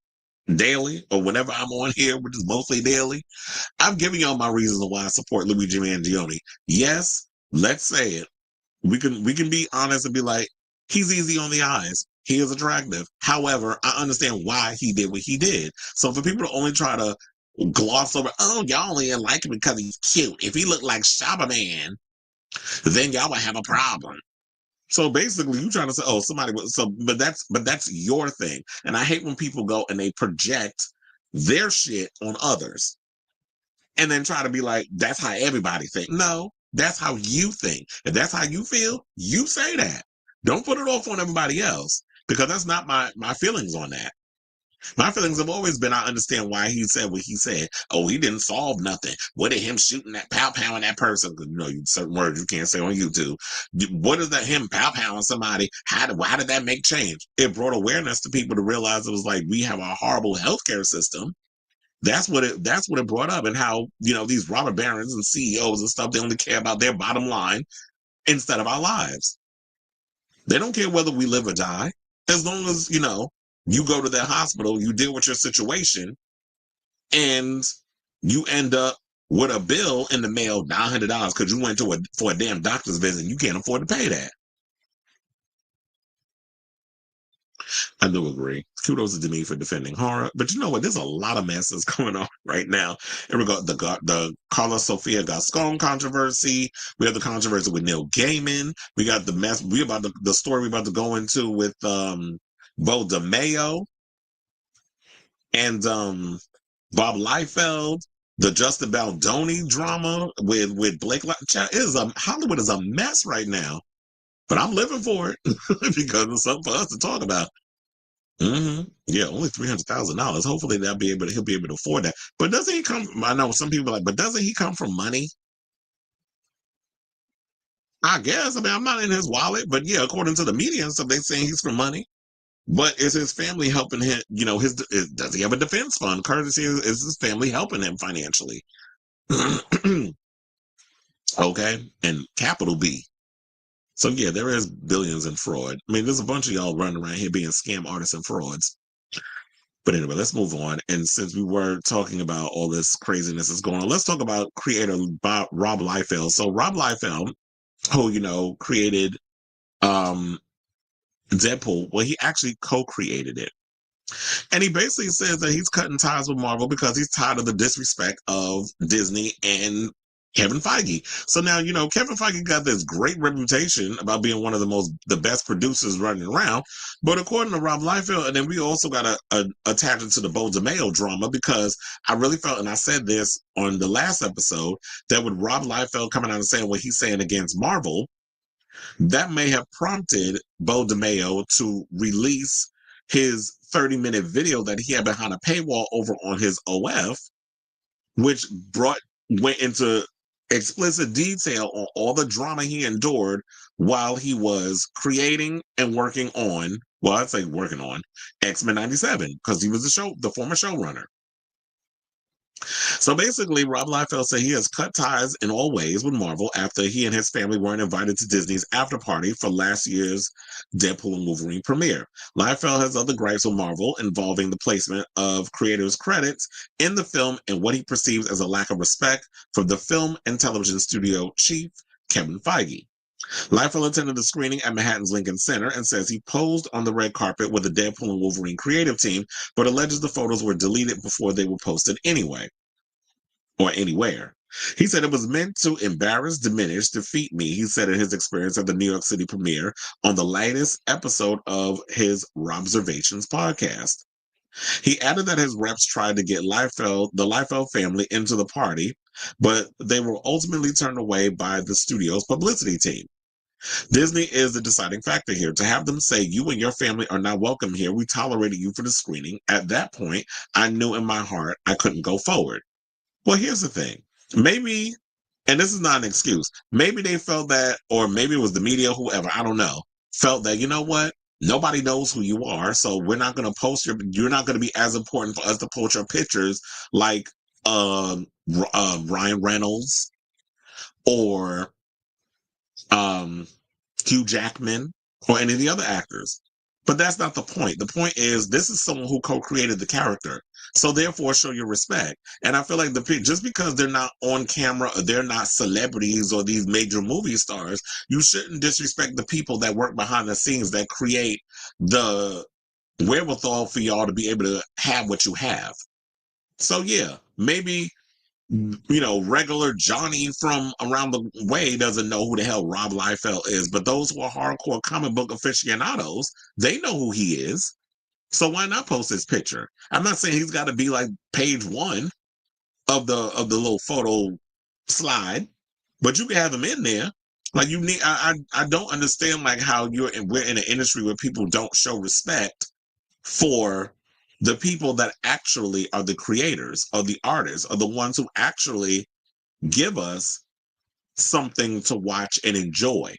daily or whenever I'm on here, which is mostly daily, I've given y'all my reasons why I support Luigi Mangione. Yes, let's say it. We can be honest and be like, he's easy on the eyes. He is attractive. However, I understand why he did what he did. So for people to only try to gloss over, oh, y'all only like him because he's cute. If he looked like Shabba Man, then y'all would have a problem. So basically, you trying to say, oh, somebody was so, but that's your thing. And I hate when people go and they project their shit on others and then try to be like, that's how everybody think. No, that's how you think. If that's how you feel, you say that. Don't put it off on everybody else, because that's not my feelings on that. My feelings have always been, I understand why he said what he said. Oh, he didn't solve nothing. What did him shooting that pow in that person? Because certain words you can't say on YouTube. What is that him pow somebody? How did that make change? It brought awareness to people to realize it was like, we have a horrible healthcare system. That's what it brought up, and how these robber barons and CEOs and stuff, they only care about their bottom line instead of our lives. They don't care whether we live or die, as long as you go to that hospital, you deal with your situation, and you end up with a bill in the mail, $900, because you went for a damn doctor's visit and you can't afford to pay that. I do agree. Kudos to me for defending horror, but you know what? There's a lot of messes going on right now. In regard the Carla Sofia Gascon controversy, we have the controversy with Neil Gaiman. We got the mess. We about the story we about to go into with Beau DeMayo and Bob Liefeld. The Justin Baldoni drama with Blake. Hollywood is a mess right now, but I'm living for it because it's something for us to talk about. Yeah, only $300,000. Hopefully he'll be able to afford that. But doesn't he come? I know some people are like, but doesn't he come from money? I guess. I'm not in his wallet, but yeah, according to the media and stuff, they're saying he's from money. But is his family helping him? Does he have a defense fund? Courtesy is his family helping him financially? Okay, and capital B. So yeah, there is billions in fraud. There's a bunch of y'all running around here being scam artists and frauds. But anyway, let's move on. And since we were talking about all this craziness that's going on, let's talk about creator Rob Liefeld. So Rob Liefeld, who created Deadpool, well, he actually co-created it. And he basically says that he's cutting ties with Marvel because he's tired of the disrespect of Disney and Kevin Feige. So now, Kevin Feige got this great reputation about being one of the best producers running around. But according to Rob Liefeld, and then we also got to attach it to the Beau DeMayo drama, because I really felt, and I said this on the last episode, that with Rob Liefeld coming out and saying what he's saying against Marvel, that may have prompted Beau DeMayo to release his 30-minute video that he had behind a paywall over on his OF, which went into explicit detail on all the drama he endured while he was creating and working on, well, I'd say working on X-Men 97, because he was the former showrunner. So basically, Rob Liefeld said he has cut ties in all ways with Marvel after he and his family weren't invited to Disney's after party for last year's Deadpool and Wolverine premiere. Liefeld has other gripes with Marvel involving the placement of creators' credits in the film and what he perceives as a lack of respect for the film and television studio chief, Kevin Feige. Liefeld attended the screening at Manhattan's Lincoln Center and says he posed on the red carpet with the Deadpool and Wolverine creative team, but alleges the photos were deleted before they were posted anyway, or anywhere. He said it was meant to embarrass, diminish, defeat me, he said in his experience at the New York City premiere on the latest episode of his Robservations podcast. He added that his reps tried to get the Liefeld family into the party, but they were ultimately turned away by the studio's publicity team. Disney is the deciding factor here. To have them say, you and your family are not welcome here, we tolerated you for the screening. At that point, I knew in my heart I couldn't go forward. Well, here's the thing. Maybe and this is not an excuse. Maybe they felt that, or maybe it was the media, whoever, I don't know, felt that, you know what? Nobody knows who you are, so we're not going to post you're not going to be as important for us to post your pictures like Ryan Reynolds or Hugh Jackman or any of the other actors. But that's not the point. The point is, this is someone who co-created the character. So therefore, show your respect. And I feel like just because they're not on camera or they're not celebrities or these major movie stars, you shouldn't disrespect the people that work behind the scenes that create the wherewithal for y'all to be able to have what you have. So yeah, maybe, you know, regular Johnny from around the way doesn't know who the hell Rob Liefeld is, but those who are hardcore comic book aficionados, they know who he is. So why not post his picture? I'm not saying he's got to be like page one of the little photo slide, but you can have him in there. Like you need, I don't understand like how we're in an industry where people don't show respect for the people that actually are the creators, or the artists, or the ones who actually give us something to watch and enjoy.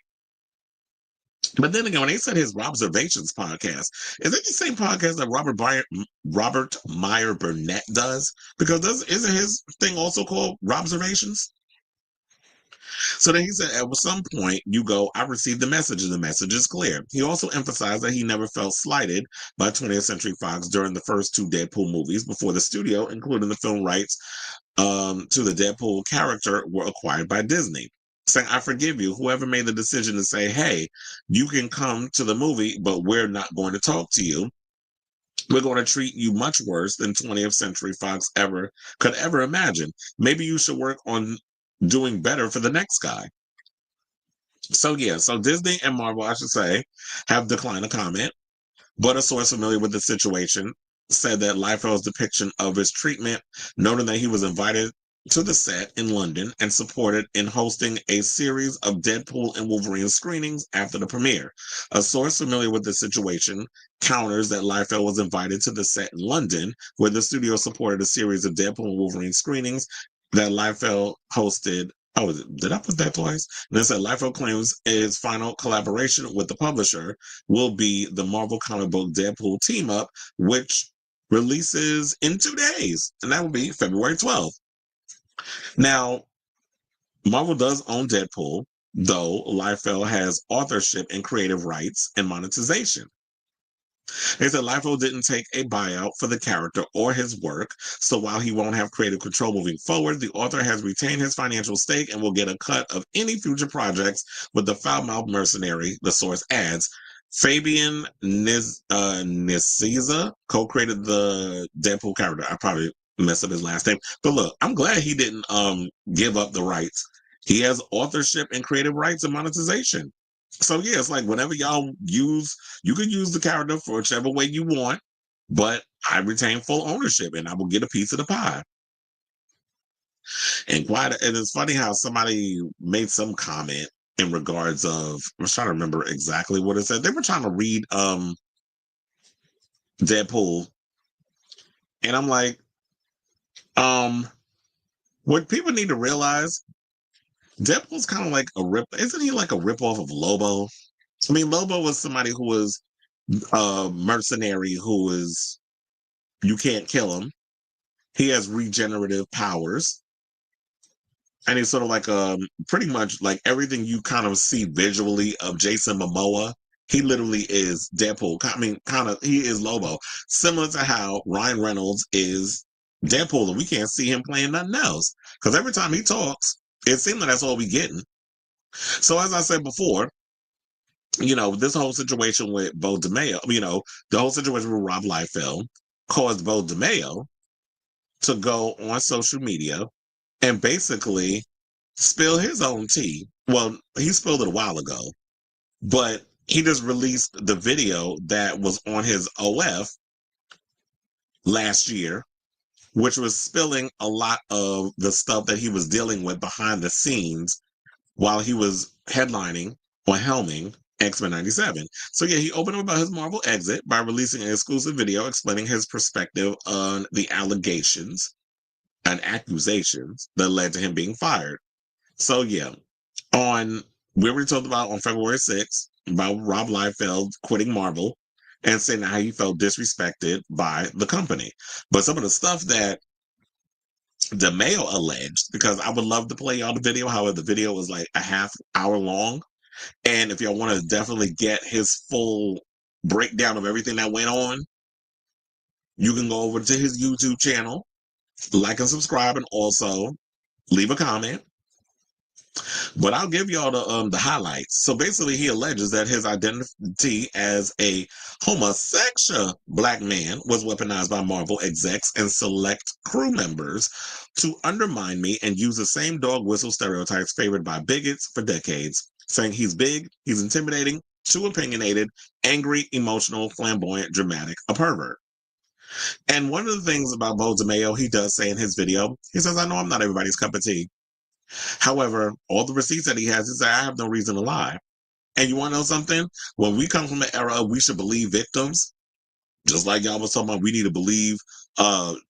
But then again, when they said his Robservations podcast, is it the same podcast that Robert Meyer Burnett does? Because isn't his thing also called Robservations? So then he said, at some point, you go, I received the message, and the message is clear. He also emphasized that he never felt slighted by 20th Century Fox during the first two Deadpool movies before the studio, including the film rights to the Deadpool character, were acquired by Disney. Saying, I forgive you, whoever made the decision to say, hey, you can come to the movie, but we're not going to talk to you. We're going to treat you much worse than 20th Century Fox could ever imagine. Maybe you should work on doing better for the next guy. So yeah, so Disney and Marvel, I should say, have declined a comment, but a source familiar with the situation said that Liefeld's depiction of his treatment, noting that he was invited to the set in London and supported in hosting a series of Deadpool and Wolverine screenings after the premiere. A source familiar with the situation counters that Liefeld was invited to the set in London, where the studio supported a series of Deadpool and Wolverine screenings that Liefeld hosted. Oh, did I put that twice? And then said Liefeld claims his final collaboration with the publisher will be the Marvel comic book Deadpool team up, which releases in 2 days, and that will be February 12th. Now, Marvel does own Deadpool, though Liefeld has authorship and creative rights and monetization. They said Liefeld didn't take a buyout for the character or his work, so while he won't have creative control moving forward, the author has retained his financial stake and will get a cut of any future projects with the foul-mouthed mercenary, the source adds. Fabian Nicieza co-created the Deadpool character. I probably messed up his last name, but look, I'm glad he didn't give up the rights. He has authorship and creative rights and monetization. So yeah, it's like whenever y'all you can use the character for whichever way you want, but I retain full ownership and I will get a piece of the pie. And it's funny how somebody made some comment in regards of, I was trying to remember exactly what it said. They were trying to read Deadpool, and I'm like, what people need to realize, Deadpool's kind of like isn't he like a ripoff of Lobo? I mean, Lobo was somebody who was a mercenary who is, you can't kill him. He has regenerative powers. And he's sort of like pretty much like everything you kind of see visually of Jason Momoa. He literally is Deadpool. I mean, he is Lobo. Similar to how Ryan Reynolds is Deadpool, and we can't see him playing nothing else. Because every time he talks, it seems like that's all we getting. So as I said before, you know, this whole situation with Beau DeMayo, you know, the whole situation with Rob Liefeld caused Beau DeMayo to go on social media and basically spill his own tea. Well, he spilled it a while ago, but he just released the video that was on his OF last year, which was spilling a lot of the stuff that he was dealing with behind the scenes while he was headlining or helming X-Men 97. So yeah, he opened up about his Marvel exit by releasing an exclusive video explaining his perspective on the allegations and accusations that led to him being fired. So yeah, we already talked about on February 6th about Rob Liefeld quitting Marvel and saying how he felt disrespected by the company. But some of the stuff that DeMayo alleged, because I would love to play y'all the video. However, the video was like a half hour long. And if y'all want to definitely get his full breakdown of everything that went on, you can go over to his YouTube channel, like and subscribe, and also leave a comment. But I'll give y'all the highlights. So basically, he alleges that his identity as a homosexual black man was weaponized by Marvel execs and select crew members to undermine me and use the same dog whistle stereotypes favored by bigots for decades, saying he's big, he's intimidating, too opinionated, angry, emotional, flamboyant, dramatic, a pervert. And one of the things about Beau DeMayo, he does say in his video, he says, I know I'm not everybody's cup of tea. However, all the receipts that he has is that I have no reason to lie. And you want to know something? When we come from an era of we should believe victims, just like y'all was talking about, we need to believe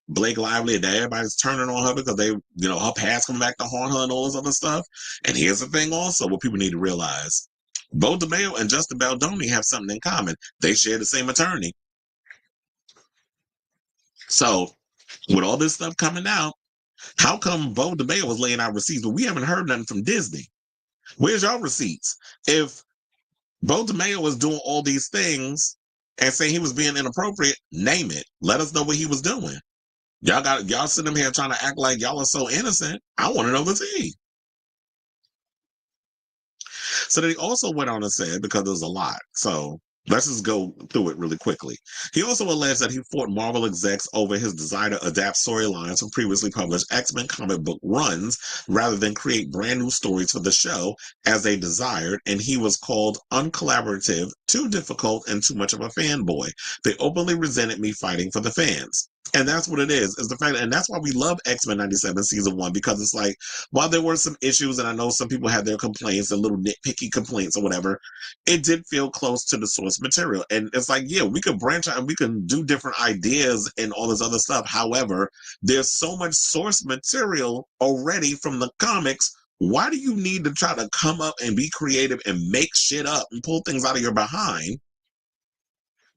Blake Lively and that everybody's turning on her because her past coming back to haunt her and all this other stuff. And here's the thing also, what people need to realize. Beau DeMayo and Justin Baldoni have something in common. They share the same attorney. So, with all this stuff coming out, how come Beau DeMayo was laying out receipts, but we haven't heard nothing from Disney? Where's y'all receipts? If Beau DeMayo was doing all these things and saying he was being inappropriate, name it. Let us know what he was doing. Y'all sitting here trying to act like y'all are so innocent. I want to know the tea. So then he also went on and said, because there's a lot. So let's just go through it really quickly. He also alleged that he fought Marvel execs over his desire to adapt storylines from previously published X-Men comic book runs rather than create brand new stories for the show as they desired, and he was called uncollaborative, too difficult, and too much of a fanboy. They openly resented me fighting for the fans. And that's what it is the fact, and that's why we love X-Men 97 season 1, because it's like, while there were some issues, and I know some people had their complaints, and little nitpicky complaints or whatever, it did feel close to the source material. And it's like, yeah, we could branch out and we can do different ideas and all this other stuff. However, there's so much source material already from the comics. Why do you need to try to come up and be creative and make shit up and pull things out of your behind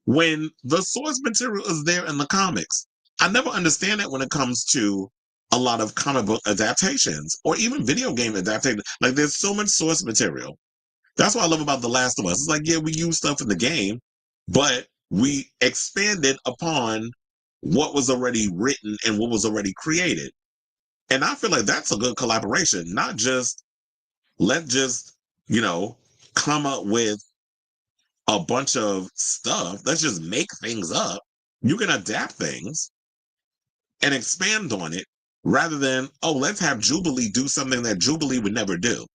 when the source material is there in the comics? I never understand that when it comes to a lot of comic book adaptations or even video game adaptations. Like, there's so much source material. That's what I love about The Last of Us. It's like, yeah, we use stuff in the game, but we expanded upon what was already written and what was already created. And I feel like that's a good collaboration, not just let's just, come up with a bunch of stuff. Let's just make things up. You can adapt things and expand on it rather than, oh, let's have Jubilee do something that Jubilee would never do.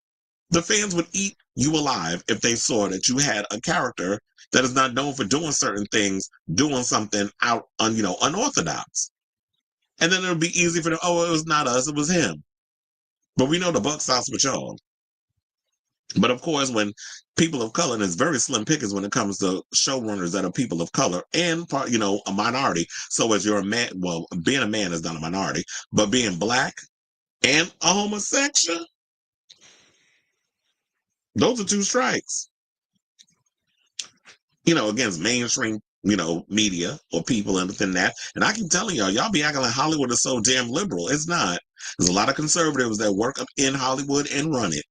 The fans would eat you alive if they saw that you had a character that is not known for doing certain things, doing something out unorthodox. And then it would be easy for them, oh, it was not us, it was him. But we know the buck stops with y'all. But of course, when people of color, and it's very slim pickings when it comes to showrunners that are people of color and a minority. So as you're a man, well, being a man is not a minority, but being black and a homosexual, those are two strikes. Against mainstream, media or people and within that. And I keep telling y'all be acting like Hollywood is so damn liberal. It's not. There's a lot of conservatives that work up in Hollywood and run it.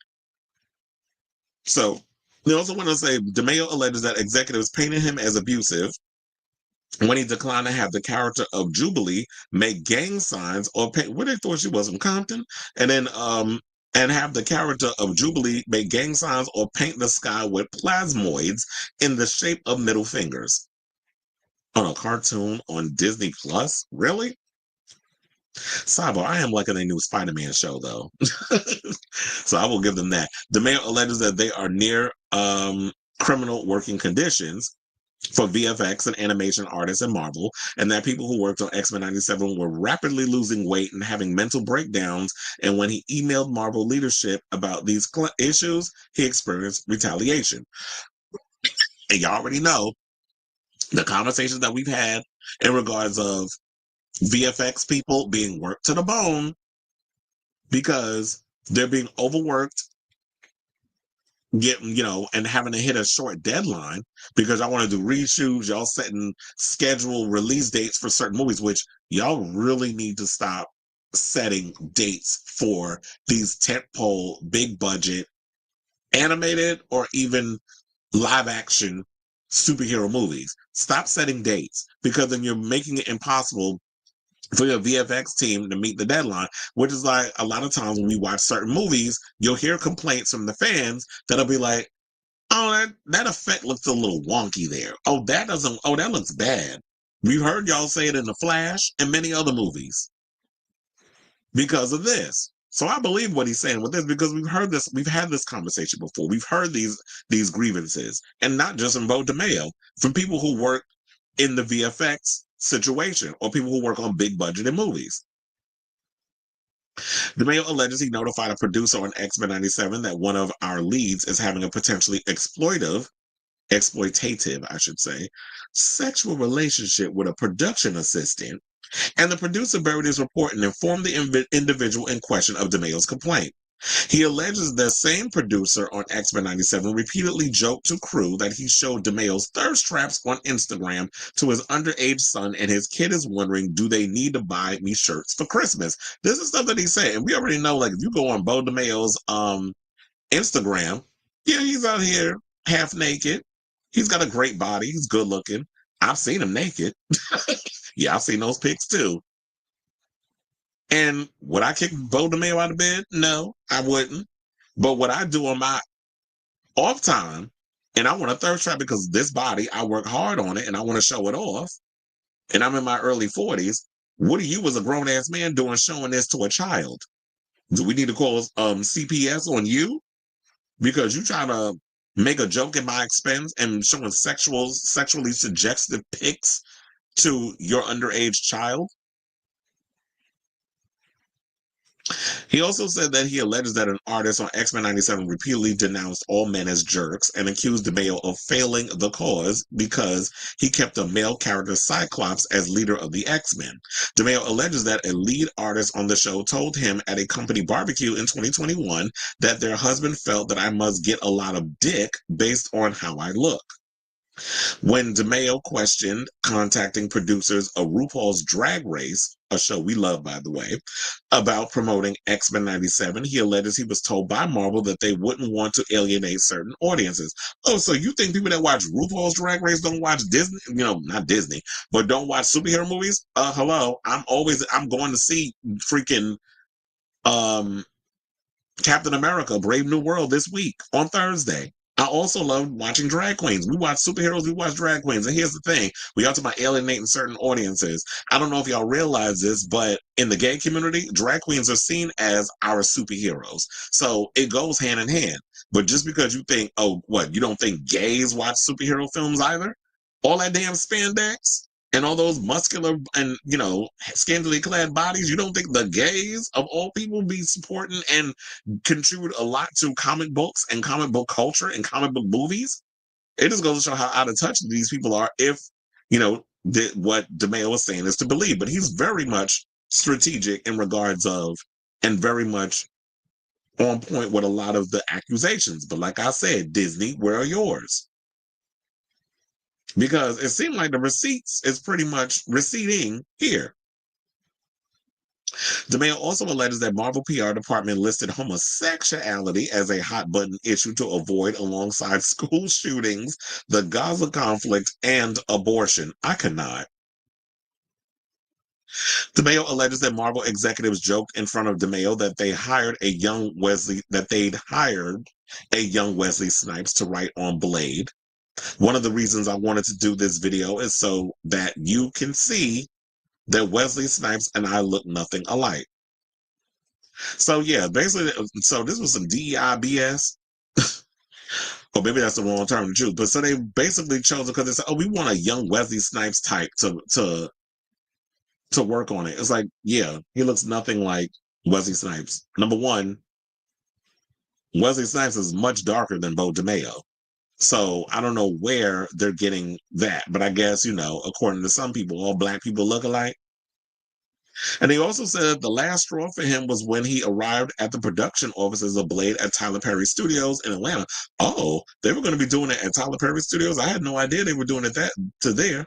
So they also want to say DeMayo alleges that executives painted him as abusive when he declined to have the character of Jubilee make gang signs or paint what they thought she was from Compton, and then and have the character of Jubilee make gang signs or paint the sky with plasmoids in the shape of middle fingers on a cartoon on Disney Plus. Really? Sidebar, I am liking a new Spider-Man show though. So I will give them that. DeMayo alleges that they are near criminal working conditions for VFX and animation artists in Marvel, and that people who worked on X-Men 97 were rapidly losing weight and having mental breakdowns. And when he emailed Marvel leadership about these issues, he experienced retaliation. And y'all already know the conversations that we've had in regards of VFX people being worked to the bone because They're being overworked, and having to hit a short deadline because y'all want to do reshoots, y'all setting schedule release dates for certain movies, which y'all really need to stop setting dates for these tentpole, big budget, animated or even live action superhero movies. Stop setting dates because then you're making it impossible for your VFX team to meet the deadline, which is like a lot of times when we watch certain movies, you'll hear complaints from the fans that'll be like, oh, that effect looks a little wonky there. Oh, that looks bad. We've heard y'all say it in The Flash and many other movies because of this. So I believe what he's saying with this because we've had this conversation before. We've heard these grievances, and not just from Beau DeMayo, from people who work in the VFX situation or people who work on big budgeted movies. DeMayo alleges he notified a producer on X-Men 97 that one of our leads is having a potentially exploitative, I should say, sexual relationship with a production assistant, and the producer buried his report and informed the individual in question of DeMayo's complaint. He alleges the same producer on X-Men 97 repeatedly joked to crew that he showed DeMayo's thirst traps on Instagram to his underage son, and his kid is wondering, do they need to buy me shirts for Christmas? This is stuff that he's saying. We already know, like, if you go on Beau DeMayo's Instagram, yeah, he's out here half naked. He's got a great body. He's good looking. I've seen him naked. Yeah, I've seen those pics too. And would I kick Beau DeMayo out of bed? No, I wouldn't. But what I do on my off time, and I want a thirst trap because this body, I work hard on it and I want to show it off. And I'm in my early 40s. What are you as a grown-ass man doing showing this to a child? Do we need to call CPS on you? Because you try to make a joke at my expense and showing sexually suggestive pics to your underage child? He also said that he alleges that an artist on X-Men 97 repeatedly denounced all men as jerks and accused DeMayo of failing the cause because he kept a male character, Cyclops, as leader of the X-Men. DeMayo alleges that a lead artist on the show told him at a company barbecue in 2021 that their husband felt that I must get a lot of dick based on how I look. When DeMayo questioned contacting producers of RuPaul's Drag Race, a show we love, by the way, about promoting X-Men 97, he alleges he was told by Marvel that they wouldn't want to alienate certain audiences. Oh, so you think people that watch RuPaul's Drag Race don't watch Disney? Not Disney, but don't watch superhero movies? Hello, I'm going to see freaking Captain America, Brave New World this week on Thursday. I also love watching drag queens. We watch superheroes, we watch drag queens. And here's the thing. We talk about alienating certain audiences. I don't know if y'all realize this, but in the gay community, drag queens are seen as our superheroes. So it goes hand in hand. But just because you think, you don't think gays watch superhero films either? All that damn spandex and all those muscular and, scantily clad bodies, you don't think the gays of all people be supporting and contribute a lot to comic books and comic book culture and comic book movies? It just goes to show how out of touch these people are if, what DeMayo was saying is to believe. But he's very much strategic in regards of, and very much on point with a lot of the accusations. But like I said, Disney, where are yours? Because it seemed like the receipts is pretty much receding here. DeMayo also alleges that Marvel PR department listed homosexuality as a hot button issue to avoid alongside school shootings, the Gaza conflict, and abortion. I cannot. DeMayo alleges that Marvel executives joked in front of DeMayo that they'd hired a young Wesley Snipes to write on Blade. One of the reasons I wanted to do this video is so that you can see that Wesley Snipes and I look nothing alike. So yeah, basically, so this was some DEI BS. Or maybe that's the wrong term to choose. But so they basically chose it because they said, we want a young Wesley Snipes type to work on it. It's like, yeah, he looks nothing like Wesley Snipes. Number one, Wesley Snipes is much darker than Beau DeMayo. So I don't know where they're getting that, but I guess, according to some people, all black people look alike. And he also said the last straw for him was when he arrived at the production offices of Blade at Tyler Perry Studios in Atlanta. Oh, they were going to be doing it at Tyler Perry Studios? I had no idea they were doing it to there.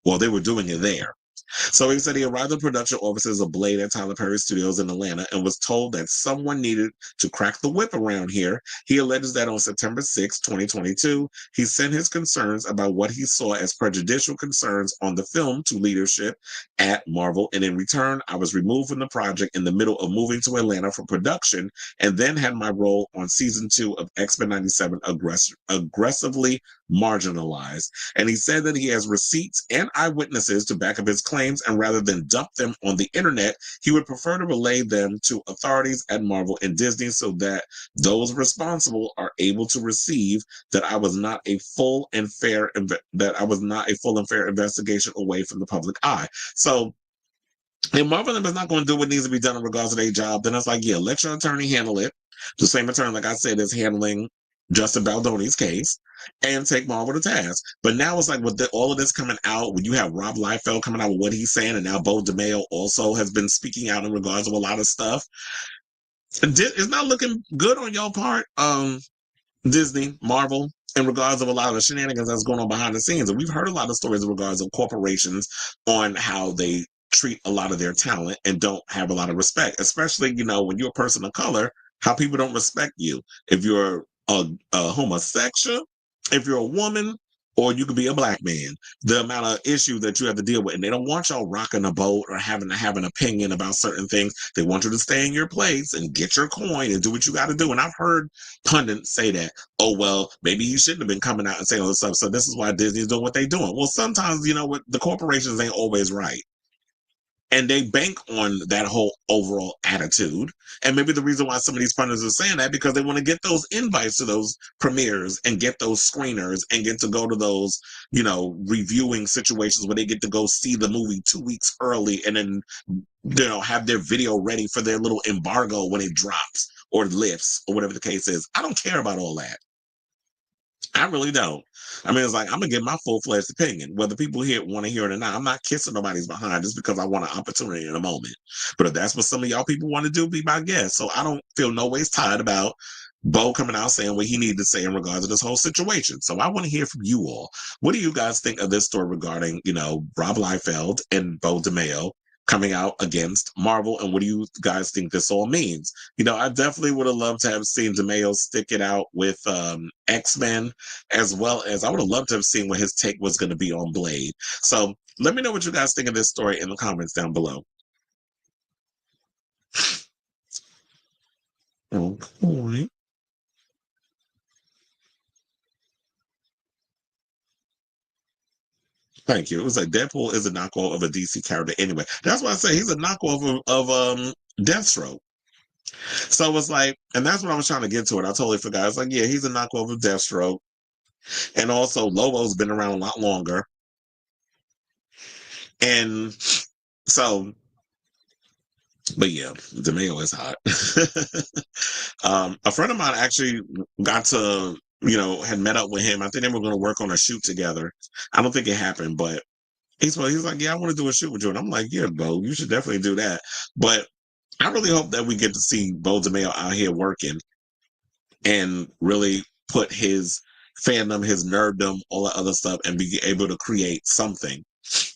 Well, they were doing it there. So he said he arrived at production offices of Blade at Tyler Perry Studios in Atlanta and was told that someone needed to crack the whip around here. He alleges that on September 6, 2022, he sent his concerns about what he saw as prejudicial concerns on the film to leadership at Marvel. And in return, I was removed from the project in the middle of moving to Atlanta for production and then had my role on season 2 of X-Men 97 aggressively marginalized. And he said that he has receipts and eyewitnesses to back up his claims, and rather than dump them on the internet, he would prefer to relay them to authorities at Marvel and Disney so that those responsible are able to receive that I was not a full and fair investigation away from the public eye. So if Marvel is not going to do what needs to be done in regards to their job, then it's like, yeah, let your attorney handle it. The same attorney, like I said, is handling Justin Baldoni's case, and take Marvel to task. But now it's like with all of this coming out, when you have Rob Liefeld coming out with what he's saying, and now Beau DeMayo also has been speaking out in regards to a lot of stuff. It's not looking good on your part, Disney, Marvel, in regards of a lot of the shenanigans that's going on behind the scenes. And we've heard a lot of stories in regards of corporations on how they treat a lot of their talent and don't have a lot of respect, especially, when you're a person of color, how people don't respect you. If you're a homosexual, if you're a woman, or you could be a black man, the amount of issues that you have to deal with. And they don't want y'all rocking a boat or having to have an opinion about certain things. They want you to stay in your place and get your coin and do what you got to do. And I've heard pundits say that, oh, well, maybe you shouldn't have been coming out and saying all this stuff. So this is why Disney's doing what they're doing. Well, sometimes, what the corporations ain't always right. And they bank on that whole overall attitude. And maybe the reason why some of these pundits are saying that, because they want to get those invites to those premieres and get those screeners and get to go to those, reviewing situations where they get to go see the movie 2 weeks early and then, have their video ready for their little embargo when it drops or lifts or whatever the case is. I don't care about all that. I really don't. I mean, it's like, I'm going to give my full-fledged opinion. Whether people want to hear it or not, I'm not kissing nobody's behind just because I want an opportunity in a moment. But if that's what some of y'all people want to do, be my guest. So I don't feel no ways tired about Beau coming out saying what he needed to say in regards to this whole situation. So I want to hear from you all. What do you guys think of this story regarding, Rob Liefeld and Beau DeMayo coming out against Marvel, and what do you guys think this all means? I definitely would have loved to have seen DeMayo stick it out with X-Men, as well as I would have loved to have seen what his take was going to be on Blade. So let me know what you guys think of this story in the comments down below. Okay. Thank you. It was like Deadpool is a knockoff of a DC character anyway. That's why I say he's a knockoff of Deathstroke. So it's like, and that's what I was trying to get to it. I totally forgot. It's like, yeah, he's a knockoff of Deathstroke. And also Lobo's been around a lot longer. And so, but yeah, DeMayo is hot. A friend of mine actually got to, had met up with him. I think they were going to work on a shoot together. I don't think it happened, but he's like, yeah, I want to do a shoot with you. And I'm like, yeah, Beau, you should definitely do that. But I really hope that we get to see Beau DeMayo out here working and really put his fandom, his nerddom, all that other stuff, and be able to create something.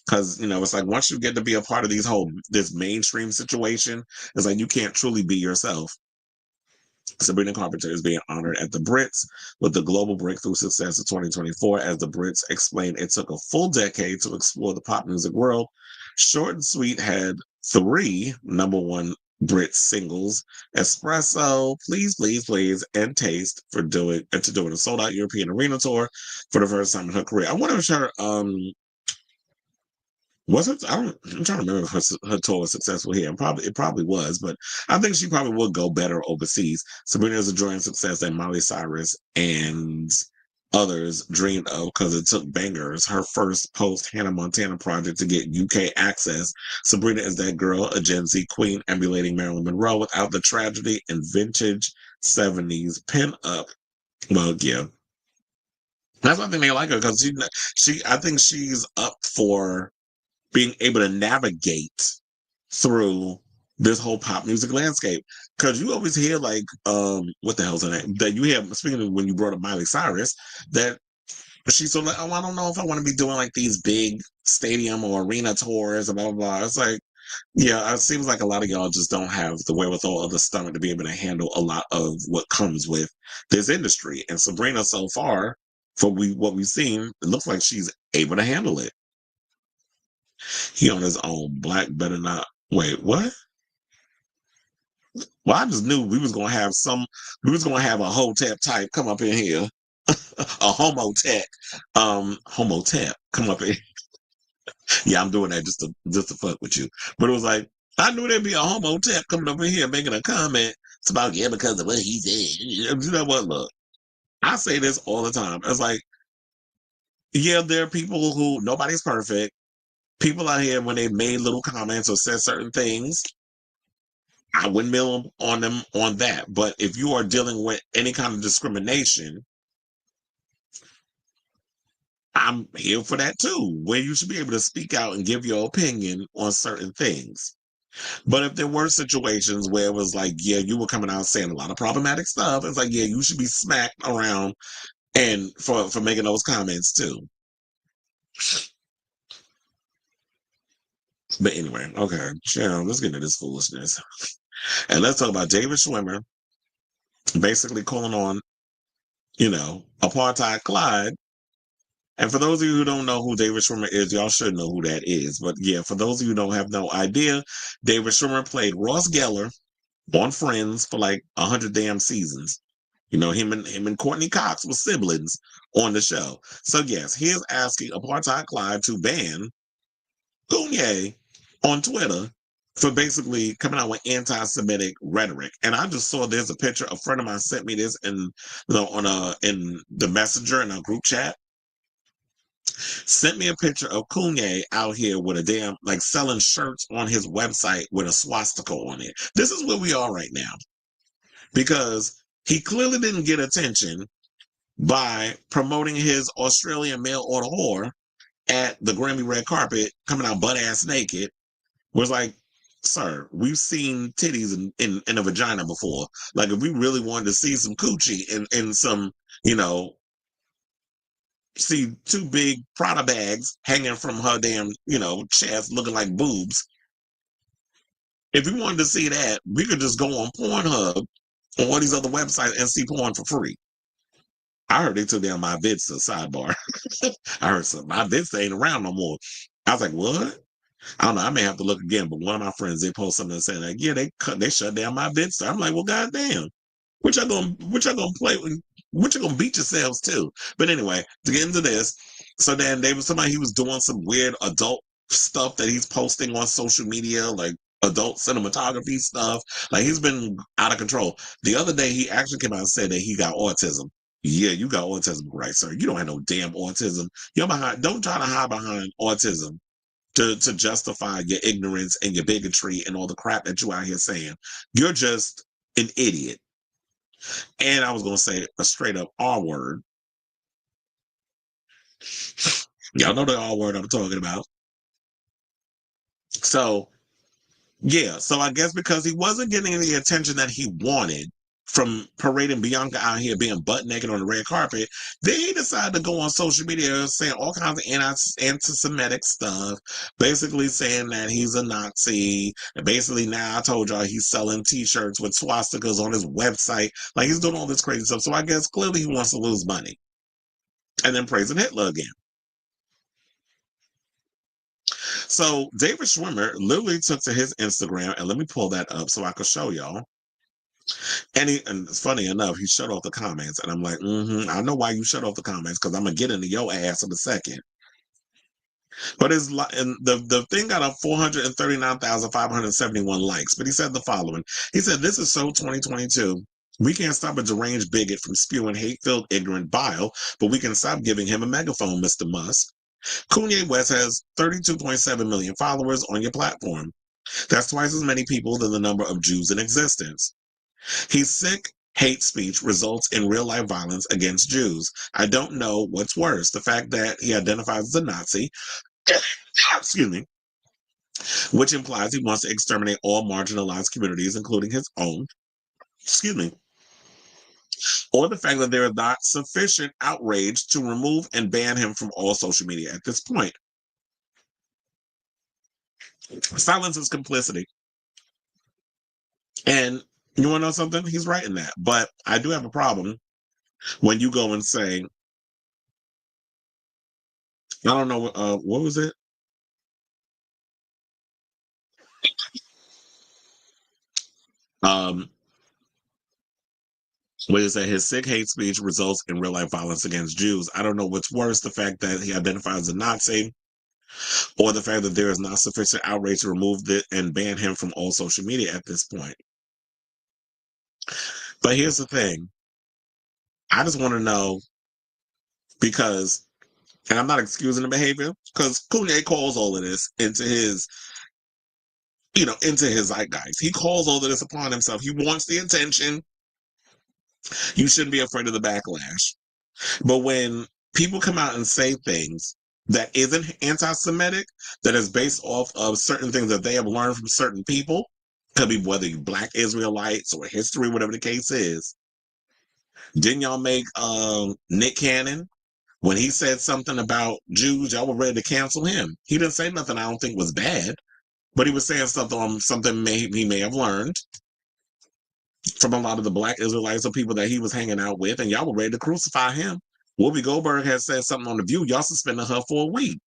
Because, it's like once you get to be a part of this mainstream situation, it's like you can't truly be yourself. Sabrina Carpenter is being honored at the Brits with the global breakthrough success of 2024. As the Brits explained, it took a full decade to explore the pop music world. Short and Sweet had 3 #1 Brit singles: Espresso, Please, Please, Please, and Taste, to doing a sold-out European arena tour for the first time in her career. I wonder if her I'm trying to remember if her tour was successful here. It probably was, but I think she probably would go better overseas. Sabrina is enjoying success that Miley Cyrus and others dreamed of, because it took Bangers, her first post-Hannah Montana project, to get UK access. Sabrina is that girl, a Gen Z queen emulating Marilyn Monroe without the tragedy and vintage 70s pin-up. Well, yeah. That's why I think they like her, because I think she's up for being able to navigate through this whole pop music landscape. Because you always hear like, what the hell's her name? That you hear, speaking of when you brought up Miley Cyrus, that she's sort of like, oh, I don't know if I want to be doing like these big stadium or arena tours and blah, blah, blah. It's like, yeah, it seems like a lot of y'all just don't have the wherewithal of the stomach to be able to handle a lot of what comes with this industry. And Sabrina, so far, for what we've seen, it looks like she's able to handle it. He on his own. Black better not. Wait, what? Well, I just knew we was gonna have a hotep type come up in here, a homotep, homotep come up in. Yeah, I'm doing that just to fuck with you. But it was like I knew there'd be a homotep coming up in here making a comment. It's about because of what he said. You know what? Look, I say this all the time. It's like, yeah, there are people who nobody's perfect. People out here when they made little comments or said certain things, I wouldn't mill on them on that. But if you are dealing with any kind of discrimination, I'm here for that too, where you should be able to speak out and give your opinion on certain things. But if there were situations where it was like, yeah, you were coming out saying a lot of problematic stuff, it's like, yeah, you should be smacked around and for making those comments too. But anyway, okay, chill. Let's get into this foolishness. And let's talk about David Schwimmer basically calling on, apartheid Clyde. And for those of you who don't know who David Schwimmer is, y'all should know who that is. But yeah, for those of you who don't have no idea, David Schwimmer played Ross Geller on Friends for like 100 damn seasons. Him and Courtney Cox were siblings on the show. So yes, he is asking Apartheid Clyde to ban Koonye on Twitter for basically coming out with anti-Semitic rhetoric. And I just saw there's a picture. A friend of mine sent me this in the messenger in our group chat. Sent me a picture of Koonye out here with a damn like selling shirts on his website with a swastika on it. This is where we are right now, because he clearly didn't get attention by promoting his Australian mail order whore at the Grammy red carpet, coming out butt ass naked. Was like, sir, we've seen titties in a vagina before. Like, if we really wanted to see some coochie and some, see two big Prada bags hanging from her damn, chest looking like boobs. If we wanted to see that, we could just go on Pornhub on all these other websites and see porn for free. I heard they took down my Vista sidebar. I heard my Vista ain't around no more. I was like, what? I don't know. I may have to look again, but one of my friends did post something saying like, yeah, they shut down my Vista. I'm like, well, goddamn. Which y'all gonna play with? Which you gonna beat yourselves too? But anyway, to get into this, so then he was doing some weird adult stuff that he's posting on social media, like adult cinematography stuff. Like, he's been out of control. The other day, he actually came out and said that he got autism. Yeah, you got autism, right, sir? You don't have no damn autism. Don't try to hide behind autism to justify your ignorance and your bigotry and all the crap that you out here saying. You're just an idiot. And I was going to say a straight up R word. Y'all know the R word I'm talking about. So, yeah. So I guess because he wasn't getting the attention that he wanted from parading Bianca out here being butt naked on the red carpet, then he decided to go on social media saying all kinds of anti-Semitic stuff, basically saying that he's a Nazi. And basically now I told y'all he's selling t-shirts with swastikas on his website. Like, he's doing all this crazy stuff. So I guess clearly he wants to lose money. And then praising Hitler again. So David Schwimmer literally took to his Instagram, and let me pull that up so I can show y'all. And it's funny enough, he shut off the comments, and I'm like, I know why you shut off the comments, because I'm gonna get into your ass in a second. But the thing got up 439,571 likes. But he said the following. He said, "This is so 2022. We can't stop a deranged bigot from spewing hate-filled, ignorant bile, but we can stop giving him a megaphone, Mr. Musk. Kanye West has 32.7 million followers on your platform. That's twice as many people than the number of Jews in existence. He's sick. Hate speech results in real-life violence against Jews. I don't know what's worse, the fact that he identifies as a Nazi, excuse me, which implies he wants to exterminate all marginalized communities, including his own. Excuse me. Or the fact that there is not sufficient outrage to remove and ban him from all social media at this point. Silence is complicity. And you want to know something? He's right in that. But I do have a problem when you go and say, I don't know, what was it? What is that? His sick hate speech results in real life violence against Jews. I don't know what's worse, the fact that he identifies as a Nazi or the fact that there is not sufficient outrage to remove it and ban him from all social media at this point. But here's the thing. I just want to know because, and I'm not excusing the behavior, because Koonye calls all of this into his, into his zeitgeist. He calls all of this upon himself. He wants the attention. You shouldn't be afraid of the backlash. But when people come out and say things that isn't anti-Semitic, that is based off of certain things that they have learned from certain people, could be whether Black Israelites or history, whatever the case is. Didn't y'all make Nick Cannon, when he said something about Jews, y'all were ready to cancel him? He didn't say nothing I don't think was bad, but he was saying something on something he may have learned from a lot of the Black Israelites or people that he was hanging out with, and y'all were ready to crucify him. Whoopi Goldberg has said something on The View. Y'all suspended her for a week.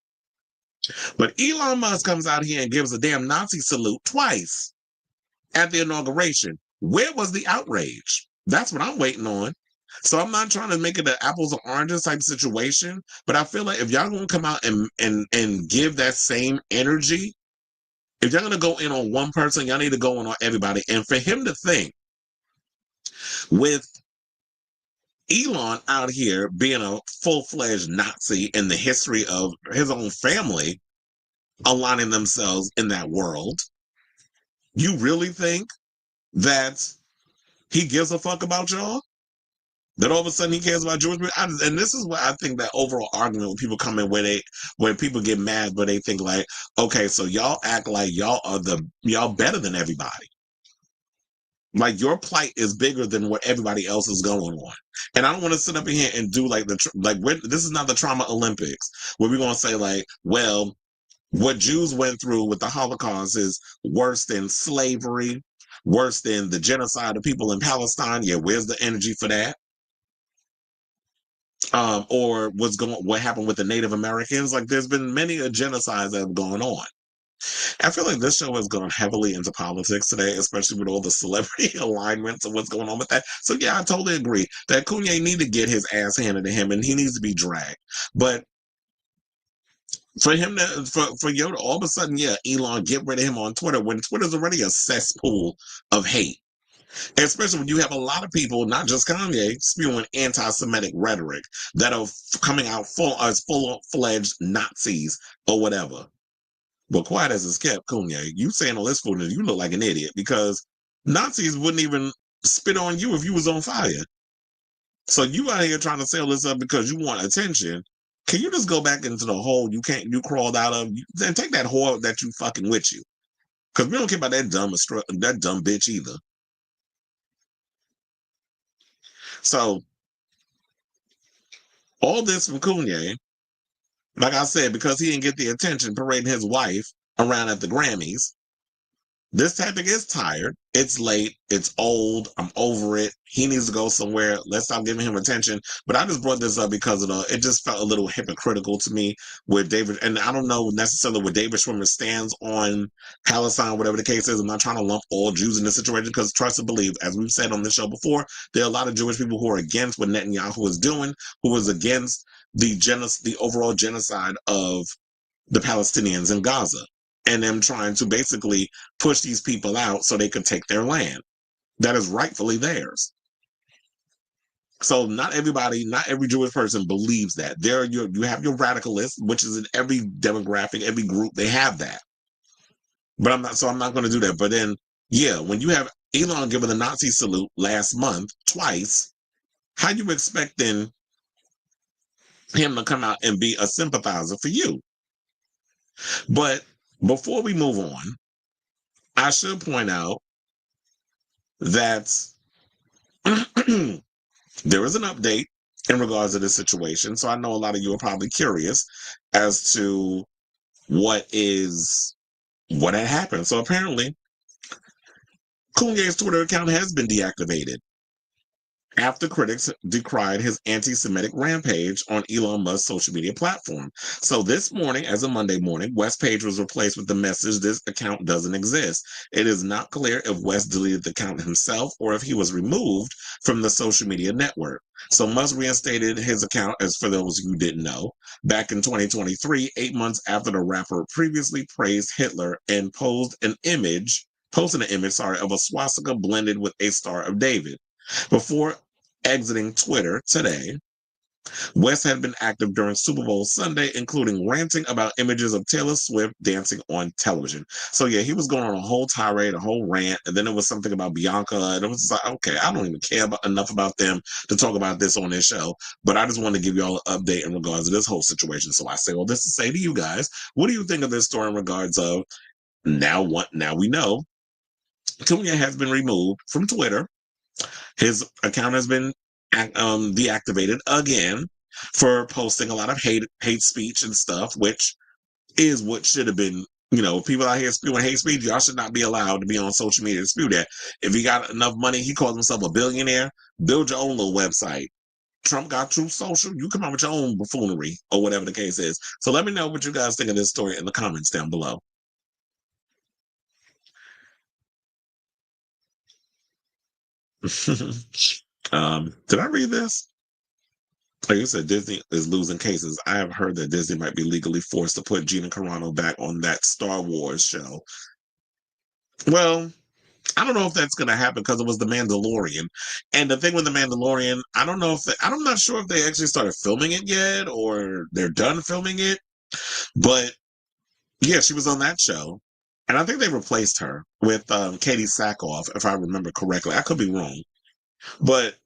But Elon Musk comes out here and gives a damn Nazi salute twice at the inauguration. Where was the outrage? That's what I'm waiting on. So I'm not trying to make it an apples and oranges type situation, but I feel like if y'all gonna come out and give that same energy, if y'all gonna go in on one person, y'all need to go in on everybody. And for him to think with Elon out here being a full-fledged Nazi in the history of his own family, aligning themselves in that world, you really think that he gives a fuck about y'all? That all of a sudden he cares about Jewish people? And this is what I think that overall argument when people come in where people get mad, but they think like, okay, so y'all act like y'all better than everybody. Like your plight is bigger than what everybody else is going on. And I don't want to sit up in here and do like this is not the trauma Olympics where we're going to say like, well, what Jews went through with the Holocaust is worse than slavery, worse than the genocide of people in Palestine. Yeah, where's the energy for that? Or what happened with the Native Americans? Like, there's been many genocides that have gone on. I feel like this show has gone heavily into politics today, especially with all the celebrity alignments and what's going on with that. So yeah, I totally agree that Koonye need to get his ass handed to him and he needs to be dragged. But for him for Yoda, all of a sudden, yeah, Elon, get rid of him on Twitter when Twitter's already a cesspool of hate. And especially when you have a lot of people, not just Kanye, spewing anti-Semitic rhetoric that are coming out as full-fledged Nazis or whatever. But quiet as it's kept, Koonye, you saying all this foolishness, you look like an idiot because Nazis wouldn't even spit on you if you was on fire. So you out here trying to sell this up because you want attention. Can you just go back into the hole you crawled out of and take that whore that you fucking with you? Because we don't care about that dumb bitch either. So all this from Koonye, like I said, because he didn't get the attention parading his wife around at the Grammys. This tactic is tired. It's late. It's old. I'm over it. He needs to go somewhere. Let's stop giving him attention. But I just brought this up because it just felt a little hypocritical to me with David. And I don't know necessarily where David Schwimmer stands on Palestine, whatever the case is. I'm not trying to lump all Jews in this situation because trust and believe, as we've said on this show before, there are a lot of Jewish people who are against what Netanyahu is doing, who is against the overall genocide of the Palestinians in Gaza. And them trying to basically push these people out so they could take their land that is rightfully theirs. So not every Jewish person believes that. You have your radicalists, which is in every demographic, every group, they have that. But I'm not going to do that. But then, yeah, when you have Elon giving the Nazi salute last month twice, how you expecting him to come out and be a sympathizer for you? But before we move on, I should point out that there is an update in regards to this situation. So I know a lot of you are probably curious as to what had happened. So apparently, Koonye's Twitter account has been deactivated after critics decried his anti-Semitic rampage on Elon Musk's social media platform. So this morning, as a Monday morning, West's page was replaced with the message, "This account doesn't exist." It is not clear if West deleted the account himself or if he was removed from the social media network. So Musk reinstated his account, as for those who didn't know, back in 2023, 8 months after the rapper previously praised Hitler and posted an image of a swastika blended with a Star of David. Before exiting Twitter today, West had been active during Super Bowl Sunday, including ranting about images of Taylor Swift dancing on television. So yeah, he was going on a whole tirade, a whole rant, and then it was something about Bianca, and it was like, okay, I don't even care enough about them to talk about this on this show, but I just wanted to give you all an update in regards to this whole situation. So I say, well, this to say to you guys, what do you think of this story in regards of now we know Koonye has been removed from Twitter. His account has been deactivated again for posting a lot of hate speech and stuff, which is what should have been. People out here spewing hate speech, y'all should not be allowed to be on social media to spew that. If he got enough money, he calls himself a billionaire, build your own little website. Trump got Truth Social, you come out with your own buffoonery or whatever the case is. So let me know what you guys think of this story in the comments down below. Did I read this? Like you said, Disney is losing cases. I have heard that Disney might be legally forced to put Gina Carano back on that Star Wars show. Well, I don't know if that's going to happen because it was The Mandalorian. And the thing with The Mandalorian, I'm not sure if they actually started filming it yet or they're done filming it. But yeah, she was on that show. And I think they replaced her with Katie Sackhoff, if I remember correctly. I could be wrong. But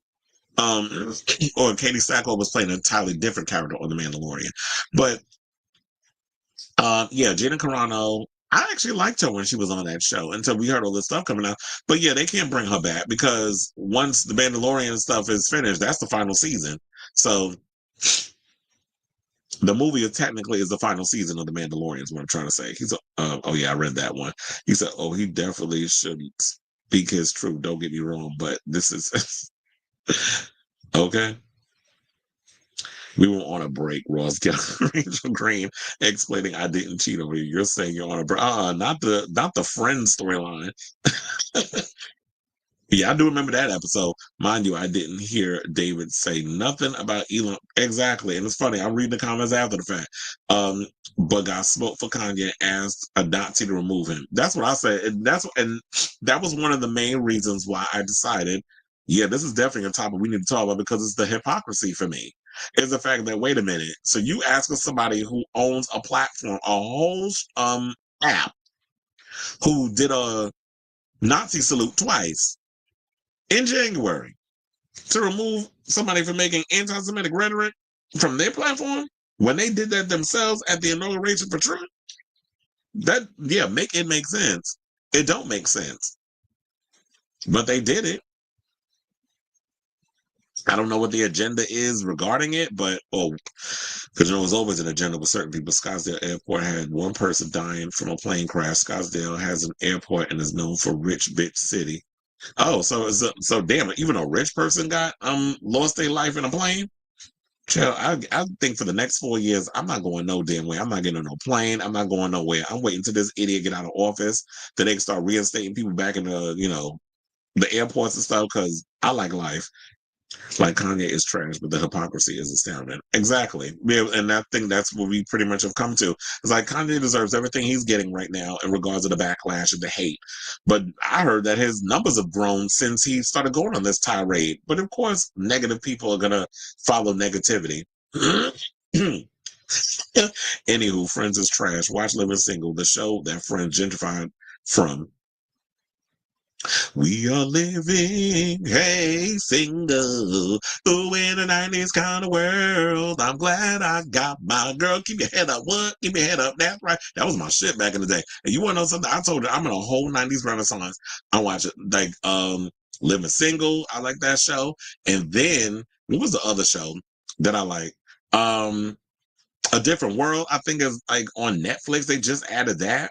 or Katie Sackhoff was playing an entirely different character on The Mandalorian. But yeah, Gina Carano, I actually liked her when she was on that show until we heard all this stuff coming out. But yeah, they can't bring her back because once The Mandalorian stuff is finished, that's the final season. So the movie is technically the final season of The Mandalorian is what I'm trying to say. Oh yeah, I read that one. He said, oh, he definitely shouldn't speak his truth. Don't get me wrong, but this is okay. We were on a break, Ross. Rachel Green explaining I didn't cheat over you. You're saying you're on a break. Not the friend storyline. Yeah, I do remember that episode. Mind you, I didn't hear David say nothing about Elon. Exactly. And it's funny, I'm reading the comments after the fact. But got spoke for Kanye, asked a Nazi to remove him. That's what I said. And that was one of the main reasons why I decided, yeah, this is definitely a topic we need to talk about because it's the hypocrisy for me. Is the fact that, wait a minute, so you asking somebody who owns a platform, a whole app, who did a Nazi salute twice in January to remove somebody from making anti-Semitic rhetoric from their platform when they did that themselves at the inauguration for Trump. It makes sense. It don't make sense, but they did it. I don't know what the agenda is regarding it, but because there's always an agenda with certain people. Scottsdale Airport had one person dying from a plane crash. Scottsdale has an airport and is known for rich bitch city. Oh, so damn it! Even a rich person got lost their life in a plane. Chill, I think for the next 4 years, I'm not going no damn way. I'm not getting on no plane. I'm not going nowhere. I'm waiting till this idiot get out of office, then they can start reinstating people back in the airports and stuff. Because I like life. Like Kanye is trash, but the hypocrisy is astounding. Exactly. Yeah, and I think that's what we pretty much have come to. It's like Kanye deserves everything he's getting right now in regards to the backlash and the hate. But I heard that his numbers have grown since he started going on this tirade. But of course, negative people are gonna follow negativity. Anywho, Friends is trash. Watch Living Single, the show that Friends gentrified from. We are living, hey, single, ooh, in a 90s kind of world. I'm glad I got my girl. Keep your head up. What? Keep your head up. That's right. That was my shit back in the day. And you want to know something? I told you, I'm in a whole 90s renaissance. I watch it like Living Single. I like that show. And then, what was the other show that I like? A Different World, I think is like on Netflix. They just added that.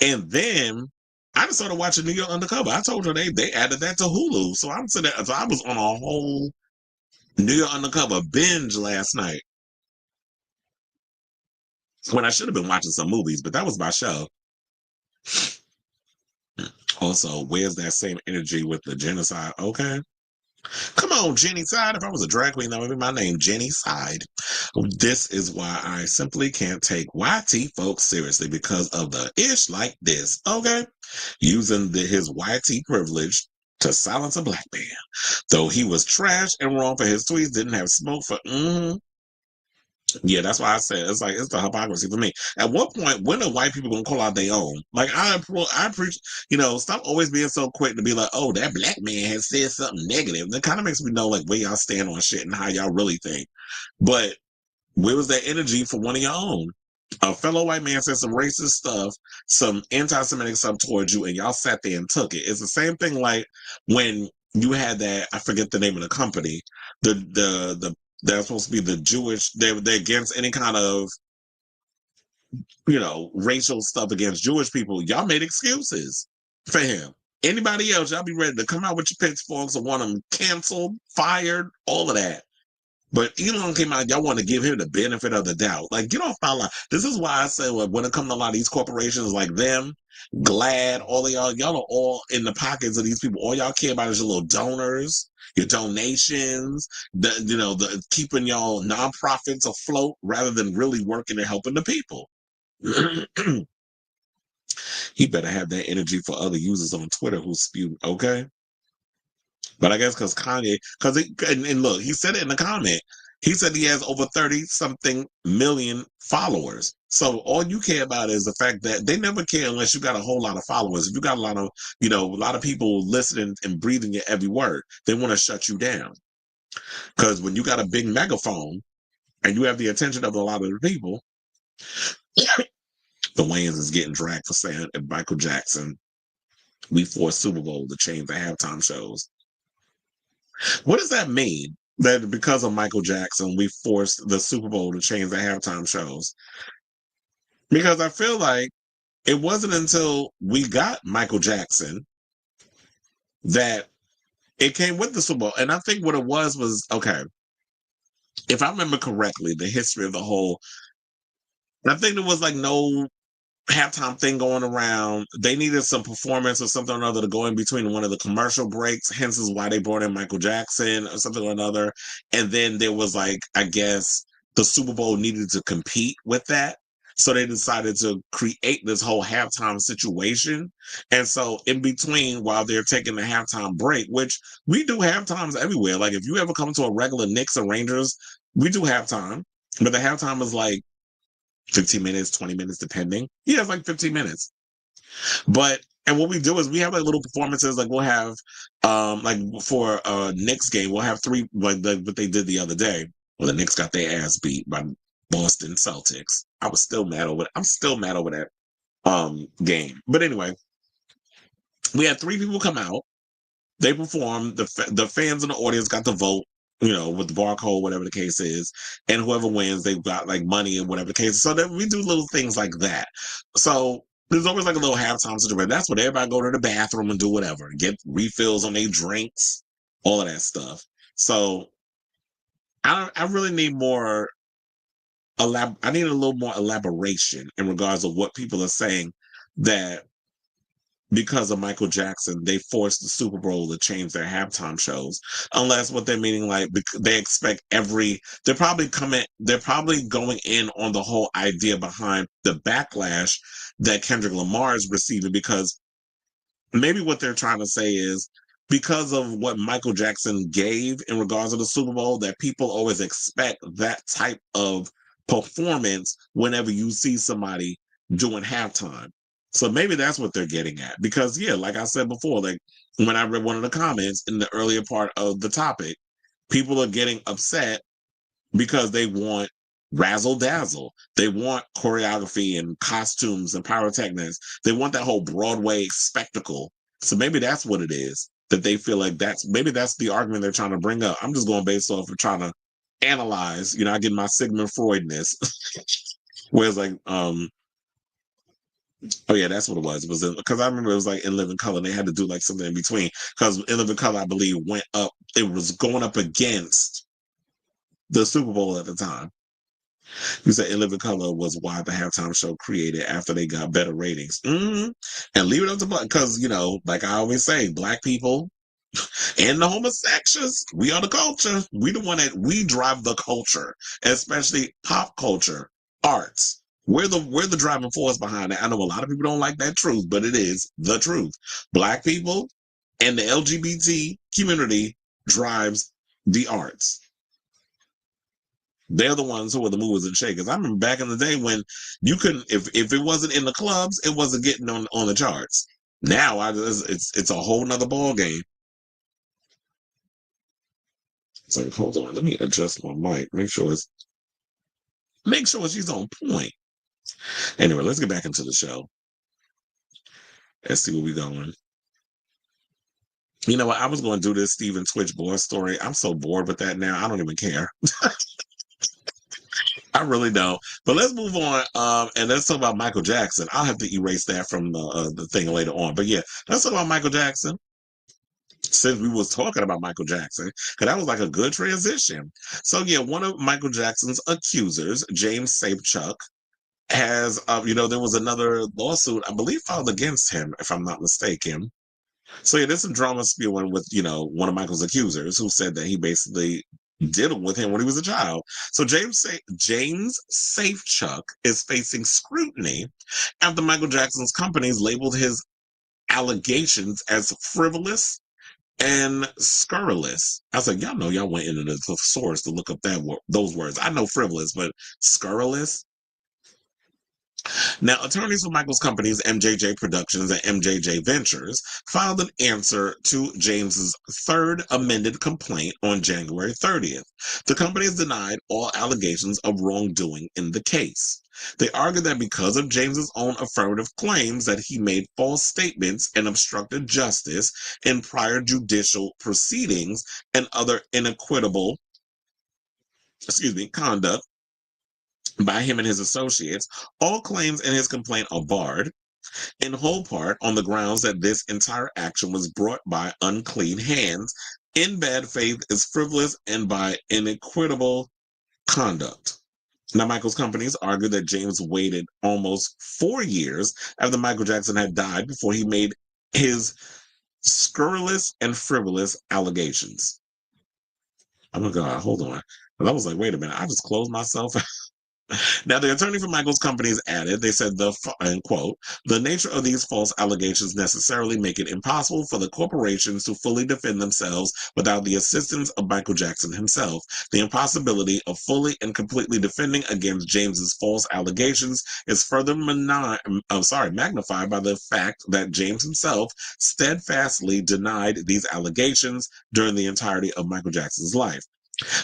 And then I just started watching New York Undercover. I told her they added that to Hulu. So I'm sitting there, so I was on a whole New York Undercover binge last night. When I should have been watching some movies, but that was my show. Also, where's that same energy with the genocide? Okay. Come on, Jenny Side. If I was a drag queen, that would be my name, Jenny Side. This is why I simply can't take YT folks seriously because of the ish like this. Okay. Using his YT privilege to silence a black man. Though he was trash and wrong for his tweets, didn't have smoke for. Yeah, that's why I said it's the hypocrisy for me. At what point, when are white people gonna call out their own? Like I preach, stop always being so quick to be like, oh, that black man has said something negative. That kind of makes me know like where y'all stand on shit and how y'all really think. But where was that energy for one of your own? A fellow white man said some racist stuff, some anti-Semitic stuff towards you, and y'all sat there and took it. It's the same thing like when you had that, I forget the name of the company, they're supposed to be the Jewish, they're against any kind of, racial stuff against Jewish people. Y'all made excuses for him. Anybody else, y'all be ready to come out with your pitchforks and want them canceled, fired, all of that. But Elon came out, y'all want to give him the benefit of the doubt. Like, get off my line. This is why I say when it comes to a lot of these corporations like them, Glad, all of y'all are all in the pockets of these people. All y'all care about is your little donors, your donations, the keeping y'all nonprofits afloat rather than really working and helping the people. He better have that energy for other users on Twitter who spew, okay? But I guess because Kanye, and look, he said it in the comment. He said he has over 30 something million followers. So all you care about is the fact that they never care unless you got a whole lot of followers. If you got a lot of people listening and breathing your every word, they want to shut you down. Because when you got a big megaphone and you have the attention of a lot of the people, the Wayans is getting dragged for saying at Michael Jackson, we forced Super Bowl to change the halftime shows. What does that mean? That because of Michael Jackson, we forced the Super Bowl to change the halftime shows? Because I feel like it wasn't until we got Michael Jackson that it came with the Super Bowl. And I think what it was, okay, if I remember correctly, the history of the whole, I think there was like no halftime thing going around. They needed some performance or something or another to go in between one of the commercial breaks. Hence is why they brought in Michael Jackson or something or another. And then there was like, I guess the Super Bowl needed to compete with that. So they decided to create this whole halftime situation. And so in between, while they're taking the halftime break, which we do halftimes everywhere. Like if you ever come to a regular Knicks or Rangers, we do halftime. But the halftime is like 15 minutes, 20 minutes, depending. Yeah, it's like 15 minutes. And what we do is we have like little performances. Like we'll have, like for a Knicks game, we'll have three, like what they did the other day, where the Knicks got their ass beat by Boston Celtics. I'm still mad over that game. But anyway, we had three people come out. They performed. The fans in the audience got to vote, with the barcode, whatever the case is, and whoever wins, they've got like money and whatever the case is. So that we do little things like that. So there's always like a little halftime situation. That's when everybody go to the bathroom and do whatever, get refills on their drinks, all of that stuff. So I really need more. I need a little more elaboration in regards of what people are saying that because of Michael Jackson, they forced the Super Bowl to change their halftime shows. Unless what they're meaning, like they expect they're probably going in on the whole idea behind the backlash that Kendrick Lamar is receiving, because maybe what they're trying to say is because of what Michael Jackson gave in regards to the Super Bowl, that people always expect that type of performance whenever you see somebody doing halftime. So maybe that's what they're getting at. Because, yeah, like I said before, like when I read one of the comments in the earlier part of the topic, people are getting upset because they want razzle dazzle. They want choreography and costumes and pyrotechnics. They want that whole Broadway spectacle. So maybe that's what it is that they feel like maybe that's the argument they're trying to bring up. I'm just going based off of trying to analyze, I get my Sigmund Freudness. Whereas like, oh yeah, that's what it was. It was because I remember it was like In Living Color. They had to do like something in between because In Living Color, I believe, went up. It was going up against the Super Bowl at the time. You said In Living Color was why the halftime show created after they got better ratings. And leave it up to Black, because like I always say, Black people and the homosexuals, we are the culture. We drive the culture, especially pop culture, arts. We're the driving force behind it. I know a lot of people don't like that truth, but it is the truth. Black people and the LGBT community drives the arts. They're the ones who are the movers and shakers. I remember back in the day when you couldn't, if it wasn't in the clubs, it wasn't getting on the charts. Now it's a whole nother ball game. It's like, hold on, let me adjust my mic. Make sure she's on point. Anyway, let's get back into the show. Let's see where we're going. You know what? I was going to do this Steven Twitch boy story. I'm so bored with that now. I don't even care. I really don't. But let's move on. And let's talk about Michael Jackson. I'll have to erase that from the thing later on. But yeah, let's talk about Michael Jackson. Since we was talking about Michael Jackson, because that was like a good transition. So yeah, one of Michael Jackson's accusers, James Safechuck, has, there was another lawsuit, I believe, filed against him, if I'm not mistaken. So yeah, there's some drama spewing with, one of Michael's accusers who said that he basically did it with him when he was a child. So James Safechuck is facing scrutiny after Michael Jackson's companies labeled his allegations as frivolous and scurrilous. I was like, y'all know y'all went into the source to look up those words. I know frivolous, but scurrilous. Now, attorneys for Michael's companies, MJJ Productions and MJJ Ventures, filed an answer to James's third amended complaint on January 30th. The companies denied all allegations of wrongdoing in the case. They argued that because of James's own affirmative claims that he made false statements and obstructed justice in prior judicial proceedings and other inequitable, conduct by him and his associates, all claims in his complaint are barred, in whole part on the grounds that this entire action was brought by unclean hands, in bad faith, is frivolous, and by inequitable conduct. Now, Michael's companies argued that James waited almost 4 years after Michael Jackson had died before he made his scurrilous and frivolous allegations. Oh my God, hold on. And I was like, wait a minute, I just closed myself out. Now, the attorney for Michael's companies added, they said, and quote, the nature of these false allegations necessarily make it impossible for the corporations to fully defend themselves without the assistance of Michael Jackson himself. The impossibility of fully and completely defending against James's false allegations is further magnified by the fact that James himself steadfastly denied these allegations during the entirety of Michael Jackson's life.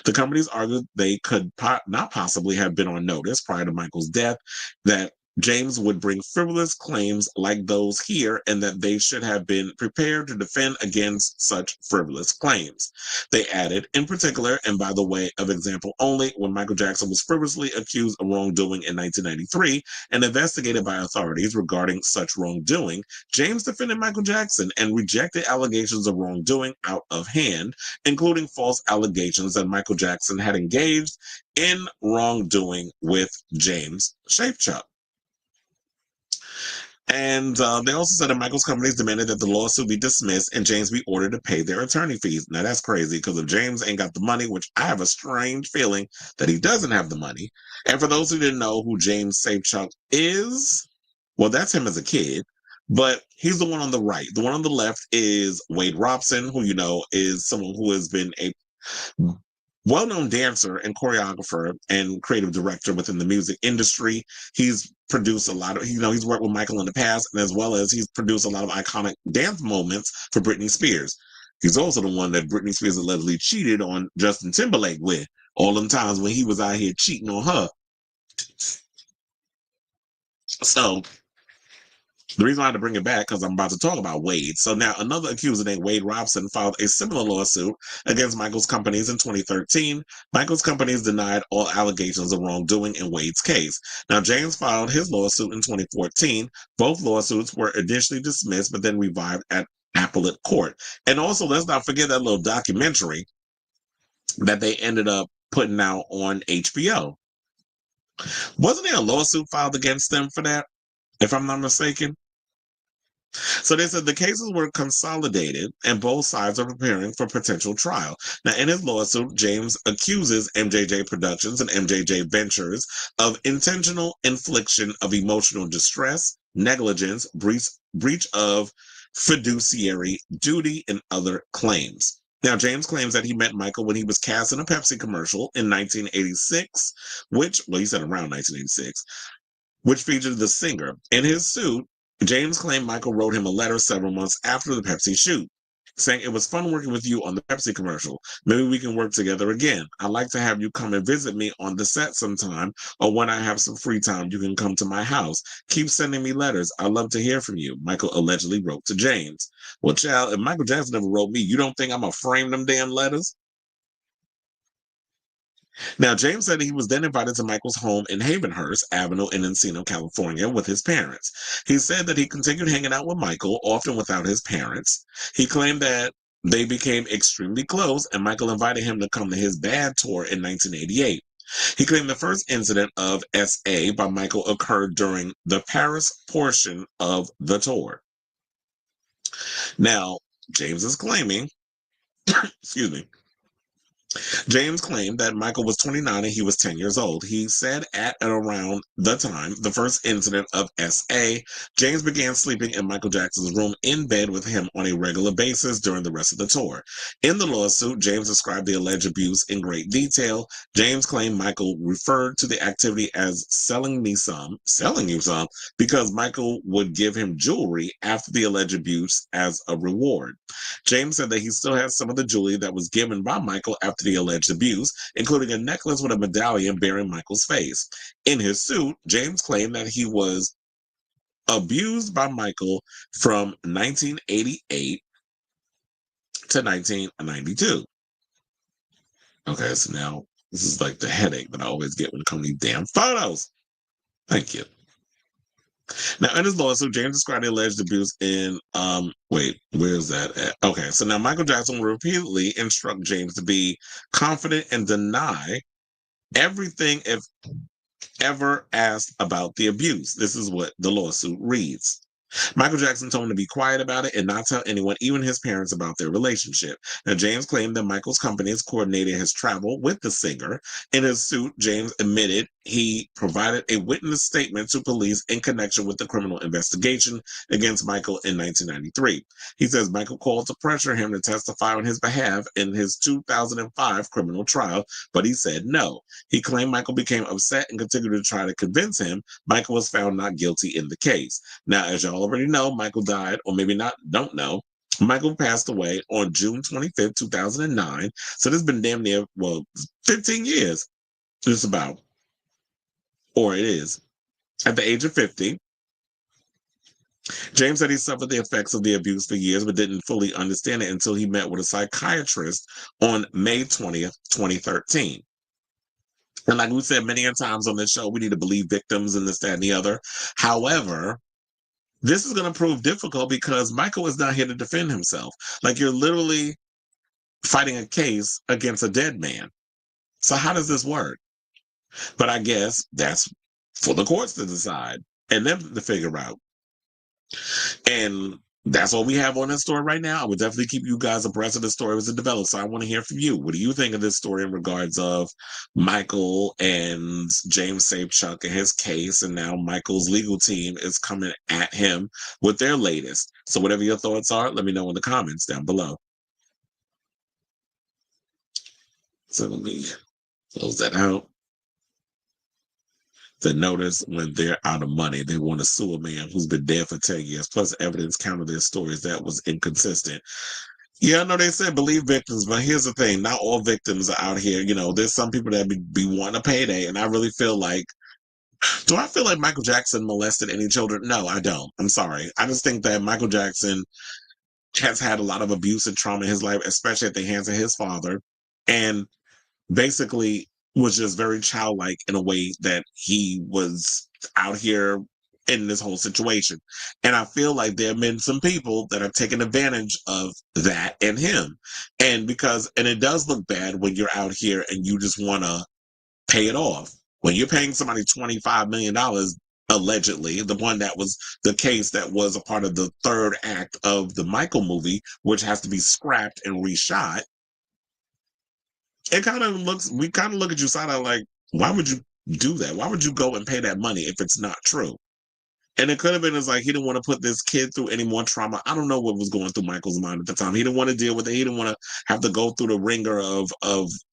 The companies argued they could not possibly have been on notice prior to Michael's death that James would bring frivolous claims like those here and that they should have been prepared to defend against such frivolous claims. They added, in particular, and by the way of example only, when Michael Jackson was frivolously accused of wrongdoing in 1993 and investigated by authorities regarding such wrongdoing, James defended Michael Jackson and rejected allegations of wrongdoing out of hand, including false allegations that Michael Jackson had engaged in wrongdoing with James Safechuck. And they also said that Michael's companies demanded that the lawsuit be dismissed and James be ordered to pay their attorney fees. Now, that's crazy because if James ain't got the money, which I have a strange feeling that he doesn't have the money. And for those who didn't know who James Safechuck is, well, that's him as a kid, but he's the one on the right. The one on the left is Wade Robson, who, is someone who has been a well-known dancer and choreographer and creative director within the music industry. He's produced a lot of, he's worked with Michael in the past, and as well as he's produced a lot of iconic dance moments for Britney Spears. He's also the one that Britney Spears allegedly cheated on Justin Timberlake with all them times when he was out here cheating on her. So the reason I had to bring it back because I'm about to talk about Wade. So now another accuser named Wade Robson filed a similar lawsuit against Michael's companies in 2013. Michael's companies denied all allegations of wrongdoing in Wade's case. Now James filed his lawsuit in 2014. Both lawsuits were initially dismissed, but then revived at appellate court. And also, let's not forget that little documentary that they ended up putting out on HBO. Wasn't there a lawsuit filed against them for that, if I'm not mistaken? So they said the cases were consolidated and both sides are preparing for potential trial. Now, in his lawsuit, James accuses MJJ Productions and MJJ Ventures of intentional infliction of emotional distress, negligence, breach of fiduciary duty, and other claims. Now, James claims that he met Michael when he was cast in a Pepsi commercial in 1986, he said around 1986, which featured the singer. In his suit, James claimed Michael wrote him a letter several months after the Pepsi shoot, saying, "It was fun working with you on the Pepsi commercial. Maybe we can work together again. I'd like to have you come and visit me on the set sometime, or when I have some free time, you can come to my house. Keep sending me letters. I'd love to hear from you," Michael allegedly wrote to James. Well, child, if Michael Jackson never wrote me, you don't think I'm going to frame them damn letters? Now, James said he was then invited to Michael's home in Havenhurst Avenue in Encino, California, with his parents. He said that he continued hanging out with Michael, often without his parents. He claimed that they became extremely close, and Michael invited him to come to his Bad tour in 1988. He claimed the first incident of SA by Michael occurred during the Paris portion of the tour. Now, James is claiming, excuse me, James claimed that Michael was 29 and he was 10 years old. He said at and around the time, the first incident of SA, James began sleeping in Michael Jackson's room in bed with him on a regular basis during the rest of the tour. In the lawsuit, James described the alleged abuse in great detail. James claimed Michael referred to the activity as selling you some, because Michael would give him jewelry after the alleged abuse as a reward. James said that he still has some of the jewelry that was given by Michael after the alleged abuse, including a necklace with a medallion bearing Michael's face. In his suit, James claimed that he was abused by Michael from 1988 to 1992. Okay, so now this is like the headache that I always get when it comes to these damn photos. Thank you. Now, in his lawsuit, James described the alleged abuse in, where's that at? Okay, so now Michael Jackson will repeatedly instruct James to be confident and deny everything if ever asked about the abuse. This is what the lawsuit reads. Michael Jackson told him to be quiet about it and not tell anyone, even his parents, about their relationship. Now, James claimed that Michael's companies coordinated his travel with the singer. In his suit, James admitted he provided a witness statement to police in connection with the criminal investigation against Michael in 1993. He says Michael called to pressure him to testify on his behalf in his 2005 criminal trial, but he said no. He claimed Michael became upset and continued to try to convince him. Michael was found not guilty in the case. Now, as y'all already know, Michael died, or maybe not, don't know. Michael passed away on June 25th, 2009. So this has been damn near, 15 years, just about. Or it is. At the age of 50, James said he suffered the effects of the abuse for years, but didn't fully understand it until he met with a psychiatrist on May 20th, 2013. And like we said many times on this show, we need to believe victims and this, that, and the other. However, this is going to prove difficult because Michael is not here to defend himself. Like, you're literally fighting a case against a dead man. So how does this work? But I guess that's for the courts to decide and them to figure out. And that's all we have on this story right now. I would definitely keep you guys abreast of the story as it develops. So I want to hear from you. What do you think of this story in regards of Michael and James Safechuck and his case? And now Michael's legal team is coming at him with their latest. So whatever your thoughts are, let me know in the comments down below. So let me close that out. The notice when they're out of money, they want to sue a man who's been dead for 10 years, plus evidence counter their stories that was inconsistent. Yeah, I know they said believe victims, but here's the thing. Not all victims are out here. There's some people that be wanting a payday, and I really feel like, do I feel like Michael Jackson molested any children? No, I don't. I'm sorry. I just think that Michael Jackson has had a lot of abuse and trauma in his life, especially at the hands of his father. And basically was just very childlike in a way that he was out here in this whole situation. And I feel like there have been some people that have taken advantage of that and him. And it does look bad when you're out here and you just want to pay it off. When you're paying somebody $25 million, allegedly, the one that was the case that was a part of the third act of the Michael movie, which has to be scrapped and reshot, we kind of look at you side eye like, why would you do that? Why would you go and pay that money if it's not true? And it could have been like he didn't want to put this kid through any more trauma. I don't know what was going through Michael's mind at the time. He didn't want to deal with it. He didn't want to have to go through the ringer of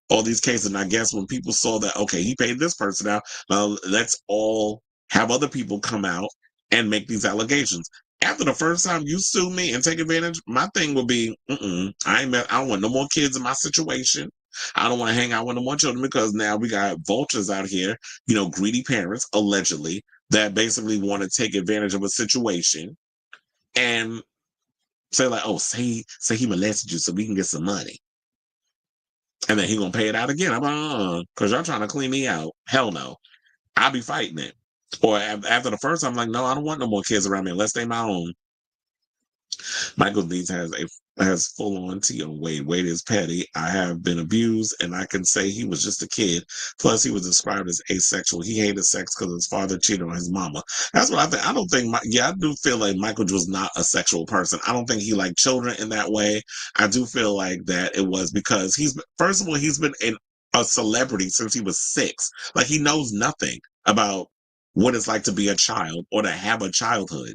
all these cases. And I guess when people saw that, okay, he paid this person out, now let's all have other people come out and make these allegations. After the first time you sue me and take advantage, my thing would be, I don't want no more kids in my situation. I don't want to hang out with no more children because now we got vultures out here, greedy parents, allegedly, that basically want to take advantage of a situation and say like, oh, say he molested you so we can get some money. And then he gonna pay it out again. I'm like, because y'all trying to clean me out. Hell no. I'll be fighting it. Or after the first time, I'm like, no, I don't want no more kids around me unless they my own. Michael Deeds has full on tea on Wade. Wade is petty. I have been abused, and I can say he was just a kid. Plus, he was described as asexual. He hated sex because his father cheated on his mama. That's what I think. I don't think. I do feel like Michael was not a sexual person. I don't think he liked children in that way. I do feel like that it was because first of all, he's been a celebrity since he was 6. Like he knows nothing about what it's like to be a child or to have a childhood.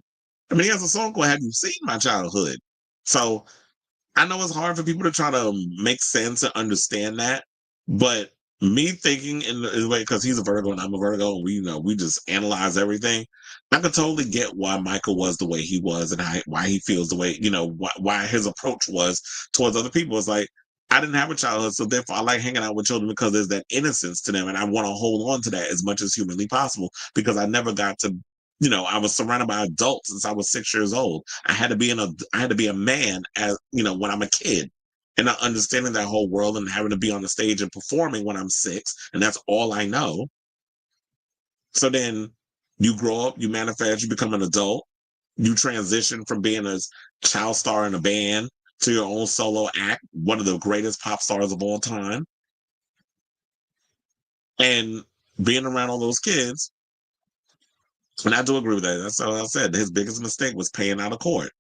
I mean, he has a song called "Have You Seen My Childhood?" So I know it's hard for people to try to make sense and understand that, but me thinking in the way, because he's a Virgo and I'm a Virgo, and we just analyze everything. I could totally get why Michael was the way he was and why he feels the way, why his approach was towards other people. It's like, I didn't have a childhood, so therefore I like hanging out with children because there's that innocence to them, and I want to hold on to that as much as humanly possible because I never got to. I was surrounded by adults since I was 6 years old. I had to be a man as when I'm a kid, and not understanding that whole world and having to be on the stage and performing when I'm 6, and that's all I know. So then you grow up, you manifest, you become an adult, you transition from being a child star in a band to your own solo act, one of the greatest pop stars of all time, and being around all those kids. And I do agree with that. That's what I said. His biggest mistake was paying out of court.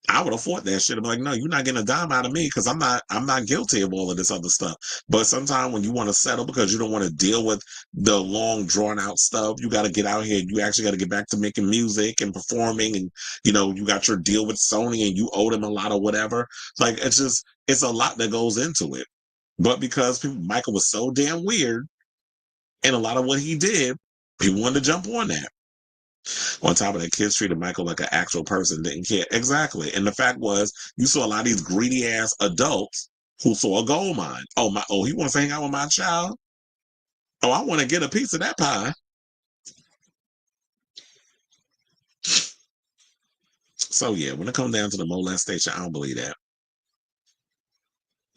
I would have fought that shit. I'm like, no, you're not getting a dime out of me because I'm not guilty of all of this other stuff. But sometimes when you want to settle because you don't want to deal with the long drawn out stuff, you got to get out here. You actually got to get back to making music and performing, and you got your deal with Sony and you owe them a lot of whatever. Like it's a lot that goes into it. But because Michael was so damn weird and a lot of what he did, people wanted to jump on that. On top of that, kids treated Michael like an actual person, didn't care. Exactly. And the fact was, you saw a lot of these greedy ass adults who saw a gold mine. He wants to hang out with my child. Oh, I want to get a piece of that pie. So yeah, when it comes down to the molestation, I don't believe that.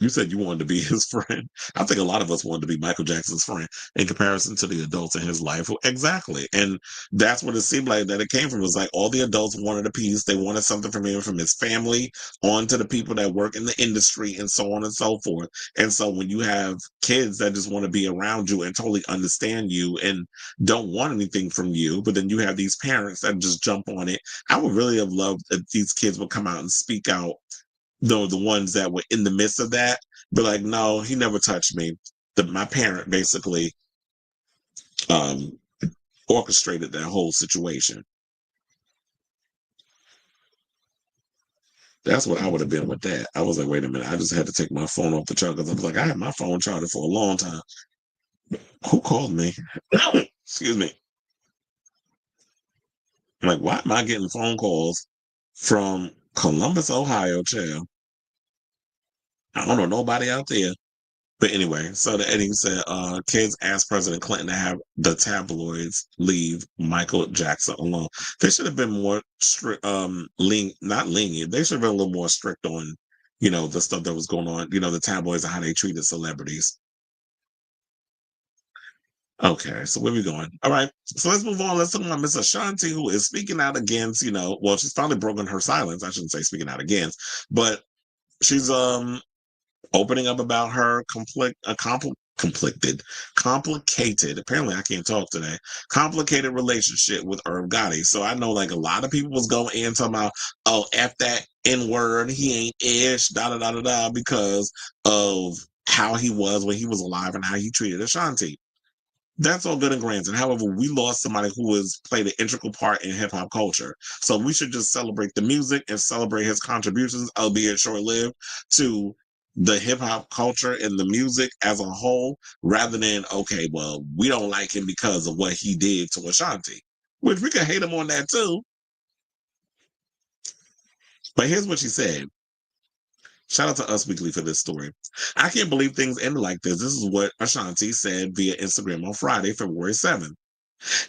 You said you wanted to be his friend. I think a lot of us wanted to be Michael Jackson's friend in comparison to the adults in his life. Exactly. And that's what it seemed like that it came from. It was like all the adults wanted a piece. They wanted something from him, from his family, on to the people that work in the industry and so on and so forth. And so when you have kids that just want to be around you and totally understand you and don't want anything from you, but then you have these parents that just jump on it. I would really have loved if these kids would come out and speak out, the ones that were in the midst of that, but like, no, he never touched me. My parent basically orchestrated that whole situation. That's what I would have been with that. I was like, wait a minute. I just had to take my phone off the charger because I was like, I had my phone charged for a long time. Who called me? Excuse me. I'm like, why am I getting phone calls from Columbus, Ohio, child? I don't know nobody out there. But anyway, so the editing said, kids asked President Clinton to have the tabloids leave Michael Jackson alone. They should have been more strict, not lenient. They should have been a little more strict on, the stuff that was going on, the tabloids and how they treated celebrities. Okay, so where we going? All right, so let's move on. Let's talk about Miss Ashanti, who is speaking out against, well, she's finally broken her silence. I shouldn't say speaking out against, but she's opening up about her complicated, apparently I can't talk today, complicated relationship with Gotti. So I know like a lot of people was going in talking about, oh, F that N-word, he ain't ish, da-da-da-da-da, because of how he was when he was alive and how he treated Ashanti. That's all good and granted. However, we lost somebody who has played an integral part in hip hop culture. So we should just celebrate the music and celebrate his contributions, albeit short lived, to the hip hop culture and the music as a whole, rather than, okay, well, we don't like him because of what he did to Ashanti, which we can hate him on that too. But here's what she said. Shout out to Us Weekly for this story. I can't believe things ended like this. This is what Ashanti said via Instagram on Friday, February 7th.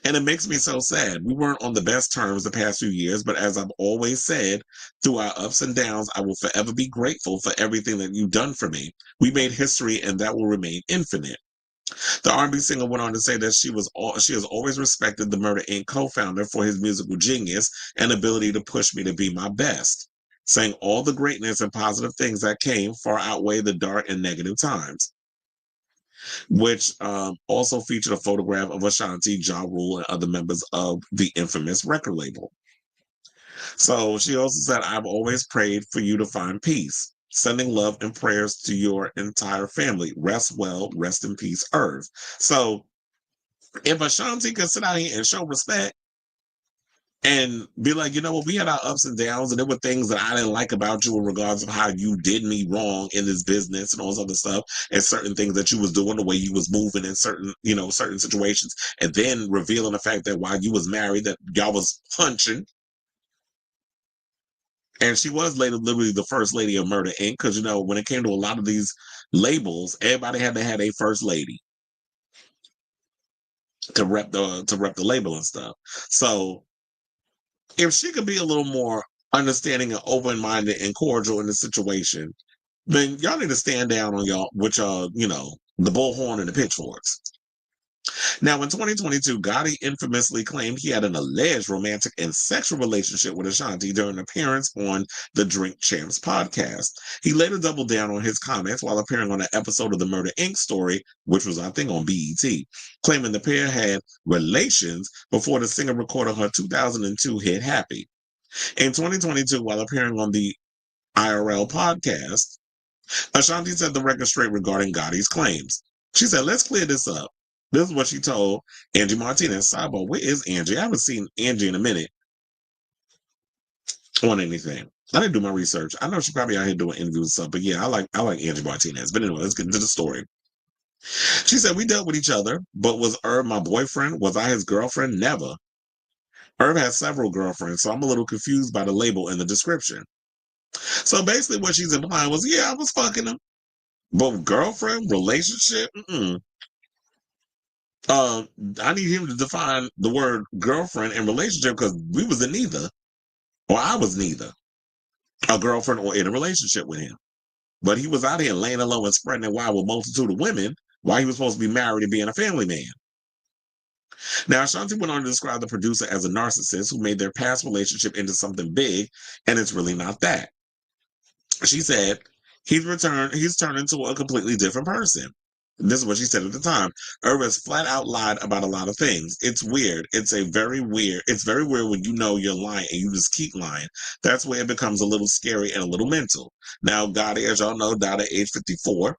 And it makes me so sad. We weren't on the best terms the past few years, but as I've always said, through our ups and downs, I will forever be grateful for everything that you've done for me. We made history, and that will remain infinite. The R&B singer went on to say that she has always respected the Murder Inc. co-founder for his musical genius and ability to push me to be my best, saying all the greatness and positive things that came far outweigh the dark and negative times, which also featured a photograph of Ashanti, Ja Rule, and other members of the infamous record label. So she also said, I've always prayed for you to find peace. Sending love and prayers to your entire family. Rest well, rest in peace, Irv. So if Ashanti could sit out here and show respect and be like, you know what, we had our ups and downs, and there were things that I didn't like about you in regards of how you did me wrong in this business and all this other stuff, and certain things that you was doing, the way you was moving in certain situations, and then revealing the fact that while you was married, that y'all was punching. And she was later literally the first lady of Murder Inc. Because when it came to a lot of these labels, everybody had to have a first lady to rep the label and stuff. So if she could be a little more understanding and open-minded and cordial in the situation, then y'all need to stand down on y'all with y'all, the bullhorn and the pitchforks. Now, in 2022, Gotti infamously claimed he had an alleged romantic and sexual relationship with Ashanti during an appearance on the Drink Champs podcast. He later doubled down on his comments while appearing on an episode of the Murder Inc. story, which was, I think, on BET, claiming the pair had relations before the singer recorded her 2002 hit Happy. In 2022, while appearing on the IRL podcast, Ashanti set the record straight regarding Gotti's claims. She said, let's clear this up. This is what she told Angie Martinez. Sidebar, where is Angie? I haven't seen Angie in a minute on anything. I didn't do my research. I know she's probably out here doing interviews and stuff, but yeah, I like Angie Martinez. But anyway, let's get into the story. She said, we dealt with each other, but was Irv my boyfriend? Was I his girlfriend? Never. Irv has several girlfriends, so I'm a little confused by the label and the description. So basically what she's implying was, yeah, I was fucking him. But girlfriend, relationship, I need him to define the word girlfriend and relationship because we was in neither, or I was neither a girlfriend or in a relationship with him. But he was out here laying alone and spreading it wide with a multitude of women while he was supposed to be married and being a family man. Now, Ashanti went on to describe the producer as a narcissist who made their past relationship into something big, and it's really not that. She said, he's turned into a completely different person. This is what she said at the time. Irv has flat out lied about a lot of things. It's weird. It's very weird when you know you're lying and you just keep lying. That's where it becomes a little scary and a little mental. Now, Gotti, as y'all know, died at age 54.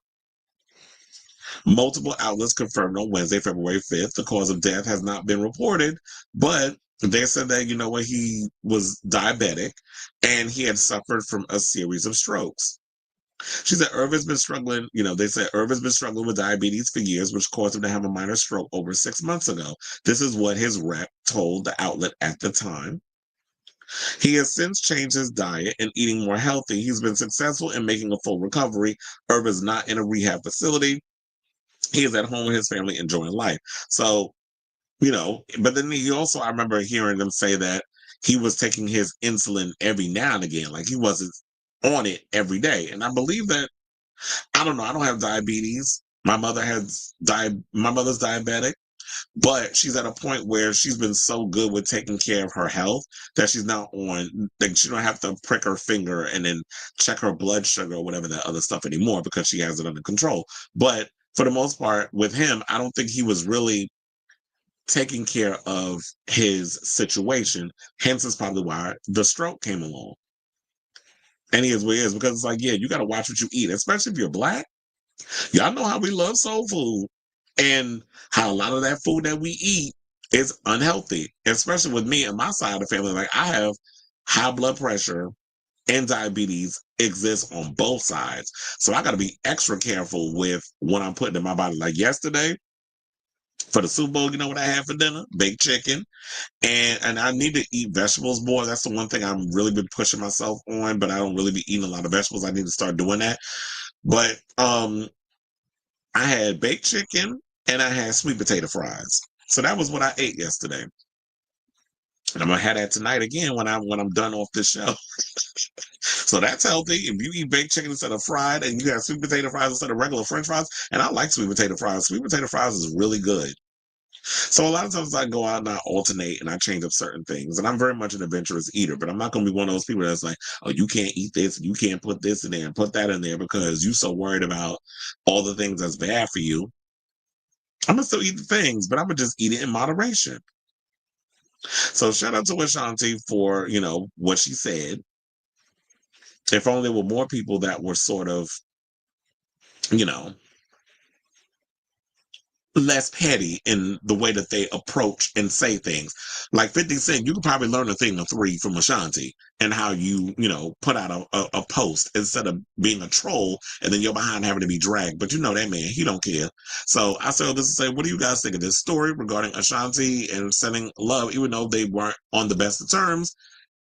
Multiple outlets confirmed on Wednesday, February 5th, the cause of death has not been reported, but They said that, he was diabetic and he had suffered from a series of strokes. She said Irv has been struggling, they said Irv has been struggling with diabetes for years, which caused him to have a minor stroke over 6 months ago. This is what his rep told the outlet at the time. He has since changed his diet and eating more healthy. He's been successful in making a full recovery. Irv is not in a rehab facility. He is at home with his family enjoying life. So, but then he also, I remember hearing them say that he was taking his insulin every now and again. Like he wasn't on it every day. And I believe that, I don't know, I don't have diabetes. My mother's diabetic, but she's at a point where she's been so good with taking care of her health that she's now on, like she don't have to prick her finger and then check her blood sugar or whatever that other stuff anymore because she has it under control. But for the most part with him, I don't think he was really taking care of his situation. Hence is probably why the stroke came along. And he is what he is, because it's like, yeah, you got to watch what you eat, especially if you're Black. Y'all know how we love soul food and how a lot of that food that we eat is unhealthy, especially with me and my side of the family. Like I have high blood pressure and diabetes exists on both sides. So I got to be extra careful with what I'm putting in my body. Like yesterday for the Super Bowl, you know what I had for dinner? Baked chicken. And I need to eat vegetables more. That's the one thing I'm really been pushing myself on, but I don't really be eating a lot of vegetables. I need to start doing that. But I had baked chicken and I had sweet potato fries. So that was what I ate yesterday. And I'm gonna have that tonight again when I'm done off this show. So that's healthy. If you eat baked chicken instead of fried and you have sweet potato fries instead of regular French fries, and I like sweet potato fries. Sweet potato fries is really good. So a lot of times I go out and I alternate and I change up certain things. And I'm very much an adventurous eater, but I'm not going to be one of those people that's like, oh, you can't eat this, you can't put this in there and put that in there because you're so worried about all the things that's bad for you. I'm going to still eat the things, but I'm going to just eat it in moderation. So shout out to Ashanti for, what she said. If only there were more people that were sort of, less petty in the way that they approach and say things. Like 50 Cent, you could probably learn a thing or three from Ashanti and how you, put out a post instead of being a troll and then you're behind having to be dragged. But that man, he don't care. So I say all this to say, what do you guys think of this story regarding Ashanti and sending love, even though they weren't on the best of terms?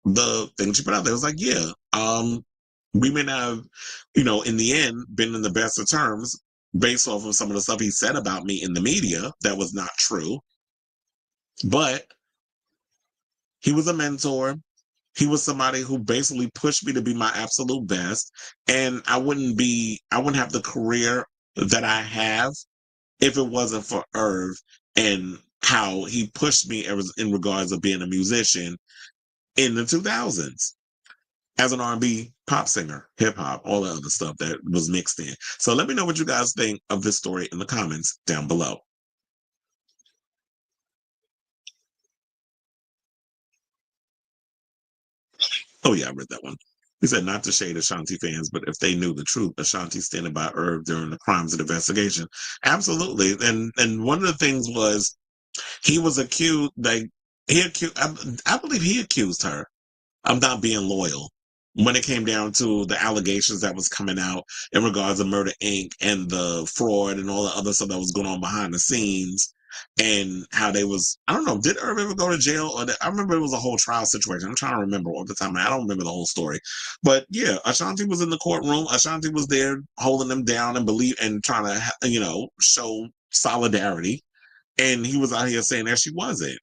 The thing she put out there was like, yeah, we may not have, in the end, been in the best of terms based off of some of the stuff he said about me in the media that was not true. But he was a mentor. He was somebody who basically pushed me to be my absolute best. And I wouldn't have the career that I have if it wasn't for Irv and how he pushed me in regards of being a musician in the 2000s. As an R&B pop singer, hip hop, all the other stuff that was mixed in. So let me know what you guys think of this story in the comments down below. Oh yeah, I read that one. He said not to shade Ashanti fans, but if they knew the truth, Ashanti standing by Irv during the crimes of the investigation. Absolutely. And one of the things was he was accused, I believe he accused her of not being loyal when it came down to the allegations that was coming out in regards to Murder Inc. and the fraud and all the other stuff that was going on behind the scenes and how they was, I don't know, did Irv ever go to jail? I remember it was a whole trial situation. I'm trying to remember all the time. I don't remember the whole story. But yeah, Ashanti was in the courtroom. Ashanti was there holding them down and trying to, show solidarity. And he was out here saying that she wasn't.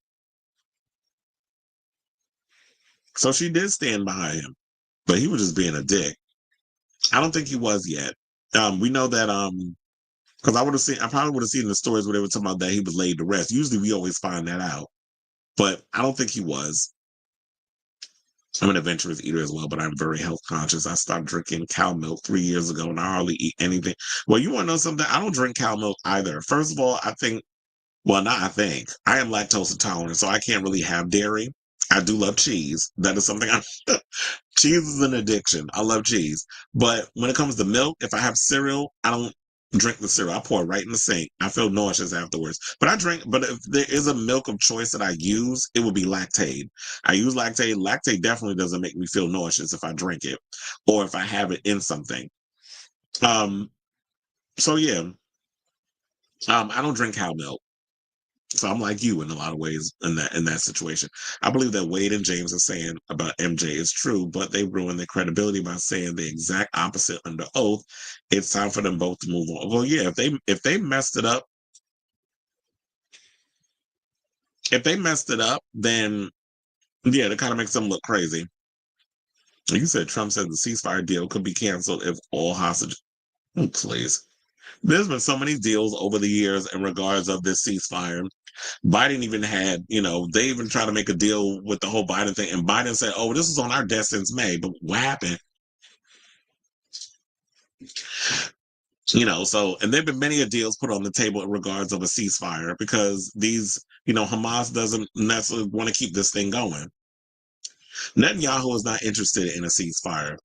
So she did stand behind him. But he was just being a dick. I don't think he was yet. We know that because I probably would have seen the stories where they were talking about that he was laid to rest. Usually we always find that out. But I don't think he was. I'm an adventurous eater as well, but I'm very health conscious. I stopped drinking cow milk 3 years ago and I hardly eat anything. Well, you want to know something? I don't drink cow milk either. First of all, I am lactose intolerant, so I can't really have dairy. I do love cheese. That is something cheese is an addiction. I love cheese. But when it comes to milk, if I have cereal, I don't drink the cereal. I pour it right in the sink. I feel nauseous afterwards. But I drink, but if there is a milk of choice that I use, it would be Lactaid. I use Lactaid. Lactaid definitely doesn't make me feel nauseous if I drink it or if I have it in something. So yeah, I don't drink cow milk. So I'm like you in a lot of ways in that situation. I believe that Wade and James are saying about MJ is true, but they ruin their credibility by saying the exact opposite under oath. It's time for them both to move on. Well, yeah, if they messed it up, then yeah, that kind of makes them look crazy. You said Trump said the ceasefire deal could be canceled if all hostages. Oh, please. There's been so many deals over the years in regards of this ceasefire. Biden even had, they even tried to make a deal with the whole Biden thing. And Biden said, oh, this is on our desk since May. But what happened? So, and there have been many deals put on the table in regards of a ceasefire because these, Hamas doesn't necessarily want to keep this thing going. Netanyahu is not interested in a ceasefire.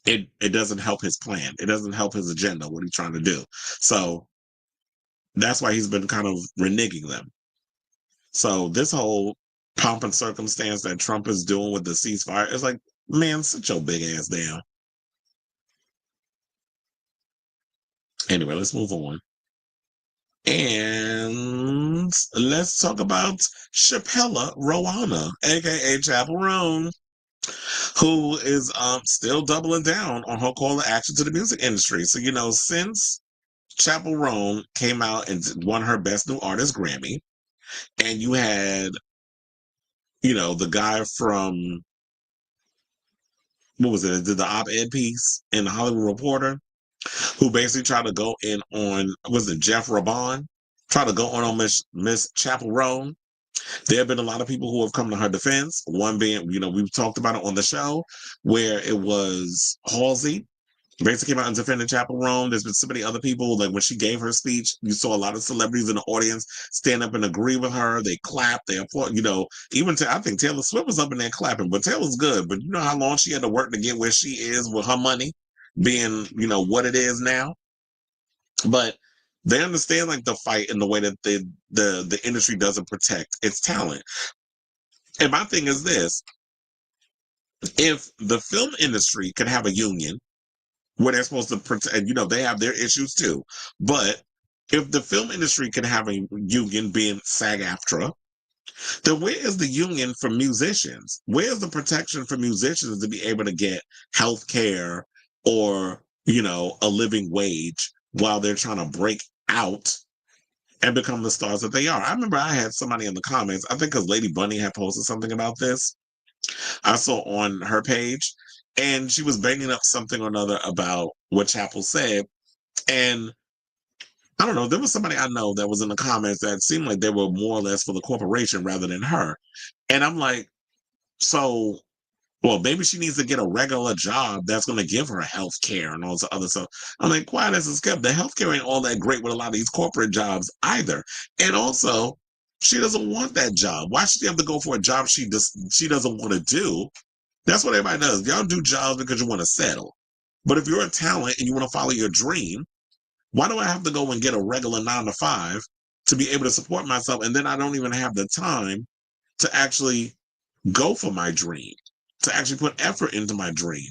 It doesn't help his plan. It doesn't help his agenda, what he's trying to do. So that's why he's been kind of reneging them. So this whole pomp and circumstance that Trump is doing with the ceasefire is like, man, sit your big ass down. Anyway, let's move on. And let's talk about Chappell Roan, aka Chappell Roan, who is still doubling down on her call to action to the music industry. So, since Chappell Roan came out and won her Best New Artist Grammy, and you had, the guy from, what was it, did the op-ed piece in the Hollywood Reporter, who basically tried to go in on, was it Jeff Rabon? Tried to go on Miss Chappell Roan. There have been a lot of people who have come to her defense. One being, we've talked about it on the show, where it was Halsey basically came out and defended Chappell Roan. There's been so many other people, like when she gave her speech, you saw a lot of celebrities in the audience stand up and agree with her. They clap, they applaud, even I think Taylor Swift was up in there clapping, but Taylor's good. But you know how long she had to work to get where she is with her money being, what it is now. But they understand like the fight and the way that the industry doesn't protect its talent. And my thing is this: if the film industry could have a union where they're supposed to protect, they have their issues too. But if the film industry can have a union being SAG-AFTRA, then where is the union for musicians? Where's the protection for musicians to be able to get health care or, a living wage while they're trying to break out and become the stars that they are? I remember I had somebody in the comments, I think because Lady Bunny had posted something about this, I saw on her page, and she was banging up something or another about what Chappell said. And I don't know, there was somebody I know that was in the comments that seemed like they were more or less for the corporation rather than her. And I'm like, so, well, maybe she needs to get a regular job that's going to give her health care and all this other stuff. I'm like, quiet as it's kept. The health care ain't all that great with a lot of these corporate jobs either. And also, she doesn't want that job. Why should she have to go for a job she doesn't want to do? That's what everybody does. Y'all do jobs because you want to settle. But if you're a talent and you want to follow your dream, why do I have to go and get a regular 9 to 5 to be able to support myself? And then I don't even have the time to actually go for my dream, to actually put effort into my dream.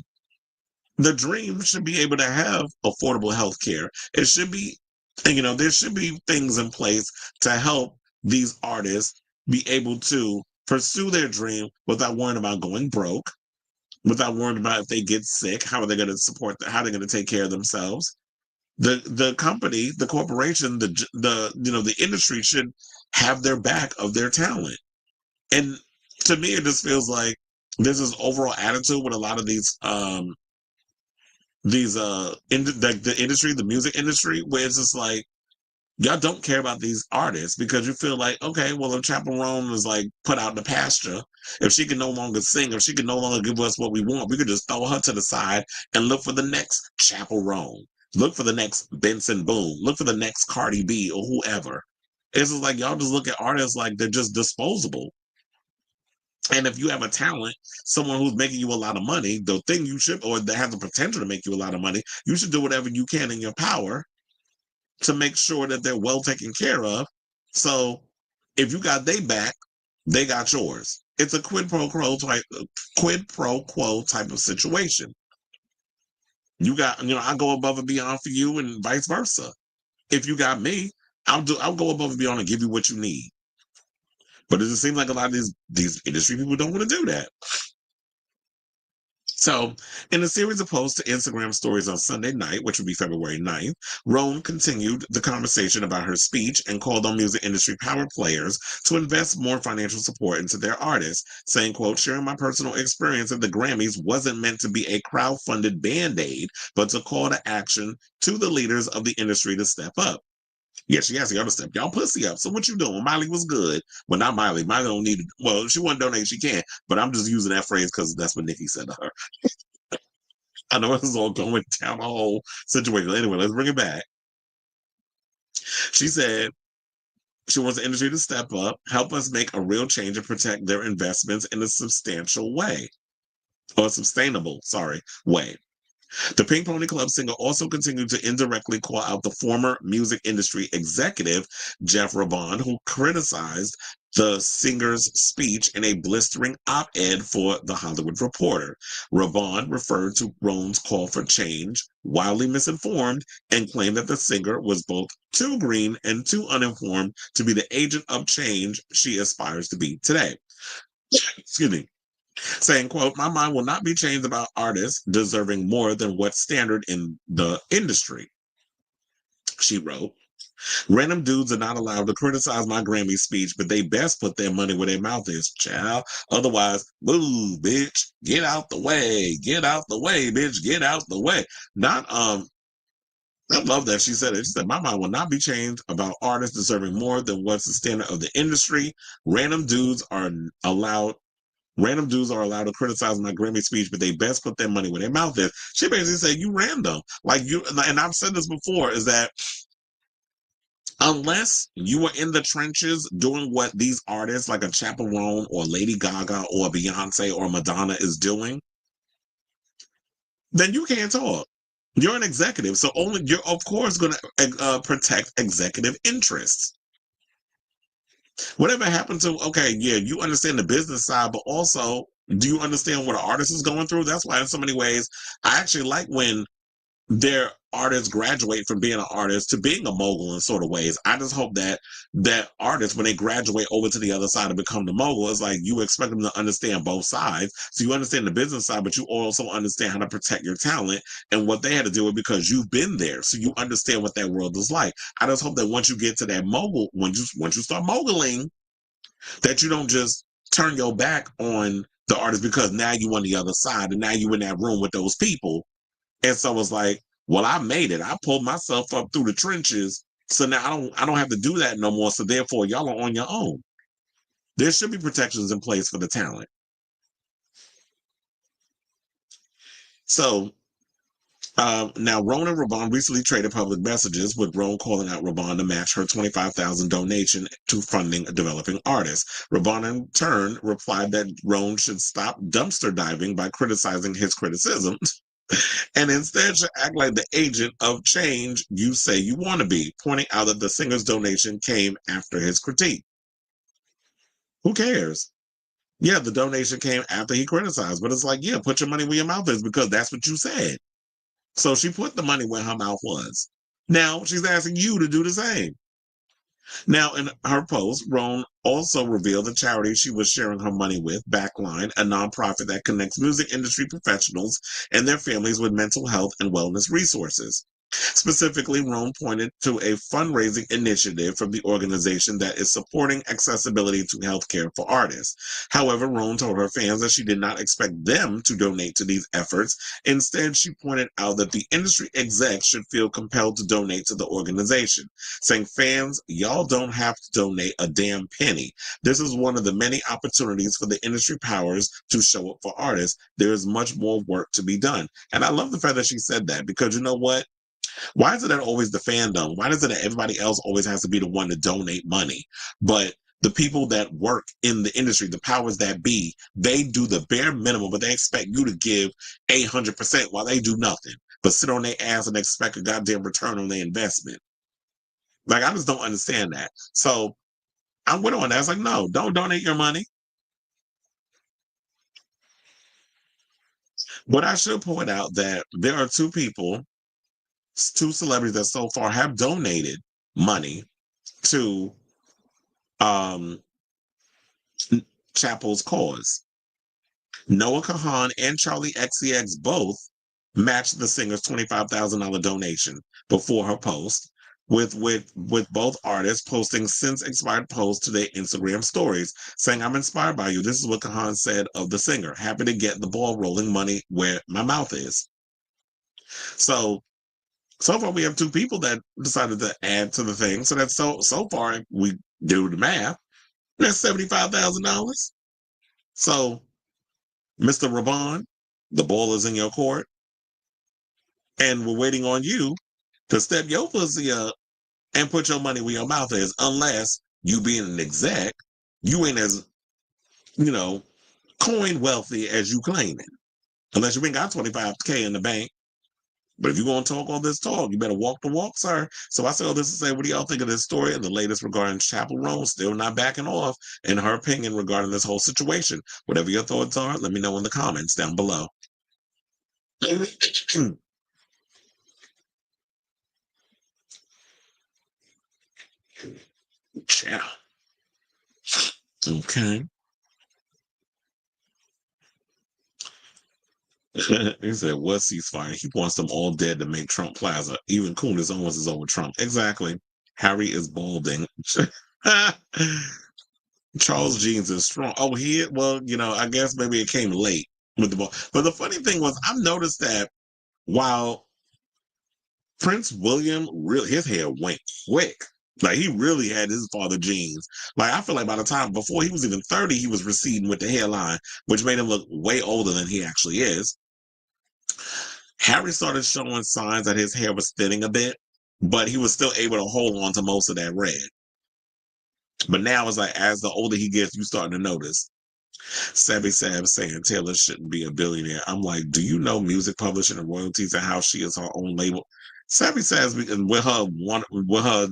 The dream should be able to have affordable health care. It should be, there should be things in place to help these artists be able to pursue their dream without worrying about going broke, without worrying about if they get sick, how are they going to support, how they're going to take care of themselves. The company, the corporation, the industry should have their back of their talent. And to me, it just feels like there's this overall attitude with a lot of these the industry, the music industry, where it's just like, y'all don't care about these artists because you feel like, okay, well, if Chappell Roan is like put out in the pasture, if she can no longer sing, if she can no longer give us what we want, we could just throw her to the side and look for the next Chappell Roan, look for the next Benson Boone, look for the next Cardi B or whoever. It's just like y'all just look at artists like they're just disposable. And if you have a talent, someone who's making you a lot of money, the thing you should, or that has the potential to make you a lot of money, you should do whatever you can in your power to make sure that they're well taken care of. So if you got their back, they got yours. It's a quid pro quo type of situation. You got, I go above and beyond for you, and vice versa. If you got me, I'll go above and beyond and give you what you need. But it just seems like a lot of these industry people don't want to do that. So, in a series of posts to Instagram stories on Sunday night, which would be February 9th, Roan continued the conversation about her speech and called on music industry power players to invest more financial support into their artists, saying, quote, sharing my personal experience at the Grammys wasn't meant to be a crowd-funded Band-Aid, but to call to action to the leaders of the industry to step up. Yeah, she asked y'all to step y'all pussy up. So what you doing? Miley was good. Well, not Miley. Miley don't need it. Well, if she want to donate, she can. But I'm just using that phrase because that's what Nikki said to her. I know this is all going down the whole situation. Anyway, let's bring it back. She said she wants the industry to step up, help us make a real change and protect their investments in a substantial way. Or sustainable, way. The Pink Pony Club singer also continued to indirectly call out the former music industry executive, Jeff Roan, who criticized the singer's speech in a blistering op-ed for The Hollywood Reporter. Roan referred to Roan's call for change, wildly misinformed, and claimed that the singer was both too green and too uninformed to be the agent of change she aspires to be today. Excuse me. Saying, quote, my mind will not be changed about artists deserving more than what's standard in the industry. She wrote, random dudes are not allowed to criticize my Grammy speech, but they best put their money where their mouth is, child. Otherwise, move, bitch. Get out the way. Get out the way, bitch. Get out the way. Not, I love that she said it. She said, my mind will not be changed about artists deserving more than what's the standard of the industry. Random dudes are allowed to criticize my Grammy speech, but they best put their money where their mouth is. She basically said, you random. Like you, and I've said this before, is that unless you are in the trenches doing what these artists like a Chappell or Lady Gaga or Beyonce or Madonna is doing, then you can't talk. You're an executive, so you're of course going to protect executive interests. Whatever happened to, okay, yeah, you understand the business side, but also, do you understand what an artist is going through? That's why in so many ways, I actually like when their artists graduate from being an artist to being a mogul in sort of ways. I just hope that artists, when they graduate over to the other side and become the mogul, it's like you expect them to understand both sides. So you understand the business side, but you also understand how to protect your talent and what they had to do with because you've been there. So you understand what that world is like. I just hope that once you get to that mogul, once you start moguling, that you don't just turn your back on the artist because now you on the other side and now you in that room with those people. And so it's like, well, I made it. I pulled myself up through the trenches. So now I don't have to do that no more. So therefore, y'all are on your own. There should be protections in place for the talent. So now Roan and Roan recently traded public messages with Roan calling out Roan to match her $25,000 donation to funding developing artists. Roan in turn replied that Roan should stop dumpster diving by criticizing his criticisms and instead should act like the agent of change you say you want to be, pointing out that the singer's donation came after his critique. Who cares? Yeah, the donation came after he criticized, but it's like, yeah, put your money where your mouth is because that's what you said. So she put the money where her mouth was. Now she's asking you to do the same. Now, in her post, Roan also revealed the charity she was sharing her money with, Backline, a nonprofit that connects music industry professionals and their families with mental health and wellness resources. Specifically, Roan pointed to a fundraising initiative from the organization that is supporting accessibility to healthcare for artists. However, Roan told her fans that she did not expect them to donate to these efforts. Instead, she pointed out that the industry execs should feel compelled to donate to the organization, saying, fans, y'all don't have to donate a damn penny. This is one of the many opportunities for the industry powers to show up for artists. There is much more work to be done. And I love the fact that she said that because you know what? Why is it that always the fandom? Why is it that everybody else always has to be the one to donate money? But the people that work in the industry, the powers that be, they do the bare minimum, but they expect you to give 800% while they do nothing, but sit on their ass and expect a goddamn return on their investment. Like, I just don't understand that. So I went on that. I was like, no, don't donate your money. But I should point out that there are two celebrities that so far have donated money to Chappell's cause. Noah Kahan and Charlie XCX both matched the singer's $25,000 donation before her post, with both artists posting since expired posts to their Instagram stories saying, "I'm inspired by you." This is what Kahan said of the singer. "Happy to get the ball rolling, money where my mouth is." So far we have two people that decided to add to the thing. So that's so far, if we do the math, that's $75,000. So, Mr. Roan, the ball is in your court, and we're waiting on you to step your pussy up and put your money where your mouth is. Unless you being an exec, you ain't as, coin wealthy as you claiming. Unless you ain't got 25K in the bank. But if you're going to talk all this talk, you better walk the walk, sir. So I say all this to say, what do y'all think of this story and the latest regarding Chappell Roan still not backing off in her opinion regarding this whole situation? Whatever your thoughts are, let me know in the comments down below. Yeah. Okay. He said, what ceasefire? He wants them all dead to make Trump Plaza. Even Koonye is almost as over Trump. Exactly. Harry is balding. Charles Jeans is strong. Oh, I guess maybe it came late with the ball. But the funny thing was, I've noticed that while Prince William, his hair went quick. Like, he really had his father genes. Like, I feel like by the time before he was even 30, he was receding with the hairline, which made him look way older than he actually is. Harry started showing signs that his hair was thinning a bit, but he was still able to hold on to most of that red. But now it's like, as the older he gets, you starting to notice. Savvy Sav saying Taylor shouldn't be a billionaire. I'm like, do you know music publishing and royalties and how she is her own label? Savvy says with her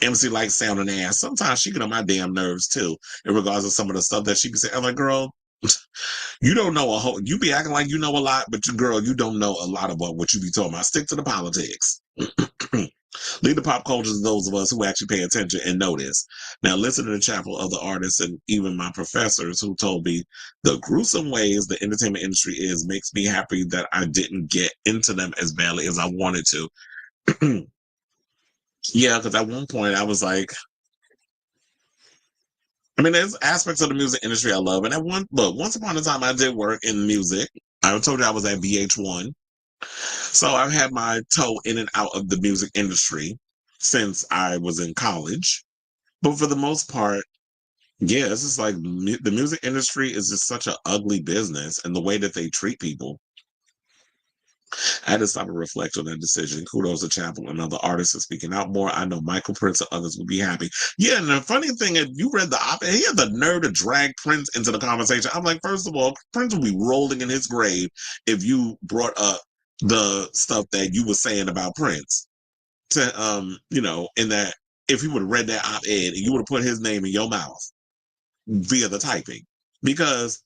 MC Light sounding ass, sometimes she get on my damn nerves too, in regards to some of the stuff that she be saying. I'm like, girl, you don't know you be acting like you know a lot, but you don't know a lot about what you be talking about. Stick to the politics. Leave the pop culture to those of us who actually pay attention and notice. Now, listen to the Chappell of the artists and even my professors who told me the gruesome ways the entertainment industry is makes me happy that I didn't get into them as badly as I wanted to. Yeah, because at one point I was like, there's aspects of the music industry I love. And once upon a time I did work in music. I told you I was at VH1. So I've had my toe in and out of the music industry since I was in college. But for the most part, yeah, it's just like the music industry is just such an ugly business, and the way that they treat people. I had to stop and reflect on that decision. Kudos to Chappell and other artists are speaking out more. I know Michael Prince and others will be happy. Yeah, and the funny thing is, you read the op-ed, he had the nerve to drag Prince into the conversation. I'm like, first of all, Prince would be rolling in his grave if you brought up the stuff that you were saying about Prince. In that, if he would have read that op-ed and you would have put his name in your mouth via the typing. Because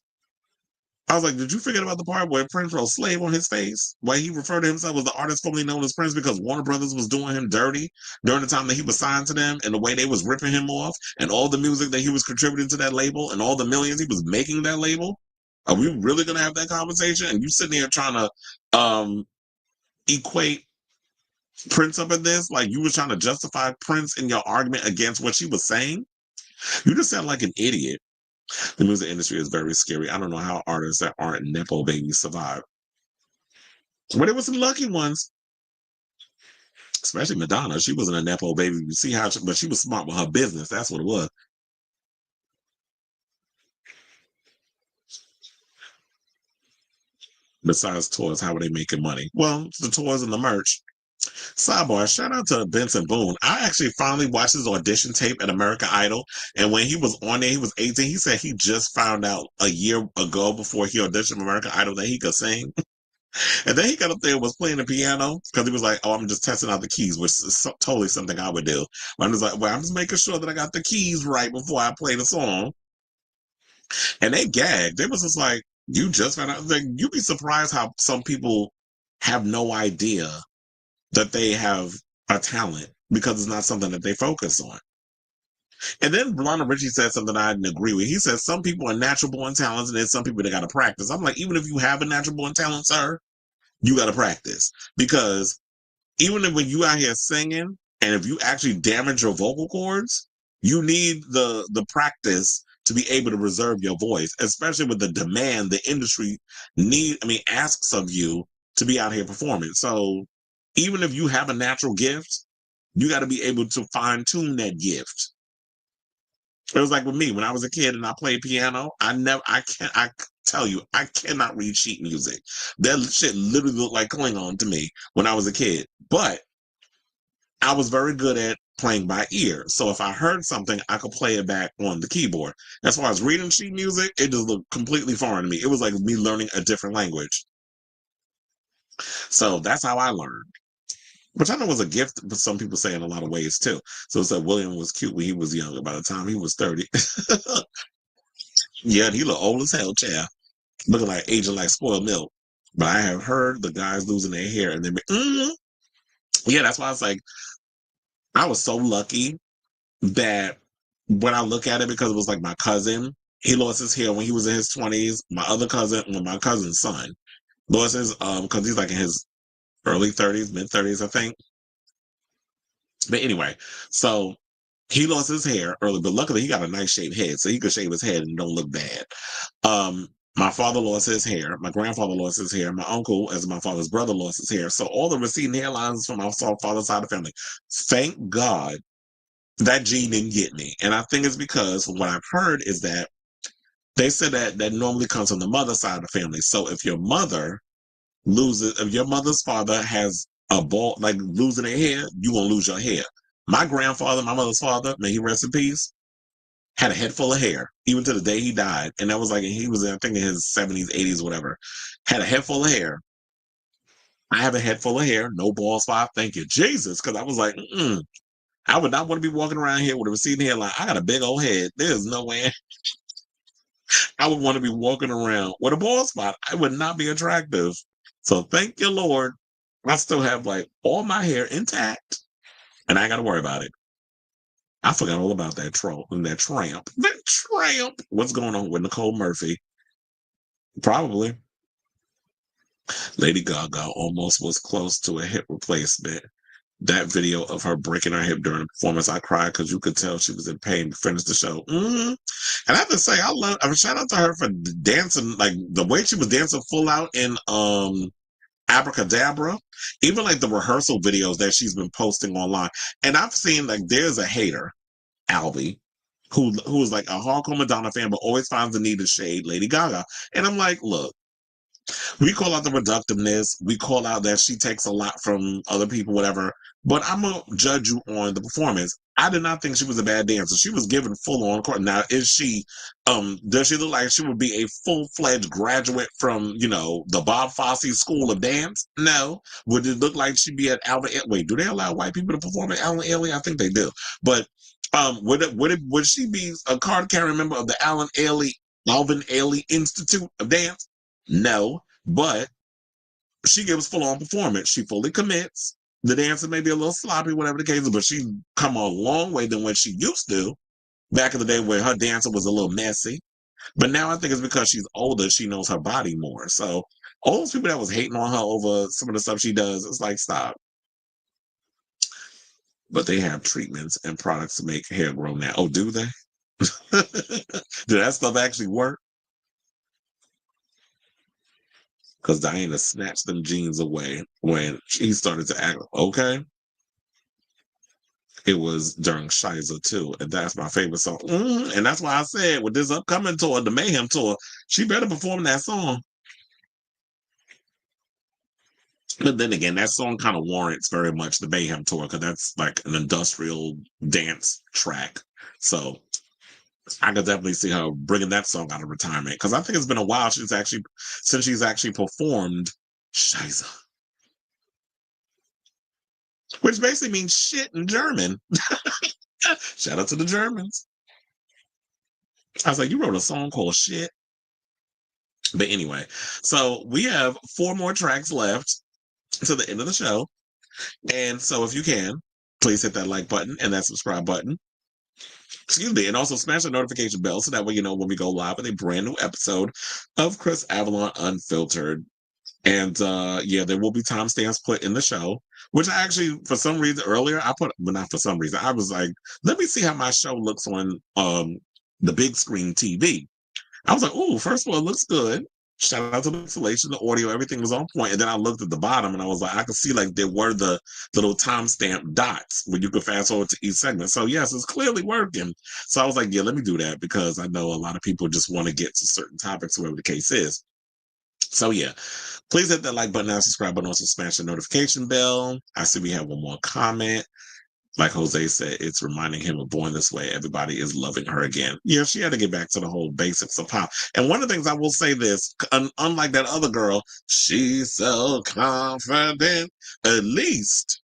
I was like, did you forget about the part where Prince wrote slave on his face? Why he referred to himself as the artist formerly known as Prince because Warner Brothers was doing him dirty during the time that he was signed to them and the way they was ripping him off and all the music that he was contributing to that label and all the millions he was making that label? Are we really going to have that conversation? And you sitting here trying to equate Prince up in this? Like you was trying to justify Prince in your argument against what she was saying? You just sound like an idiot. The music industry is very scary. I don't know how artists that aren't Nepo babies survive. But there were some lucky ones, especially Madonna. She wasn't a Nepo baby. You see but she was smart with her business. That's what it was. Besides tours, how are they making money? Well, it's the tours and the merch. Sidebar, shout out to Benson Boone. I actually finally watched his audition tape at American Idol. And when he was on there, he was 18. He said he just found out a year ago before he auditioned for American Idol that he could sing. And then he got up there and was playing the piano because he was like, oh, I'm just testing out the keys, which is totally something I would do. But I'm just like, well, I'm just making sure that I got the keys right before I play the song. And they gagged. They was just like, you just found out. Like, you'd be surprised how some people have no idea that they have a talent because it's not something that they focus on. And then Lionel Richie said something I didn't agree with. He said some people are natural born talents and then some people that got to practice. I'm like, even if you have a natural born talent, sir, you got to practice because even if when you out here singing and if you actually damage your vocal cords, you need the practice to be able to reserve your voice, especially with the demand the industry asks of you to be out here performing. So even if you have a natural gift, you got to be able to fine tune that gift. It was like with me when I was a kid and I played piano. I tell you, I cannot read sheet music. That shit literally looked like Klingon to me when I was a kid. But I was very good at playing by ear. So if I heard something, I could play it back on the keyboard. As far as reading sheet music, it just looked completely foreign to me. It was like me learning a different language. So that's how I learned. Which I know was a gift, but some people say in a lot of ways too. So it's like William was cute when he was younger. By the time he was 30. Yeah, he looked old as hell, child. Looking like aging like spoiled milk. But I have heard the guys losing their hair and yeah, that's why I was like, I was so lucky that when I look at it, because it was like my cousin, he lost his hair when he was in his 20s. My other cousin, my cousin's son, lost his because he's like in his early 30s, mid 30s, I think. But anyway, so he lost his hair early, but luckily he got a nice shaved head, so he could shave his head and don't look bad. My father lost his hair. My grandfather lost his hair. My uncle, as my father's brother, lost his hair. So all the receding hairlines from my father's side of the family. Thank God that gene didn't get me. And I think it's because what I've heard is that they said that normally comes from the mother side of the family. So if your mother loses, if your mother's father has a ball, like losing their hair, you won't lose your hair. My grandfather, my mother's father, may he rest in peace, had a head full of hair, even to the day he died. And that was like, he was, I think, in his 70s, 80s, whatever. Had a head full of hair. I have a head full of hair, no bald spot. Thank you, Jesus. Because I was like, I would not want to be walking around here with a receding hairline. I got a big old head. There's no way I would want to be walking around with a bald spot. I would not be attractive. So thank you, Lord. I still have like all my hair intact and I ain't got to worry about it. I forgot all about that troll and that tramp. That tramp. What's going on with Nicole Murphy? Probably. Lady Gaga almost was close to a hip replacement. That video of her breaking her hip during the performance, I cried because you could tell she was in pain to finish the show. And I have to say, shout out to her for dancing, like the way she was dancing full out in Abracadabra, even like the rehearsal videos that she's been posting online. And I've seen like there's a hater, Albie, who is like a hardcore Madonna fan, but always finds the need to shade Lady Gaga. And I'm like, look, we call out the reductiveness. We call out that she takes a lot from other people, whatever. But I'm going to judge you on the performance. I did not think she was a bad dancer. She was given full on court. Now, does she look like she would be a full-fledged graduate from, the Bob Fosse School of Dance? No. Would it look like she'd be at Alvin Ailey? Wait, do they allow white people to perform at Alvin Ailey? I think they do. But would she be a card-carrying member of the Alvin Ailey Institute of Dance? No, but she gives full-on performance. She fully commits. The dancer may be a little sloppy, whatever the case is, but she's come a long way than what she used to back in the day where her dancing was a little messy. But now I think it's because she's older, she knows her body more. So all those people that was hating on her over some of the stuff she does, it's like, stop. But they have treatments and products to make hair grow now. Oh, do they? Do that stuff actually work? Because Diana snatched them jeans away when she started to act okay. It was during Shiza too, and that's my favorite song. And that's why I said with this upcoming tour, the Mayhem tour, she better perform that song. But then again, that song kind of warrants very much the Mayhem tour because that's like an industrial dance track. So I could definitely see her bringing that song out of retirement because I think it's been a while since she's actually performed Scheiße, which basically means shit in German. Shout out to the Germans. I was like, you wrote a song called Shit. But anyway, so we have 4 more tracks left to the end of the show. And so if you can, please hit that like button and that subscribe button. Excuse me. And also smash the notification bell so that way you know when we go live with a brand new episode of Chris Avalon Unfiltered. And yeah, there will be timestamps put in the show, which I actually, for some reason earlier, but not for some reason, I was like, let me see how my show looks on the big screen TV. I was like, oh, first of all, it looks good. Shout out to the installation, the audio, everything was on point. And then I looked at the bottom and I was like, I could see like there were the little timestamp dots where you could fast forward to each segment. So yes, it's clearly working. So I was like, yeah, let me do that because I know a lot of people just want to get to certain topics, whatever the case is. So yeah, please hit that like button and subscribe button. Also smash the notification bell. I see we have one more comment. Like Jose said, it's reminding him of Born This Way. Everybody is loving her again. Yeah, she had to get back to the whole basics of pop. And one of the things I will say this, unlike that other girl, she's so confident. At least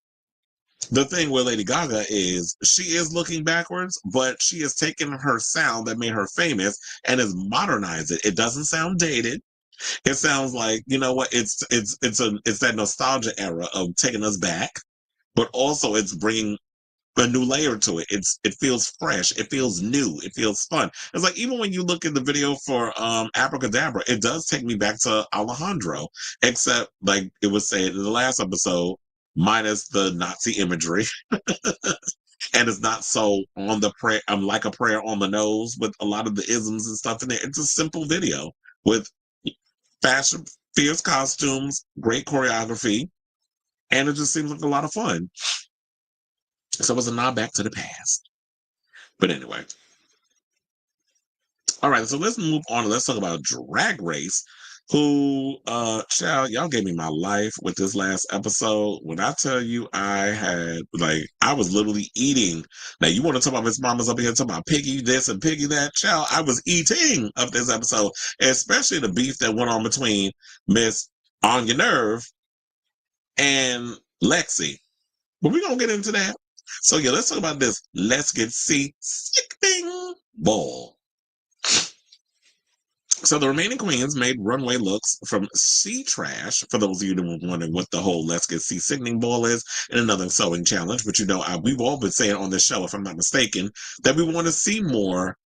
the thing with Lady Gaga is she is looking backwards, but she has taken her sound that made her famous and has modernized it. It doesn't sound dated. It sounds like, you know what, it's that nostalgia era of taking us back, but also it's bringing a new layer to it. It feels fresh. It feels new. It feels fun. It's like even when you look at the video for Abracadabra, it does take me back to Alejandro, except like it was said in the last episode, minus the Nazi imagery. And it's not so on the prayer, like a prayer on the nose with a lot of the isms and stuff in there. It's a simple video with fashion, fierce costumes, great choreography, and it just seems like a lot of fun. So it was a nod back to the past. But anyway. All right, so let's move on and let's talk about Drag Race, who, child, y'all gave me my life with this last episode. When I tell you I was literally eating. Now, you want to talk about Miss Mama's up here talking about piggy this and piggy that? Child, I was eating of this episode, especially the beef that went on between Miss On Your Nerve and Lexi. But we're going to get into that. So yeah, let's talk about this. Let's get Sickening ball. So the remaining queens made runway looks from Sea Trash. For those of you who were wondering what the whole Let's Get Sickening ball is, and another sewing challenge, which we've all been saying on this show, if I'm not mistaken, that we want to see more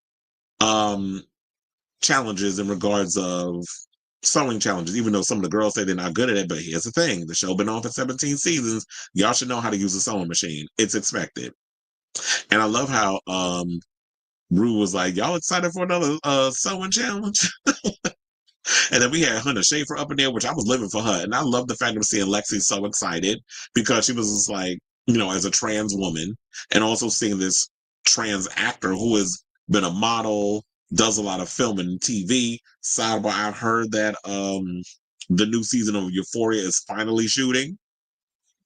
challenges in regards of sewing challenges, even though some of the girls say they're not good at it. But here's the thing, the show been on for 17 seasons. Y'all should know how to use a sewing machine. It's expected. And I love how Rue was like, y'all excited for another sewing challenge? And then we had Hunter Schafer up in there, which I was living for her. And I love the fact of seeing Lexi so excited because she was just like, you know, as a trans woman, and also seeing this trans actor who has been a model, does a lot of film and TV. Sidebar, I've heard that the new season of Euphoria is finally shooting.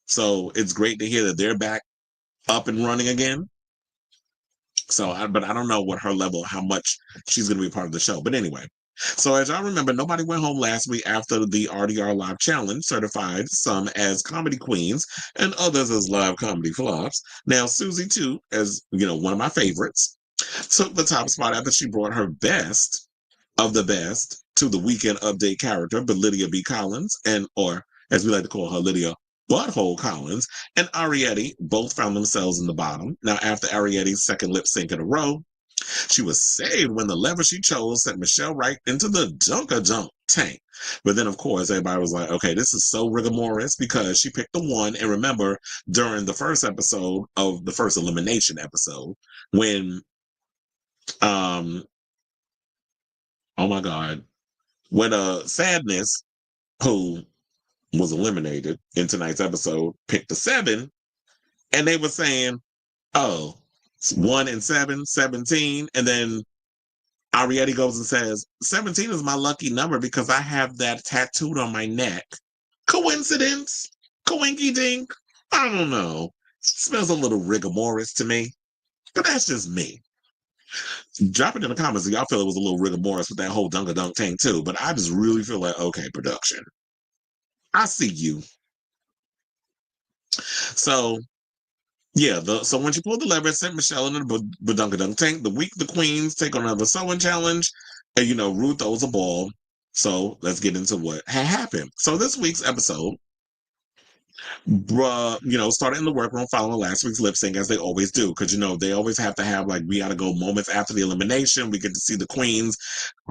So it's great to hear that they're back up and running again. So, but I don't know what her level, how much she's going to be part of the show. But anyway, so as y'all remember, nobody went home last week after the RDR Live Challenge certified some as comedy queens and others as live comedy flops. Now, Susie, too, as you know, one of my favorites, took the top spot after she brought her best of the best to the Weekend Update character, but Lydia B. Collins, or as we like to call her, Lydia Butthole Collins, and Ariete both found themselves in the bottom. Now, after Ariete's second lip sync in a row, she was saved when the lever she chose sent Michelle right into the Dunk tank. But then, of course, everybody was like, okay, this is so rigomorous because she picked the one. And remember, during the first episode of the first elimination episode, when, oh my God, when Sadness, who was eliminated in tonight's episode, picked the 7, and they were saying, oh, 1 and 7, 17. And then Ariete goes and says, 17 is my lucky number because I have that tattooed on my neck. Coincidence? Coinky dink. I don't know. Smells a little rigor mortis to me. But that's just me. Drop it in the comments if y'all feel it was a little rigor mortis with that whole Dunka Dunk tank too. But I just really feel like, okay, production. I see you. So yeah, so when she pulled the lever, it sent Michelle into the Badunka Dunk tank. The week the queens take on another sewing challenge, and Ruth throws a ball. So let's get into what had happened. So this week's episode, started in the workroom following last week's lip sync as they always do, because they always have to have like we gotta go moments after the elimination. We get to see the queens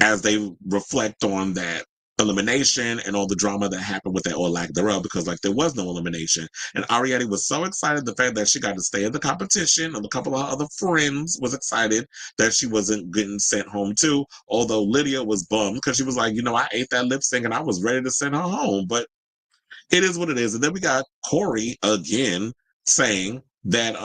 as they reflect on that elimination and all the drama that happened with that or lack thereof, because like there was no elimination. And Ariana was so excited the fact that she got to stay in the competition, and a couple of her other friends was excited that she wasn't getting sent home too. Although Lydia was bummed because she was like, I ate that lip sync and I was ready to send her home, but it is what it is. And then we got Corey again saying that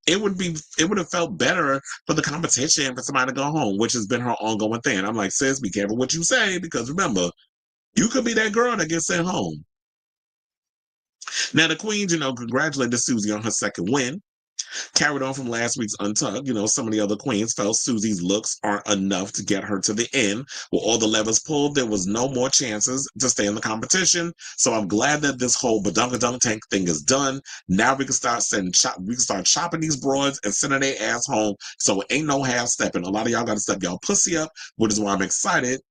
it would have felt better for the competition for somebody to go home, which has been her ongoing thing. I'm like, sis, be careful what you say, because remember, you could be that girl that gets sent home. Now the queens, congratulated Susie on her second win. Carried on from last week's Untucked, some of the other queens felt Susie's looks aren't enough to get her to the end. With all the levers pulled, there was no more chances to stay in the competition. So I'm glad that this whole Badunka Dunk Tank thing is done. Now we can start chopping these broads and sending their ass home. So it ain't no half stepping. A lot of y'all got to step y'all pussy up, which is why I'm excited,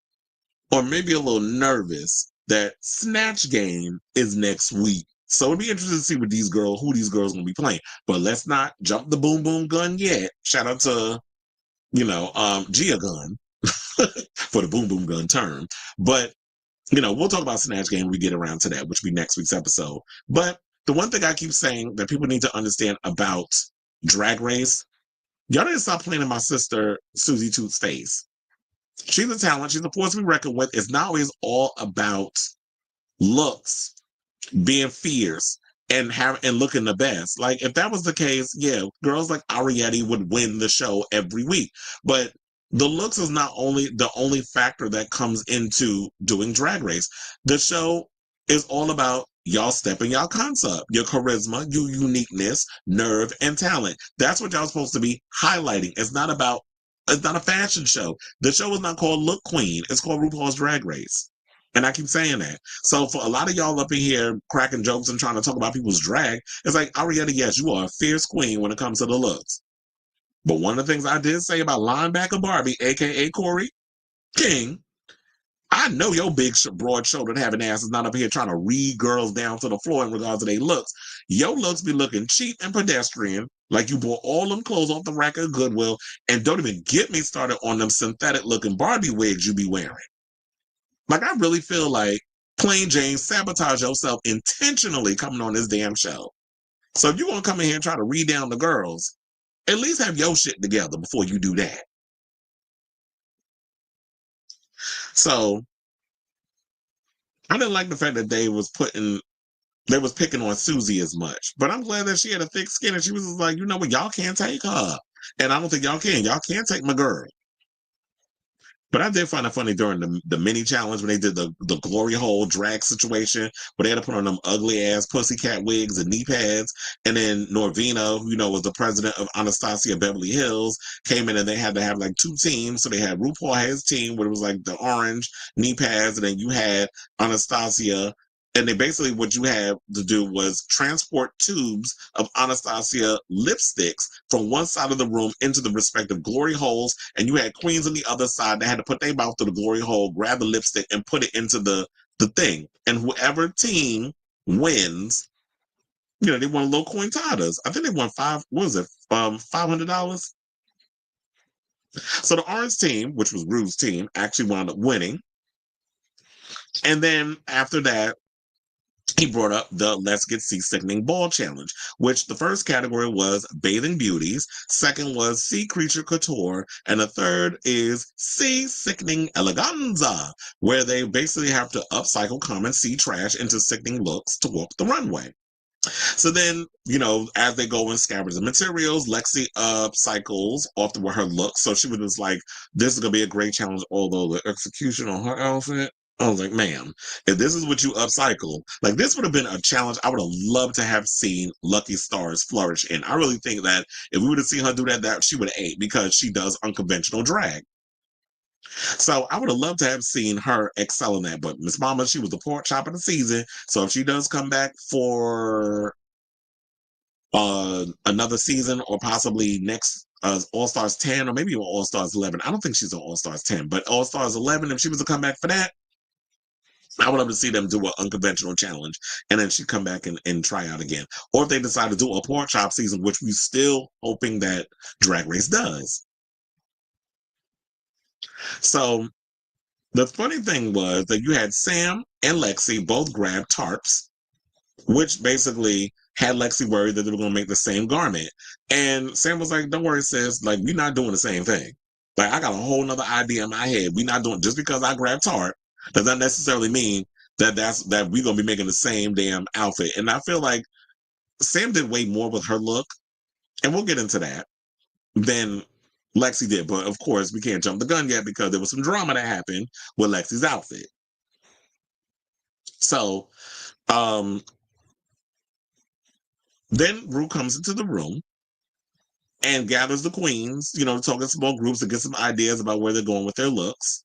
or maybe a little nervous, that Snatch Game is next week. So it'd be interesting to see who these girls gonna be playing. But let's not jump the boom boom gun yet. Shout out to, Gia Gun for the boom boom gun term. But, we'll talk about Snatch Game when we get around to that, which will be next week's episode. But the one thing I keep saying that people need to understand about Drag Race, y'all need to stop playing in my sister Susie Toots' face. She's a talent. She's a force to be reckoned with. It's not always all about looks, being fierce, and looking the best. Like if that was the case, yeah, girls like Ariana would win the show every week. But the looks is not only the only factor that comes into doing Drag Race. The show is all about y'all stepping y'all concept, your charisma, your uniqueness, nerve, and talent. That's what y'all supposed to be highlighting. It's not a fashion show. The show is not called Look Queen. It's called RuPaul's Drag Race. And I keep saying that. So for a lot of y'all up in here cracking jokes and trying to talk about people's drag, it's like, Ariana, yes, you are a fierce queen when it comes to the looks. But one of the things I did say about linebacker Barbie, a.k.a. Corey King, I know your big, broad-shouldered having ass is not up here trying to read girls down to the floor in regards to their looks. Your looks be looking cheap and pedestrian, like you bought all them clothes off the rack of Goodwill, and don't even get me started on them synthetic-looking Barbie wigs you be wearing. Like, I really feel like Plain Jane sabotage yourself intentionally coming on this damn show. So if you're going to come in here and try to read down the girls, at least have your shit together before you do that. So I didn't like the fact that they was picking on Susie as much. But I'm glad that she had a thick skin and she was just like, you know what, y'all can't take her. And I don't think y'all can. Y'all can't take my girl. But I did find it funny during the mini challenge when they did the glory hole drag situation where they had to put on them ugly ass pussycat wigs and knee pads. And then Norvina, who was the president of Anastasia Beverly Hills, came in and they had to have like two teams. So they had RuPaul had his team where it was like the orange knee pads, and then you had Anastasia. And they basically, what you had to do was transport tubes of Anastasia lipsticks from one side of the room into the respective glory holes. And you had queens on the other side that had to put their mouth through the glory hole, grab the lipstick, and put it into the thing. And whoever team wins, they won little cointadas. I think they won $500. So the orange team, which was Rue's team, actually wound up winning. And then after that, he brought up the Let's Get Sea-Sickening Ball Challenge, which the first category was Bathing Beauties, second was Sea Creature Couture, and the third is Sea-Sickening Eleganza, where they basically have to upcycle common sea trash into sickening looks to walk the runway. So then, as they go in scabbards and materials, Lexi upcycles her look. So she was just like, this is going to be a great challenge, although the execution on her outfit, I was like, ma'am, if this is what you upcycle, like this would have been a challenge I would have loved to have seen Lucky Stars flourish in. I really think that if we would have seen her do that she would have ate because she does unconventional drag. So I would have loved to have seen her excel in that. But Miss Mama, she was the pork chop of the season. So if she does come back for another season or possibly next All Stars 10 or maybe even All Stars 11, I don't think she's on All Stars 10, but All Stars 11, if she was to come back for that, I would love to see them do an unconventional challenge and then she'd come back and try out again. Or if they decide to do a pork chop season, which we're still hoping that Drag Race does. So the funny thing was that you had Sam and Lexi both grab tarps, which basically had Lexi worried that they were going to make the same garment. And Sam was like, don't worry, sis. Like, we're not doing the same thing. Like, I got a whole nother idea in my head. We're not doing, just because I grabbed tarp does not necessarily mean that we're going to be making the same damn outfit. And I feel like Sam did way more with her look, and we'll get into that, than Lexi did. But of course, we can't jump the gun yet because there was some drama that happened with Lexi's outfit. So, then Ru comes into the room and gathers the queens, talk in small groups to get some ideas about where they're going with their looks.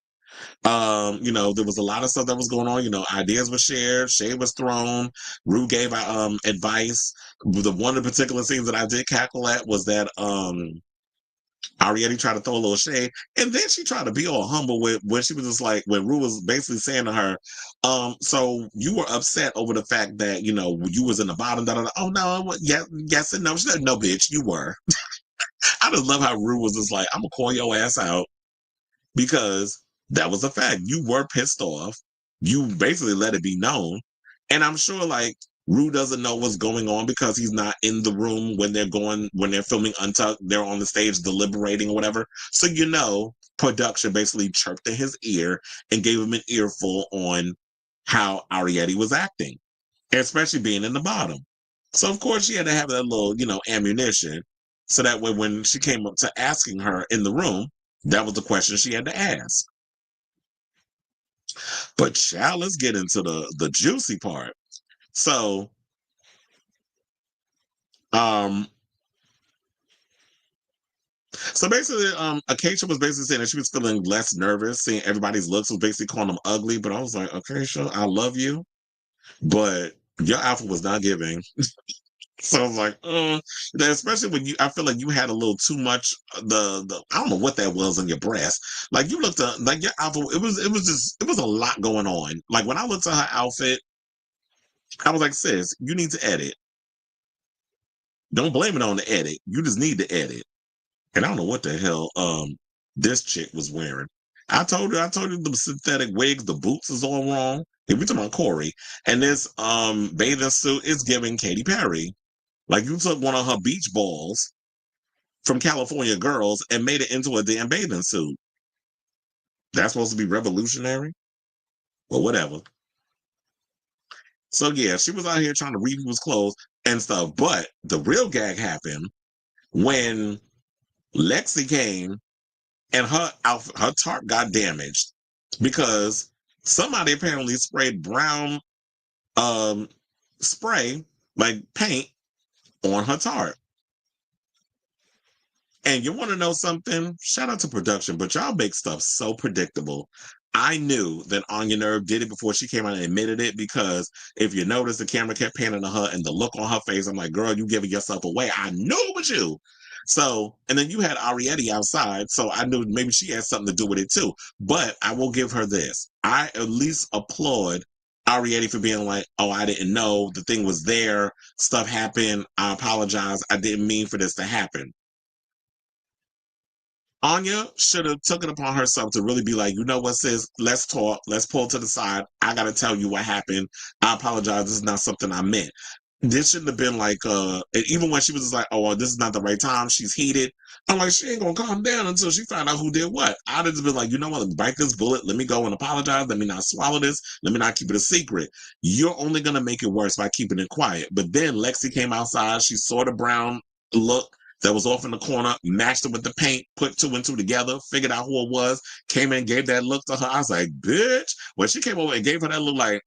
There was a lot of stuff that was going on. Ideas were shared, shade was thrown. Ru gave advice. One of the particular scenes that I did cackle at was that Ariana tried to throw a little shade, and then she tried to be all humble with when she was just like, when Ru was basically saying to her, so you were upset over the fact that, you was in the bottom, oh no, yes and no. She said, no, bitch, you were. I just love how Ru was just like, I'm gonna call your ass out because that was a fact. You were pissed off. You basically let it be known. And I'm sure like Ru doesn't know what's going on because he's not in the room when they're filming Untucked. They're on the stage deliberating or whatever. So, production basically chirped in his ear and gave him an earful on how Ariana was acting, especially being in the bottom. So, of course, she had to have that little, ammunition. So that way, when she came up to asking her in the room, that was the question she had to ask. But child, let's get into the juicy part. So, basically, Acacia was basically saying that she was feeling less nervous, seeing everybody's looks, was basically calling them ugly. But I was like, Acacia, I love you, but your outfit was not giving. So I was like, especially when I feel like you had a little too much the I don't know what that was on your breast. Like you looked like your outfit. It was a lot going on. Like when I looked at her outfit, I was like, sis, you need to edit. Don't blame it on the edit. You just need to edit. And I don't know what the hell this chick was wearing. I told her the synthetic wigs, the boots is all wrong. If we talking about Corey, and this bathing suit is giving Katy Perry. Like you took one of her beach balls from California Girls and made it into a damn bathing suit. That's supposed to be revolutionary? Well, whatever. So yeah, she was out here trying to read people's clothes and stuff. But the real gag happened when Lexi came and her tarp got damaged because somebody apparently sprayed brown spray, like paint, on her tarp. And you want to know something? Shout out to production, but y'all make stuff so predictable. I knew that Anya Nerve did it before she came out and admitted it because if you notice, the camera kept panning to her and the look on her face, I'm like, girl, you giving yourself away. I knew it was you. So, and then you had Ariana outside, so I knew maybe she had something to do with it too. But I will give her this. I at least applaud Ariana for being like, oh, I didn't know the thing was there. Stuff happened. I apologize. I didn't mean for this to happen. Anya should have took it upon herself to really be like, you know what, sis, let's talk. Let's pull to the side. I got to tell you what happened. I apologize. This is not something I meant. This shouldn't have been like, and even when she was just like, oh, well, this is not the right time. She's heated. I'm like, she ain't going to calm down until she found out who did what. I'd have just been like, you know what, bite this bullet. Let me go and apologize. Let me not swallow this. Let me not keep it a secret. You're only going to make it worse by keeping it quiet. But then Lexi came outside. She saw the brown look that was off in the corner, matched it with the paint, put 2 and 2 together, figured out who it was, came in, gave that look to her. I was like, bitch. When she came over and gave her that look like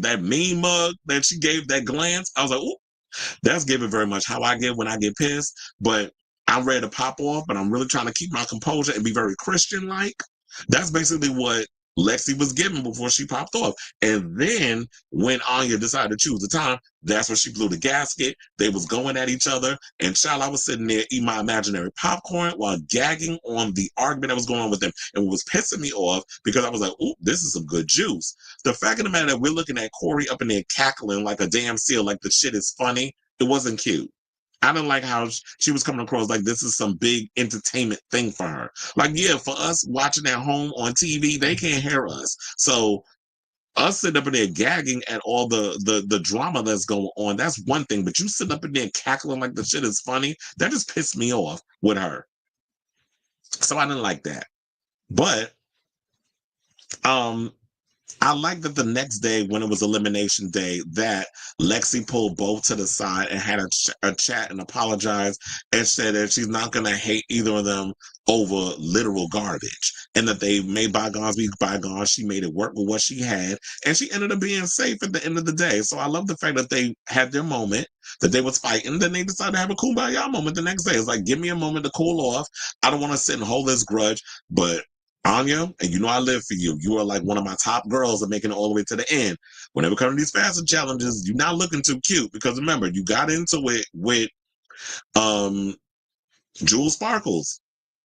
that mean mug that she gave that glance, I was like, ooh, that's giving very much how I get when I get pissed. But I'm ready to pop off, but I'm really trying to keep my composure and be very Christian-like. That's basically what Lexi was giving before she popped off. And then when Anya decided to choose the time, that's when she blew the gasket. They was going at each other. And child, I was sitting there eating my imaginary popcorn while gagging on the argument that was going on with them. And what was pissing me off, because I was like, ooh, this is some good juice. The fact of the matter that we're looking at Corey up in there cackling like a damn seal, like the shit is funny, it wasn't cute. I didn't like how she was coming across like this is some big entertainment thing for her. Like, yeah, for us watching at home on TV, they can't hear us. So us sitting up in there gagging at all the drama that's going on, that's one thing. But you sitting up in there cackling like the shit is funny, that just pissed me off with her. So I didn't like that. But I like that the next day, when it was elimination day, that Lexi pulled both to the side and had a chat and apologized and said that she's not going to hate either of them over literal garbage, and that they made bygones be bygones. She made it work with what she had, and she ended up being safe at the end of the day. So I love the fact that they had their moment, that they was fighting, then they decided to have a kumbaya moment the next day. It's like, give me a moment to cool off. I don't want to sit and hold this grudge, but Anya, and you know I live for you. You are like one of my top girls of making it all the way to the end. Whenever it comes to these fashion challenges, you're not looking too cute, because remember, you got into it with Jewel Sparkles.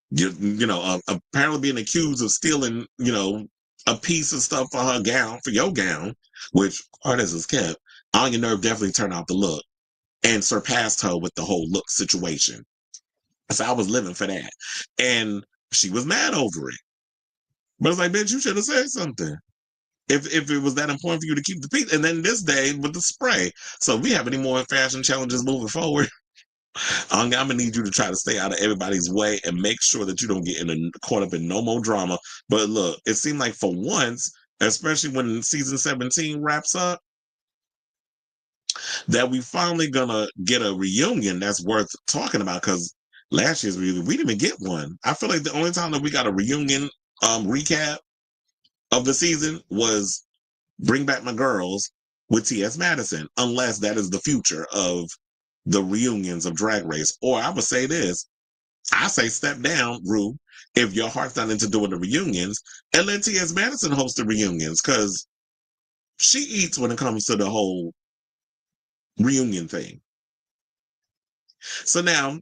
You know, apparently being accused of stealing, you know, a piece of stuff for her gown, for your gown, which Artist has kept. Anya Nerve definitely turned out the look and surpassed her with the whole look situation. So I was living for that. And she was mad over it. But it's like, bitch, you should have said something. If it was that important for you to keep the peace. And then this day with the spray. So if we have any more fashion challenges moving forward, I'm gonna need you to try to stay out of everybody's way and make sure that you don't get caught up in no more drama. But look, it seemed like for once, especially when season 17 wraps up, that we finally gonna get a reunion that's worth talking about, because last year's reunion, we didn't even get one. I feel like the only time that we got a reunion recap of the season was Bring Back My Girls with T.S. Madison, unless that is the future of the reunions of Drag Race. Or I would say this, I say step down, Ru, if your heart's not into doing the reunions, and let T.S. Madison host the reunions, because she eats when it comes to the whole reunion thing. So now,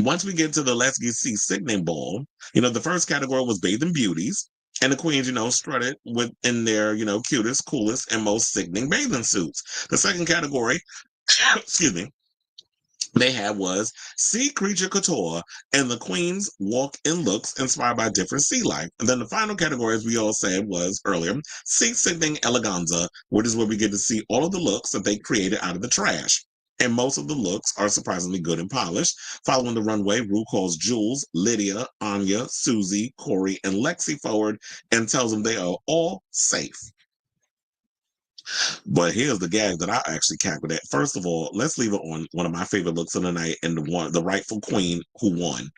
once we get to the Let's Get See Sickening Ball, you know, the first category was Bathing Beauties. And the queens, you know, strutted in their, you know, cutest, coolest, and most sickening bathing suits. The second category, excuse me, they had was Sea Creature Couture, and the queens walk in looks inspired by different sea life. And then the final category, as we all said, was earlier, Sea Sickening Eleganza, which is where we get to see all of the looks that they created out of the trash. And most of the looks are surprisingly good and polished. Following the runway, Ru calls Jules, Lydia, Anya, Susie, Corey, and Lexi forward and tells them they are all safe. But here's the gag that I actually cackled at. First of all, let's leave it on one of my favorite looks of the night, and the rightful queen who won,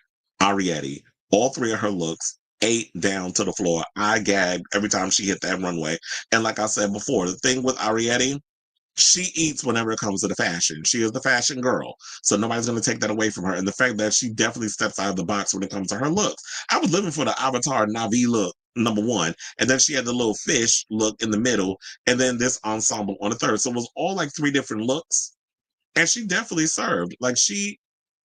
Ariana. All three of her looks, 8 down to the floor. I gagged every time she hit that runway. And like I said before, the thing with Ariana, she eats whenever it comes to the fashion. She is the fashion girl. So nobody's going to take that away from her. And the fact that she definitely steps out of the box when it comes to her looks. I was living for the Avatar Na'vi look, number one. And then she had the little fish look in the middle. And then this ensemble on the third. So it was all like 3 different looks. And she definitely served. Like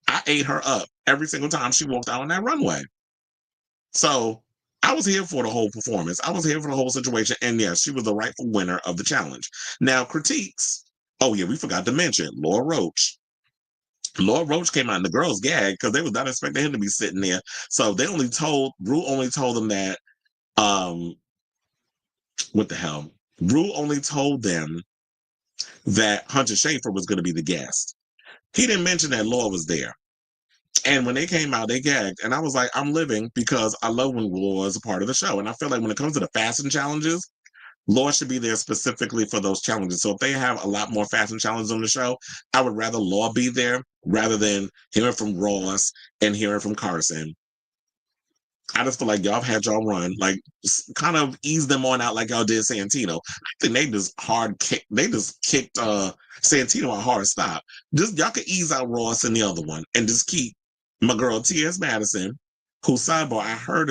I ate her up every single time she walked out on that runway. So I was here for the whole performance. I was here for the whole situation. And yes, she was the rightful winner of the challenge. Now, critiques. Oh, yeah, we forgot to mention Laura Roach. Laura Roach came out and the girls gagged because they was not expecting him to be sitting there. So Ru only told them that, what the hell? Ru only told them that Hunter Schafer was going to be the guest. He didn't mention that Laura was there. And when they came out, they gagged. And I was like, I'm living, because I love when Laura is a part of the show. And I feel like when it comes to the fashion challenges, Laura should be there specifically for those challenges. So if they have a lot more fashion challenges on the show, I would rather Laura be there rather than hearing from Ross and hearing from Carson. I just feel like y'all have had y'all run, like kind of ease them on out like y'all did Santino. I think they just kicked Santino a hard stop. Just y'all could ease out Ross and the other one and just keep my girl T.S. Madison, whose sidebar I heard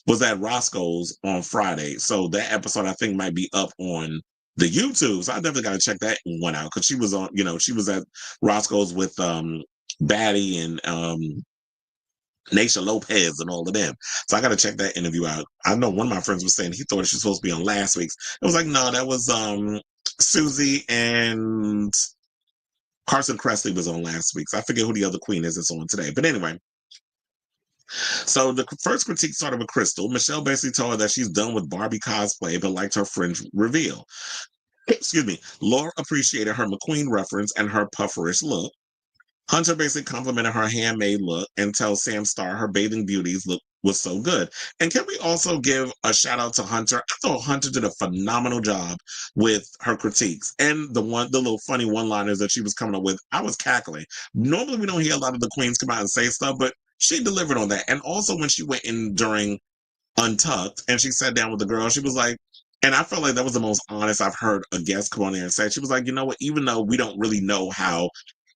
was at Roscoe's on Friday. So that episode I think might be up on the YouTube. So I definitely gotta check that one out because she was on, she was at Roscoe's with Batty and Naisha Lopez and all of them. So I got to check that interview out. I know one of my friends was saying he thought she was supposed to be on last week's. It was like, no, that was Susie and Carson Kressley was on last week's. I forget who the other queen is that's on today. But anyway, so the first critique started with Crystal. Michelle basically told her that she's done with Barbie cosplay, but liked her fringe reveal. Excuse me. Laura appreciated her McQueen reference and her pufferish look. Hunter basically complimented her handmade look and tells Sam Starr her bathing beauties look was so good. And can we also give a shout out to Hunter? I thought Hunter did a phenomenal job with her critiques and the little funny one-liners that she was coming up with. I was cackling. Normally we don't hear a lot of the queens come out and say stuff, but she delivered on that. And also when she went in during Untucked and she sat down with the girl, she was like, and I felt like that was the most honest I've heard a guest come on there and say. She was like, you know what, even though we don't really know how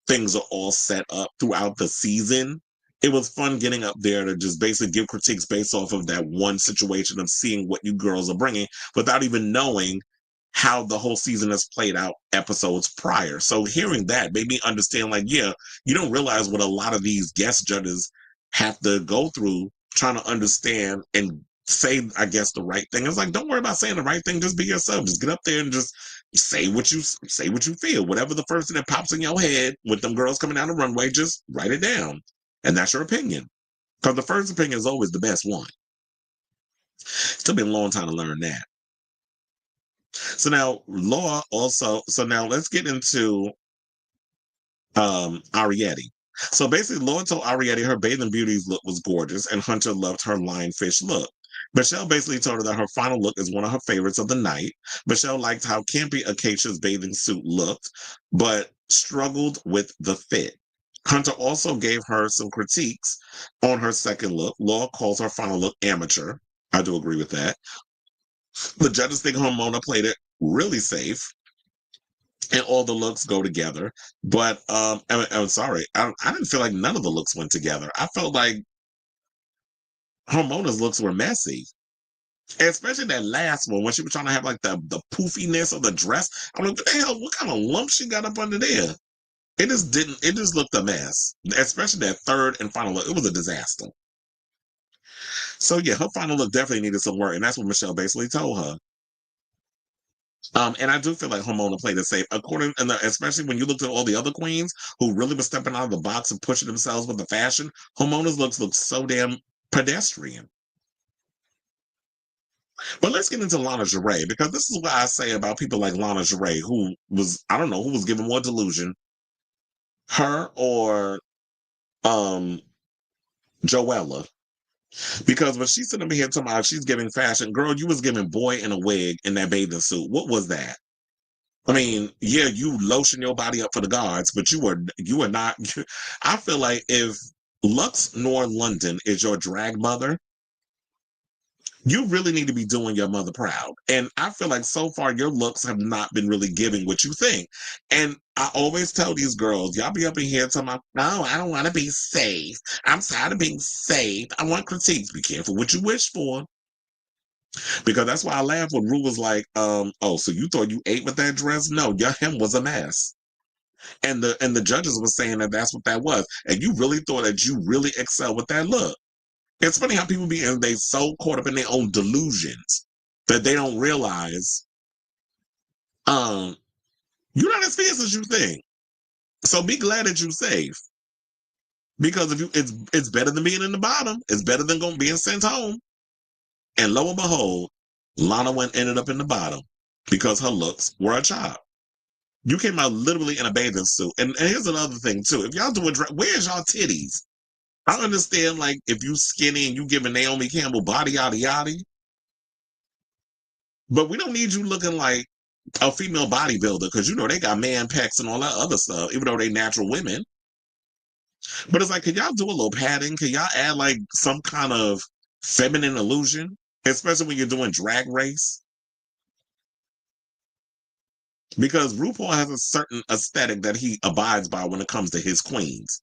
things are all set up throughout the season, it was fun getting up there to just basically give critiques based off of that one situation of seeing what you girls are bringing without even knowing how the whole season has played out episodes prior. So hearing that made me understand, like, yeah, you don't realize what a lot of these guest judges have to go through trying to understand and say, I guess, the right thing. It's like, don't worry about saying the right thing. Just be yourself. Just get up there and just say what you feel. Whatever the first thing that pops in your head with them girls coming down the runway, just write it down. And that's your opinion. Because the first opinion is always the best one. It's took me a long time to learn that. So now now let's get into Ariette. So basically, Laura told Ariette her bathing beauty's look was gorgeous, and Hunter loved her lionfish look. Michelle basically told her that her final look is one of her favorites of the night. Michelle liked how campy Acacia's bathing suit looked, but struggled with the fit. Hunter also gave her some critiques on her second look. Laura calls her final look amateur. I do agree with that. The judges think Hormona played it really safe, and all the looks go together. But I'm sorry, I didn't feel like none of the looks went together. I felt like Hormona's looks were messy. Especially that last one when she was trying to have like the poofiness of the dress. I'm like, what the hell? What kind of lump she got up under there? It just looked a mess. Especially that third and final look. It was a disaster. So yeah, her final look definitely needed some work, and that's what Michelle basically told her. And I do feel like Hormona played it safe, especially when you looked at all the other queens who really were stepping out of the box and pushing themselves with the fashion. Hormona's looks look so damn pedestrian. But let's get into Lana Jarrett, because this is what I say about people like Lana Jarrett, who was, I don't know, who was given more delusion, her or Joella. Because when she's sitting up here talking about she's giving fashion, girl, you was giving boy in a wig in that bathing suit. What was that? I mean, yeah, you lotion your body up for the guards, but you were not. I feel like if Lux Nor London is your drag mother, you really need to be doing your mother proud. And I feel like so far your looks have not been really giving what you think. And I always tell these girls, y'all be up in here talking about, no, I don't want to be safe. I'm tired of being safe. I want critiques. Be careful what you wish for. Because that's why I laughed when Ru was like, oh, so you thought you ate with that dress? No, your hem was a mess. And the judges were saying that that's what that was. And you really thought that you really excel with that look. It's funny how people be, and they so caught up in their own delusions that they don't realize you're not as fierce as you think. So be glad that you're safe. Because if it's better than being in the bottom. It's better than being sent home. And lo and behold, Lana ended up in the bottom because her looks were a chop. You came out literally in a bathing suit. And here's another thing too. If y'all doing where's y'all titties? I understand, like, if you skinny and you giving Naomi Campbell body yada yada, but we don't need you looking like a female bodybuilder because you know they got man pecs and all that other stuff, even though they natural women. But it's like, can y'all do a little padding? Can y'all add like some kind of feminine illusion, especially when you're doing Drag Race? Because RuPaul has a certain aesthetic that he abides by when it comes to his queens.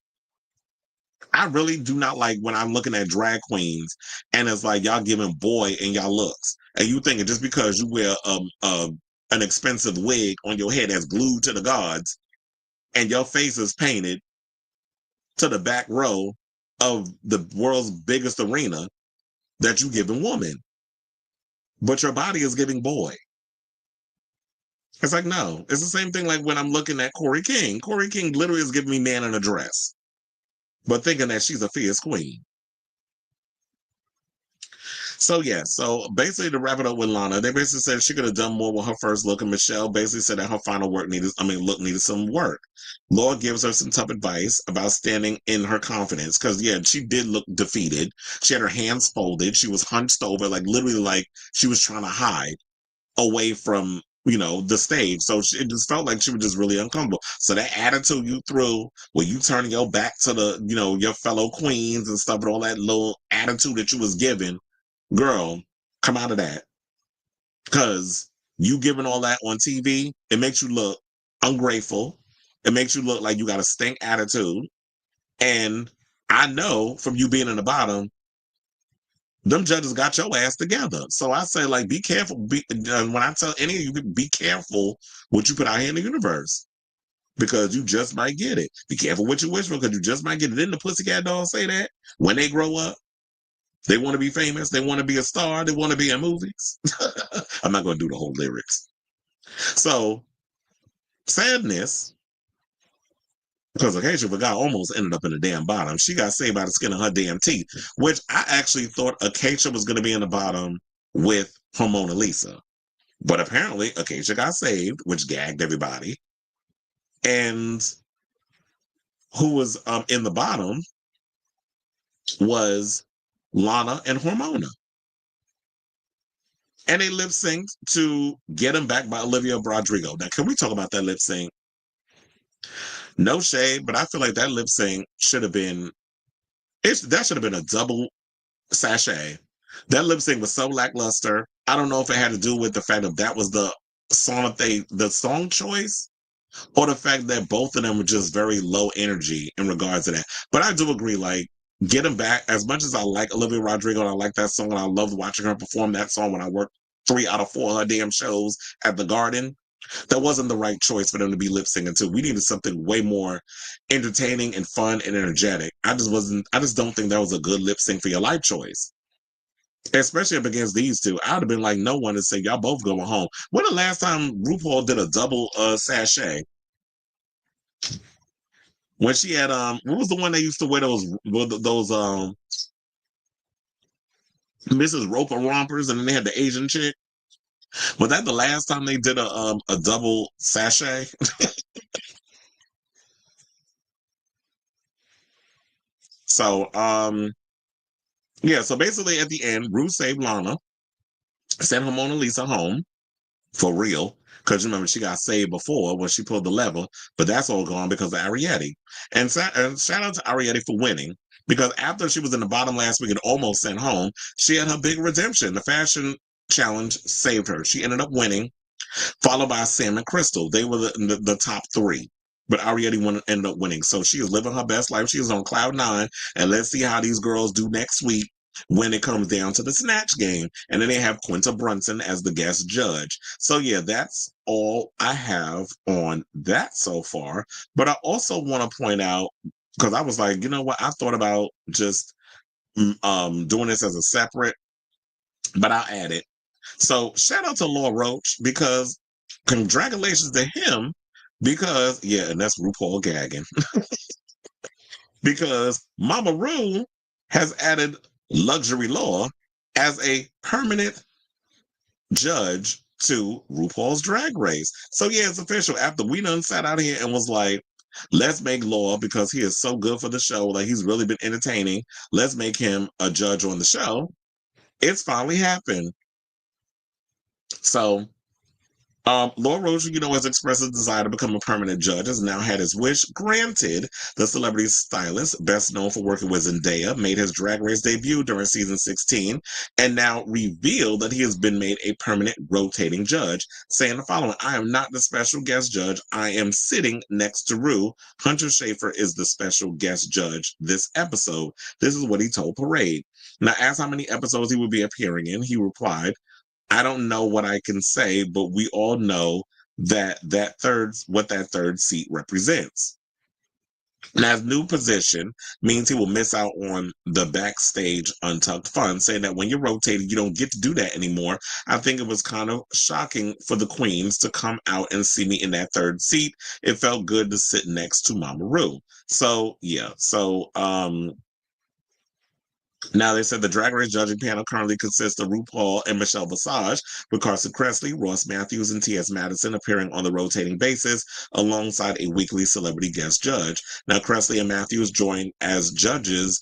I really do not like when I'm looking at drag queens and it's like y'all giving boy in y'all looks. And you thinking just because you wear an expensive wig on your head that's glued to the gods and your face is painted to the back row of the world's biggest arena that you giving woman. But your body is giving boy. It's like, no. It's the same thing like when I'm looking at Corey King. Corey King literally is giving me man in a dress, but thinking that she's a fierce queen. So yeah, so basically to wrap it up with Lana, they basically said she could have done more with her first look, and Michelle basically said that her final look needed some work. Laura gives her some tough advice about standing in her confidence, because yeah, she did look defeated. She had her hands folded, she was hunched over, like literally like she was trying to hide away from the stage. So it just felt like she was just really uncomfortable. So that attitude you threw, where you turning your back to the your fellow queens and stuff, and all that little attitude that you was giving, girl, come out of that. Because you giving all that on TV, it makes you look ungrateful. It makes you look like you got a stink attitude. And I know from you being in the bottom, them judges got your ass together. So I say, like, be careful. When I tell any of you, be careful what you put out here in the universe, because you just might get it. Be careful what you wish for, because you just might get it. Didn't the Pussycat Dolls say that when they grow up? They want to be famous. They want to be a star. They want to be in movies. I'm not going to do the whole lyrics. So, sadness, because Acacia Begot almost ended up in the damn bottom. She got saved by the skin of her damn teeth, which I actually thought Acacia was going to be in the bottom with her Mona Lisa. But apparently, Acacia got saved, which gagged everybody. And who was in the bottom was Lana and Hormona. And they lip synced to Get Him Back by Olivia Rodrigo. Now, can we talk about that lip sync? No shade, but I feel like that lip sync should have been, that should have been a double sachet. That lip sync was so lackluster. I don't know if it had to do with the fact that was the song the song choice, or the fact that both of them were just very low energy in regards to that. But I do agree, like, Get Him Back, as much as I like Olivia Rodrigo and I like that song and I loved watching her perform that song when I worked 3 out of 4 of her damn shows at the Garden, that wasn't the right choice for them to be lip syncing to. We needed something way more entertaining and fun and energetic. I just don't think that was a good lip sync for your life choice. Especially up against these two. I'd have been like, no one to say y'all both going home. When the last time RuPaul did a double sachet? When she had what was the one they used to wear those Mrs. Roper rompers, and then they had the Asian chick? Was that the last time they did a double sachet? So yeah, so basically at the end, Ru saved Lana, sent her Mona Lisa home for real. Because remember, she got saved before when she pulled the lever, but that's all gone because of Ariete. And shout out to Ariete for winning, because after she was in the bottom last week and almost sent home, she had her big redemption. The fashion challenge saved her. She ended up winning, followed by Sam and Crystal. They were the top 3. But Ariete ended up winning. So she is living her best life. She is on cloud 9. And let's see how these girls do next week when it comes down to the Snatch game. And then they have Quinta Brunson as the guest judge. So yeah, that's all I have on that so far. But I also want to point out, because I was like, you know what? I thought about just doing this as a separate, but I'll add it. So shout out to Law Roach, because congratulations to him, because yeah, and that's RuPaul gagging. Because Mama Ru has added Luxury Law as a permanent judge to RuPaul's Drag Race. So yeah, it's official. After we done sat out here and was like, let's make Law, because he is so good for the show, like he's really been entertaining, let's make him a judge on the show. It's finally happened. So Laura Roach, has expressed a desire to become a permanent judge, has now had his wish granted. The celebrity stylist, best known for working with Zendaya, made his Drag Race debut during season 16 and now revealed that he has been made a permanent rotating judge, saying the following: I am not the special guest judge. I am sitting next to Rue. Hunter Schafer is the special guest judge this episode. This is what he told Parade. Now, asked how many episodes he would be appearing in, he replied, I don't know what I can say, but we all know that what that third seat represents. Now, his new position means he will miss out on the backstage untucked fun, saying that when you're rotating, you don't get to do that anymore. I think it was kind of shocking for the queens to come out and see me in that third seat. It felt good to sit next to Mama Ru. So, yeah. Now, they said the Drag Race judging panel currently consists of RuPaul and Michelle Visage, with Carson Kressley, Ross Matthews, and T.S. Madison appearing on the rotating basis alongside a weekly celebrity guest judge. Now, Kressley and Matthews joined as judges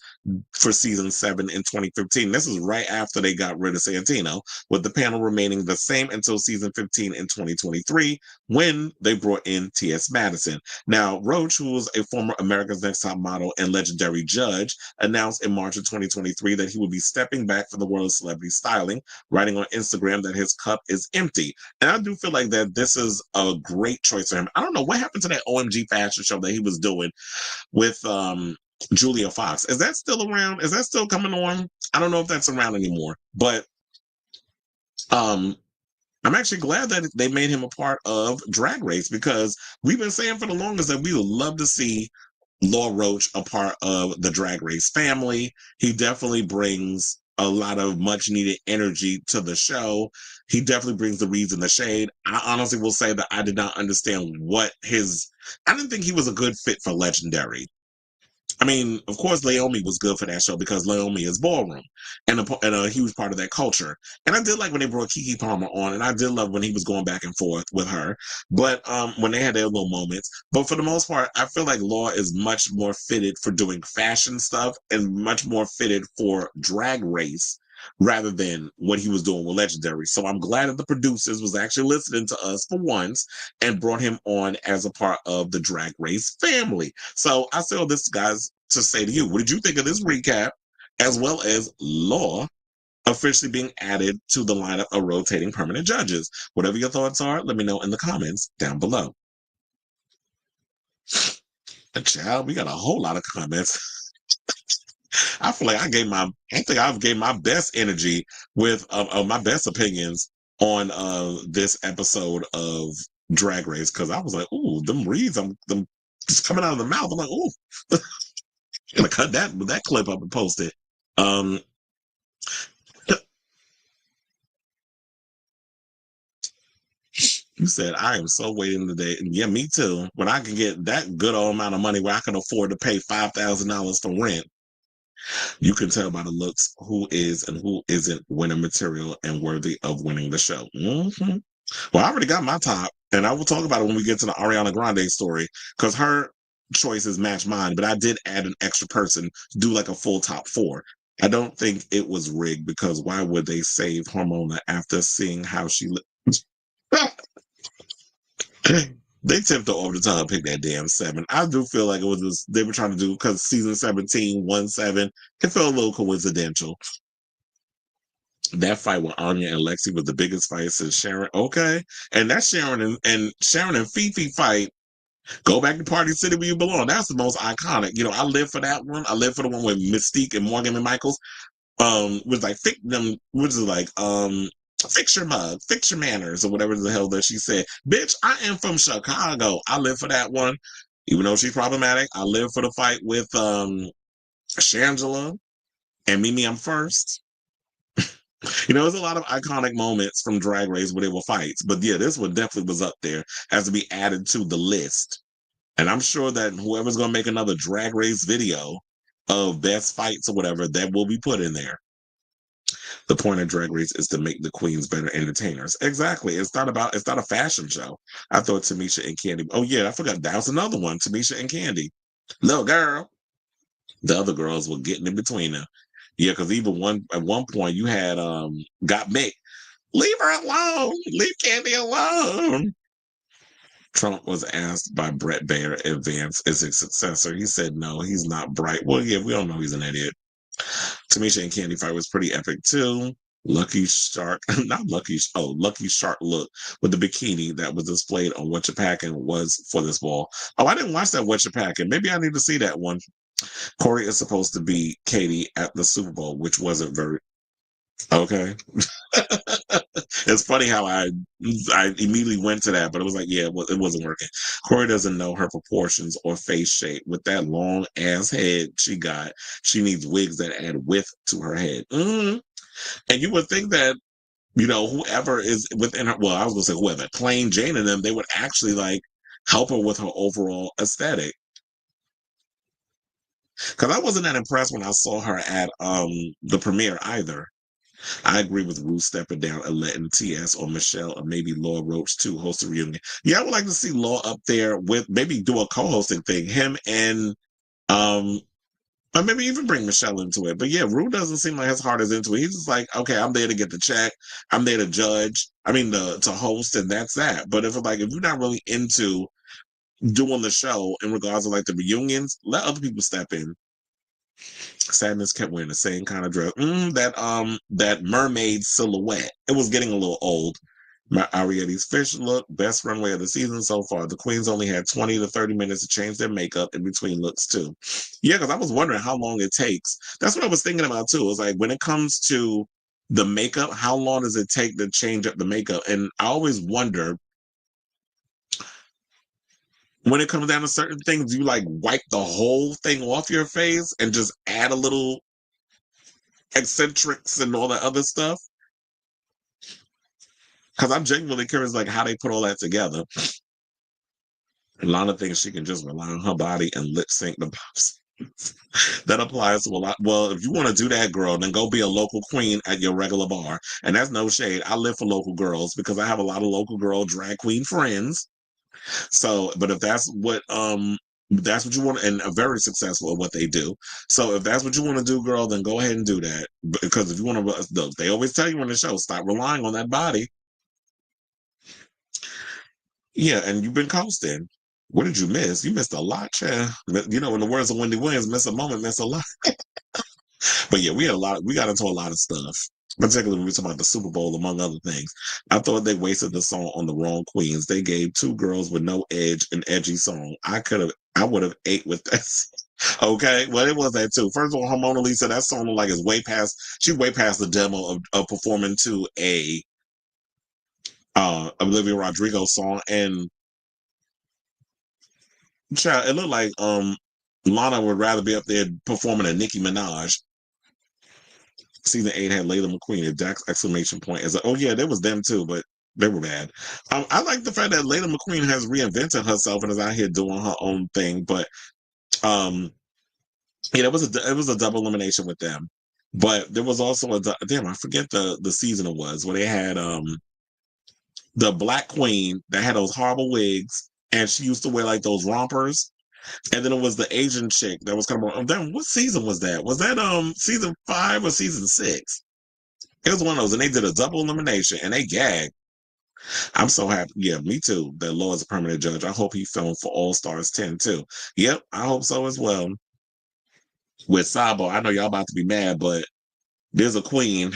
for season 7 in 2015. This is right after they got rid of Santino, with the panel remaining the same until season 15 in 2023, when they brought in T.S. Madison. Now, Roach, who was a former America's Next Top Model and legendary judge, announced in March of 2023 that he would be stepping back from the world of celebrity styling, writing on Instagram that his cup is empty. And I do feel like that this is a great choice for him. I don't know what happened to that OMG fashion show that he was doing with Julia Fox. Is that still around? Is that still coming on? I don't know if that's around anymore, but I'm actually glad that they made him a part of Drag Race, because we've been saying for the longest that we would love to see Law Roach a part of the Drag Race family. He definitely brings a lot of much needed energy to the show. He definitely brings the reads in the shade. I honestly will say that I did not understand I didn't think he was a good fit for Legendary. I mean, of course, Naomi was good for that show because Naomi is ballroom and a huge part of that culture. And I did like when they brought Keke Palmer on, and I did love when he was going back and forth with her. But when they had their little moments. But for the most part, I feel like Law is much more fitted for doing fashion stuff and much more fitted for Drag Race rather than what he was doing with Legendary. So I'm glad that the producers was actually listening to us for once and brought him on as a part of the Drag Race family. So I say all this, guys, to say to you, what did you think of this recap, as well as Law officially being added to the lineup of rotating permanent judges? Whatever your thoughts are, let me know in the comments down below. And child, we got a whole lot of comments. I feel like I think I've gave my best energy with my best opinions on this episode of Drag Race, because I was like, ooh, them reads, them just coming out of the mouth. I'm like, ooh, gonna cut that clip up and post it. You said, I am so waiting today. Yeah, me too. When I can get that good old amount of money where I can afford to pay $5,000 for rent. You can tell by the looks who is and who isn't winning material and worthy of winning the show. Mm-hmm. Well, I already got my top, and I will talk about it when we get to the Ariana Grande story, because her choices match mine, but I did add an extra person to do like a full top 4. I don't think it was rigged, because why would they save Hormona after seeing how she looked? They tipped her over the top and picked that damn 7. I do feel like it was just, they were trying to do, because season 17, 1-7, it felt a little coincidental. That fight with Anya and Lexi was the biggest fight since Sharon. Okay. And that Sharon and Fifi fight, go back to Party City where you belong. That's the most iconic. I live for that one. I live for the one with Mystique and Morgan and Michaels. Was like, fix your mug, fix your manners, or whatever the hell that she said. Bitch, I am from Chicago. I live for that one. Even though she's problematic, I live for the fight with Shangela and Mimi I'm First. There's a lot of iconic moments from Drag Race where there were fights. But yeah, this one definitely was up there, has to be added to the list. And I'm sure that whoever's going to make another Drag Race video of best fights or whatever, that will be put in there. The point of Drag Race is to make the queens better entertainers. Exactly. It's not a fashion show. I thought Tamisha and Candy. Oh yeah, I forgot. That was another one. Tamisha and Candy. Little girl. The other girls were getting in between them. Yeah, because even at one point you had Got Mick, Leave her alone. Leave Candy alone. Trump was asked by Brett Baer in advance as his successor. He said no, he's not bright. Well, yeah, we all know he's an idiot. Tamisha and Candy fight was pretty epic too. Lucky Shark, not Lucky, Lucky Shark look with the bikini that was displayed on What You Packin' was for this ball. Oh, I didn't watch that What You Packin'. Maybe I need to see that one. Corey is supposed to be Katie at the Super Bowl, which wasn't very okay. It's funny how I immediately went to that, but it was like, yeah, it wasn't working. Corey doesn't know her proportions or face shape. With that long ass head she got, she needs wigs that add width to her head. And you would think that, whoever is within her, well, I was gonna say whoever, Plain Jane and them, they would actually like help her with her overall aesthetic. Because I wasn't that impressed when I saw her at the premiere either. I agree with Ruth stepping down and letting TS or Michelle or maybe Law Roach too host a reunion. Yeah, I would like to see Law up there with maybe do a co-hosting thing. Him and or maybe even bring Michelle into it. But yeah, Rue doesn't seem like his heart is into it. He's just like, okay, I'm there to get the check. I'm there to judge. I mean, to host, and that's that. But if you're not really into doing the show in regards to like the reunions, let other people step in. Sadness kept wearing the same kind of dress. That mermaid silhouette. It was getting a little old. Arietti's fish look, best runway of the season so far. The queens only had 20 to 30 minutes to change their makeup in between looks too. Yeah, because I was wondering how long it takes. That's what I was thinking about too. It was like when it comes to the makeup, how long does it take to change up the makeup? And I always wonder when it comes down to certain things, do you like wipe the whole thing off your face and just add a little eccentrics and all that other stuff? Because I'm genuinely curious, like how they put all that together. A lot of things she can just rely on her body and lip sync the pops. That applies to a lot. Well, if you want to do that, girl, then go be a local queen at your regular bar. And that's no shade. I live for local girls because I have a lot of local girl drag queen friends. So, but if that's what you want, and are very successful at what they do. So if that's what you want to do, girl, then go ahead and do that. Because if you want to, they always tell you on the show, stop relying on that body. Yeah, and you've been coasting. What did you miss? You missed a lot, Chad. In the words of Wendy Williams, miss a moment, miss a lot. But yeah, we got into a lot of stuff. Particularly when we talk about the Super Bowl, among other things. I thought they wasted the song on the wrong queens. They gave two girls with no edge an edgy song. I would have ate with this. Okay, well, it was that too. First of all, Mona Lisa, that song like is she's way past the demo of performing to a Olivia Rodrigo song. And child, it looked like Lana would rather be up there performing a Nicki Minaj. Season 8 had Layla McQueen at Dax exclamation point as oh yeah, there was them too, but they were bad. I like the fact that Layla McQueen has reinvented herself and is out here doing her own thing, but it was a double elimination with them. But there was also I forget the season it was where they had the black queen that had those horrible wigs and she used to wear like those rompers. And then it was the Asian chick that was coming on. Then what season was that? Was that season 5 or season 6? It was one of those, and they did a double elimination and they gagged. I'm so happy. Yeah, me too. That Law is a permanent judge. I hope he filmed for All Stars 10 too. Yep, I hope so as well. With Sabo, I know y'all about to be mad, but there's a queen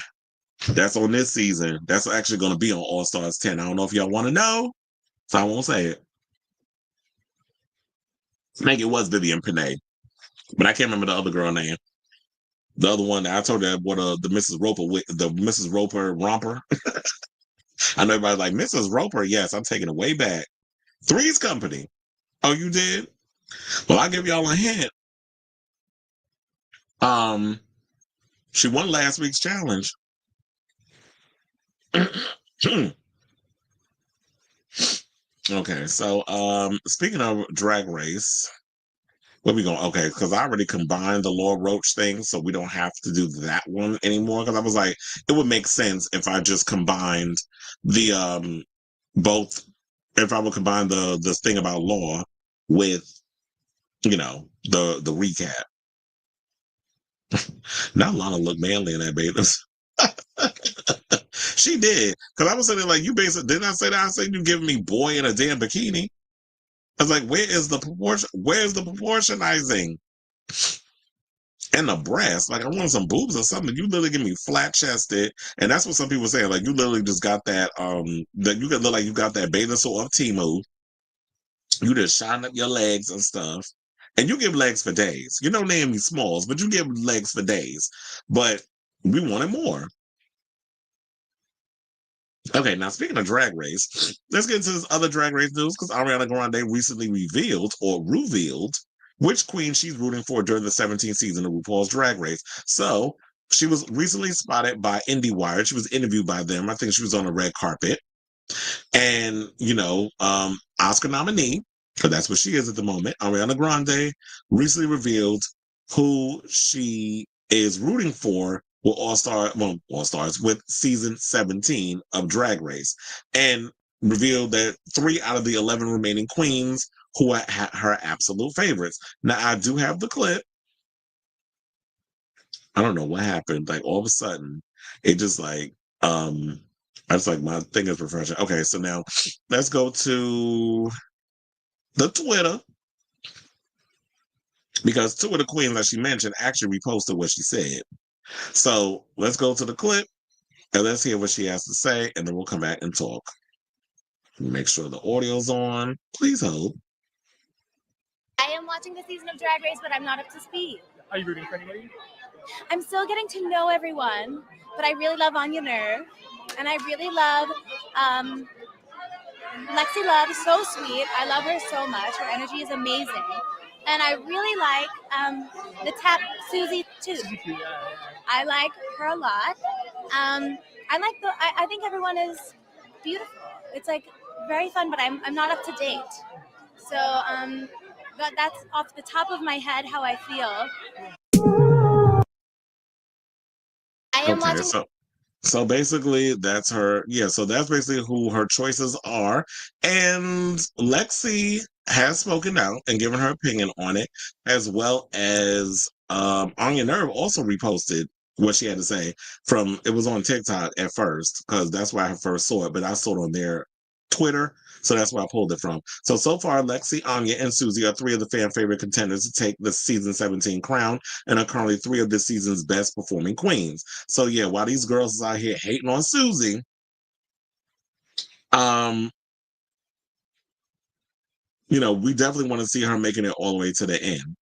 that's on this season that's actually going to be on All Stars 10. I don't know if y'all want to know, so I won't say it. I think it was Vivian Pinay, but I can't remember the other girl name. The other one that I told you what the Mrs. Roper romper. I know everybody's like Mrs. Roper. Yes, I'm taking it way back. Three's Company. Oh, you did? Well, I'll give y'all a hint. She won last week's challenge. Okay, so speaking of Drag Race, where we going? Okay, because I already combined the Law Roach thing, so we don't have to do that one anymore. Because I was like, it would make sense if I just combined the both. If I would combine the thing about Law with, the recap. Now Lana look manly in that baby. She did. Because I was saying, like, you basically, didn't I say that? I said, you giving me boy in a damn bikini. I was like, where is the proportion? Where's the proportionizing? And the breast, like I want some boobs or something. You literally give me flat chested, and that's what some people say. Like you literally just got that. That you could look like you got that bathing suit of Temu. You just shine up your legs and stuff, and you give legs for days. You know, name me smalls, but you give legs for days. But we wanted more. Okay, now speaking of Drag Race, let's get into this other Drag Race news because Ariana Grande recently revealed which queen she's rooting for during the 17th season of RuPaul's Drag Race. So she was recently spotted by IndieWire. She was interviewed by them. I think she was on a red carpet. And, Oscar nominee, because that's what she is at the moment, Ariana Grande recently revealed who she is rooting for with All Stars with season 17 of Drag Race, and revealed that 3 out of the 11 remaining queens who are her absolute favorites. Now, I do have the clip. I don't know what happened. Like all of a sudden, it just like I was like, my thing is refreshing. Okay, so now let's go to the Twitter, because 2 of the queens that she mentioned actually reposted what she said. So let's go to the clip and let's hear what she has to say, and then we'll come back and talk. Make sure the audio's on. Please hold. I am watching the season of Drag Race, but I'm not up to speed. Are you rooting for anybody? I'm still getting to know everyone, but I really love Anya Nerve, and I really love Lexi Love. So sweet. I love her so much. Her energy is amazing, and I really like the Tap Susie too. I like her a lot. I think everyone is beautiful. It's like very fun, but I'm not up to date. So that's off the top of my head how I feel. I am watching. So basically that's her. Yeah, so that's basically who her choices are. And Lexi has spoken out and given her opinion on it, as well as Anya Nerve also reposted what she had to say. It was on TikTok at first, because that's where I first saw it, but I saw it on their Twitter, so that's where I pulled it from. So far, Lexi, Anya, and Susie are 3 of the fan favorite contenders to take the season 17 crown, and are currently 3 of this season's best performing queens. So yeah, while these girls is out here hating on Susie, we definitely want to see her making it all the way to the end.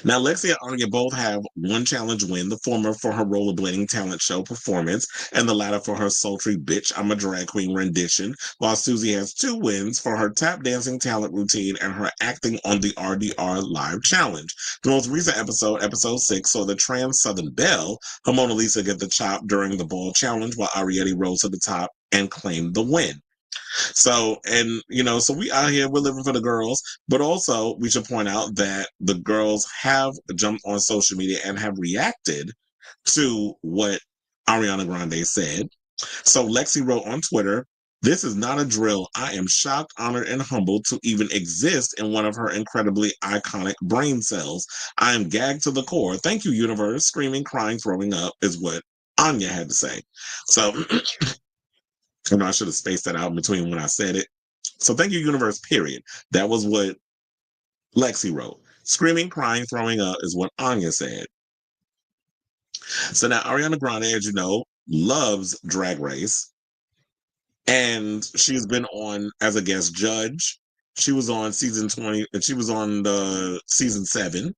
Now, Lexi and Anya both have 1 challenge win, the former for her rollerblading talent show performance, and the latter for her sultry Bitch, I'm a Drag Queen rendition, while Susie has 2 wins for her tap dancing talent routine and her acting on the RDR Live Challenge. The most recent episode 6, saw the trans Southern Belle, her Mona Lisa, get the chop during the ball challenge, while Ariete rose to the top and claimed the win. So we out here, we're living for the girls, but also we should point out that the girls have jumped on social media and have reacted to what Ariana Grande said. So Lexi wrote on Twitter, "This is not a drill. I am shocked, honored, and humbled to even exist in one of her incredibly iconic brain cells. I am gagged to the core. Thank you, universe." Screaming, crying, throwing up is what Anya had to say. So I should have spaced that out between when I said it. So thank you, universe, period. That was what Lexi wrote. Screaming, crying, throwing up is what Anya said. So now Ariana Grande, as you know, loves Drag Race. And she's been on as a guest judge. She was on season 20, and she was on the season 7.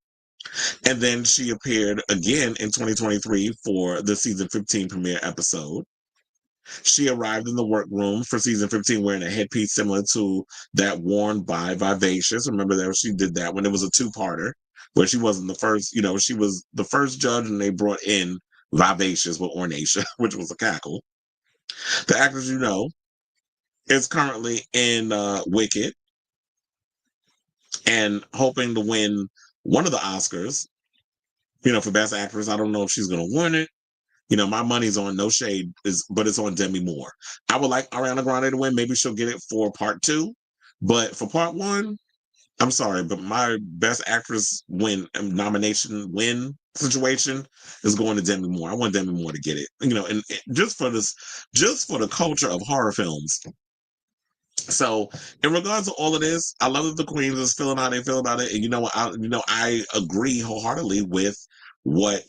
And then she appeared again in 2023 for the season 15 premiere episode. She arrived in the workroom for season 15 wearing a headpiece similar to that worn by Vivacious. Remember that she did that when it was a 2-parter, where she wasn't the first, she was the first judge, and they brought in Vivacious with Ornacia, which was a cackle. The actress, is currently in Wicked and hoping to win one of the Oscars, for Best Actress. I don't know if she's going to win it. My money's on, no shade, but it's on Demi Moore. I would like Ariana Grande to win. Maybe she'll get it for part 2. But for part 1, I'm sorry, but my Best Actress nomination win situation is going to Demi Moore. I want Demi Moore to get it. You know, and just for the culture of horror films. So, in regards to all of this, I love that the queens is feeling how they feel about it, and I agree wholeheartedly with what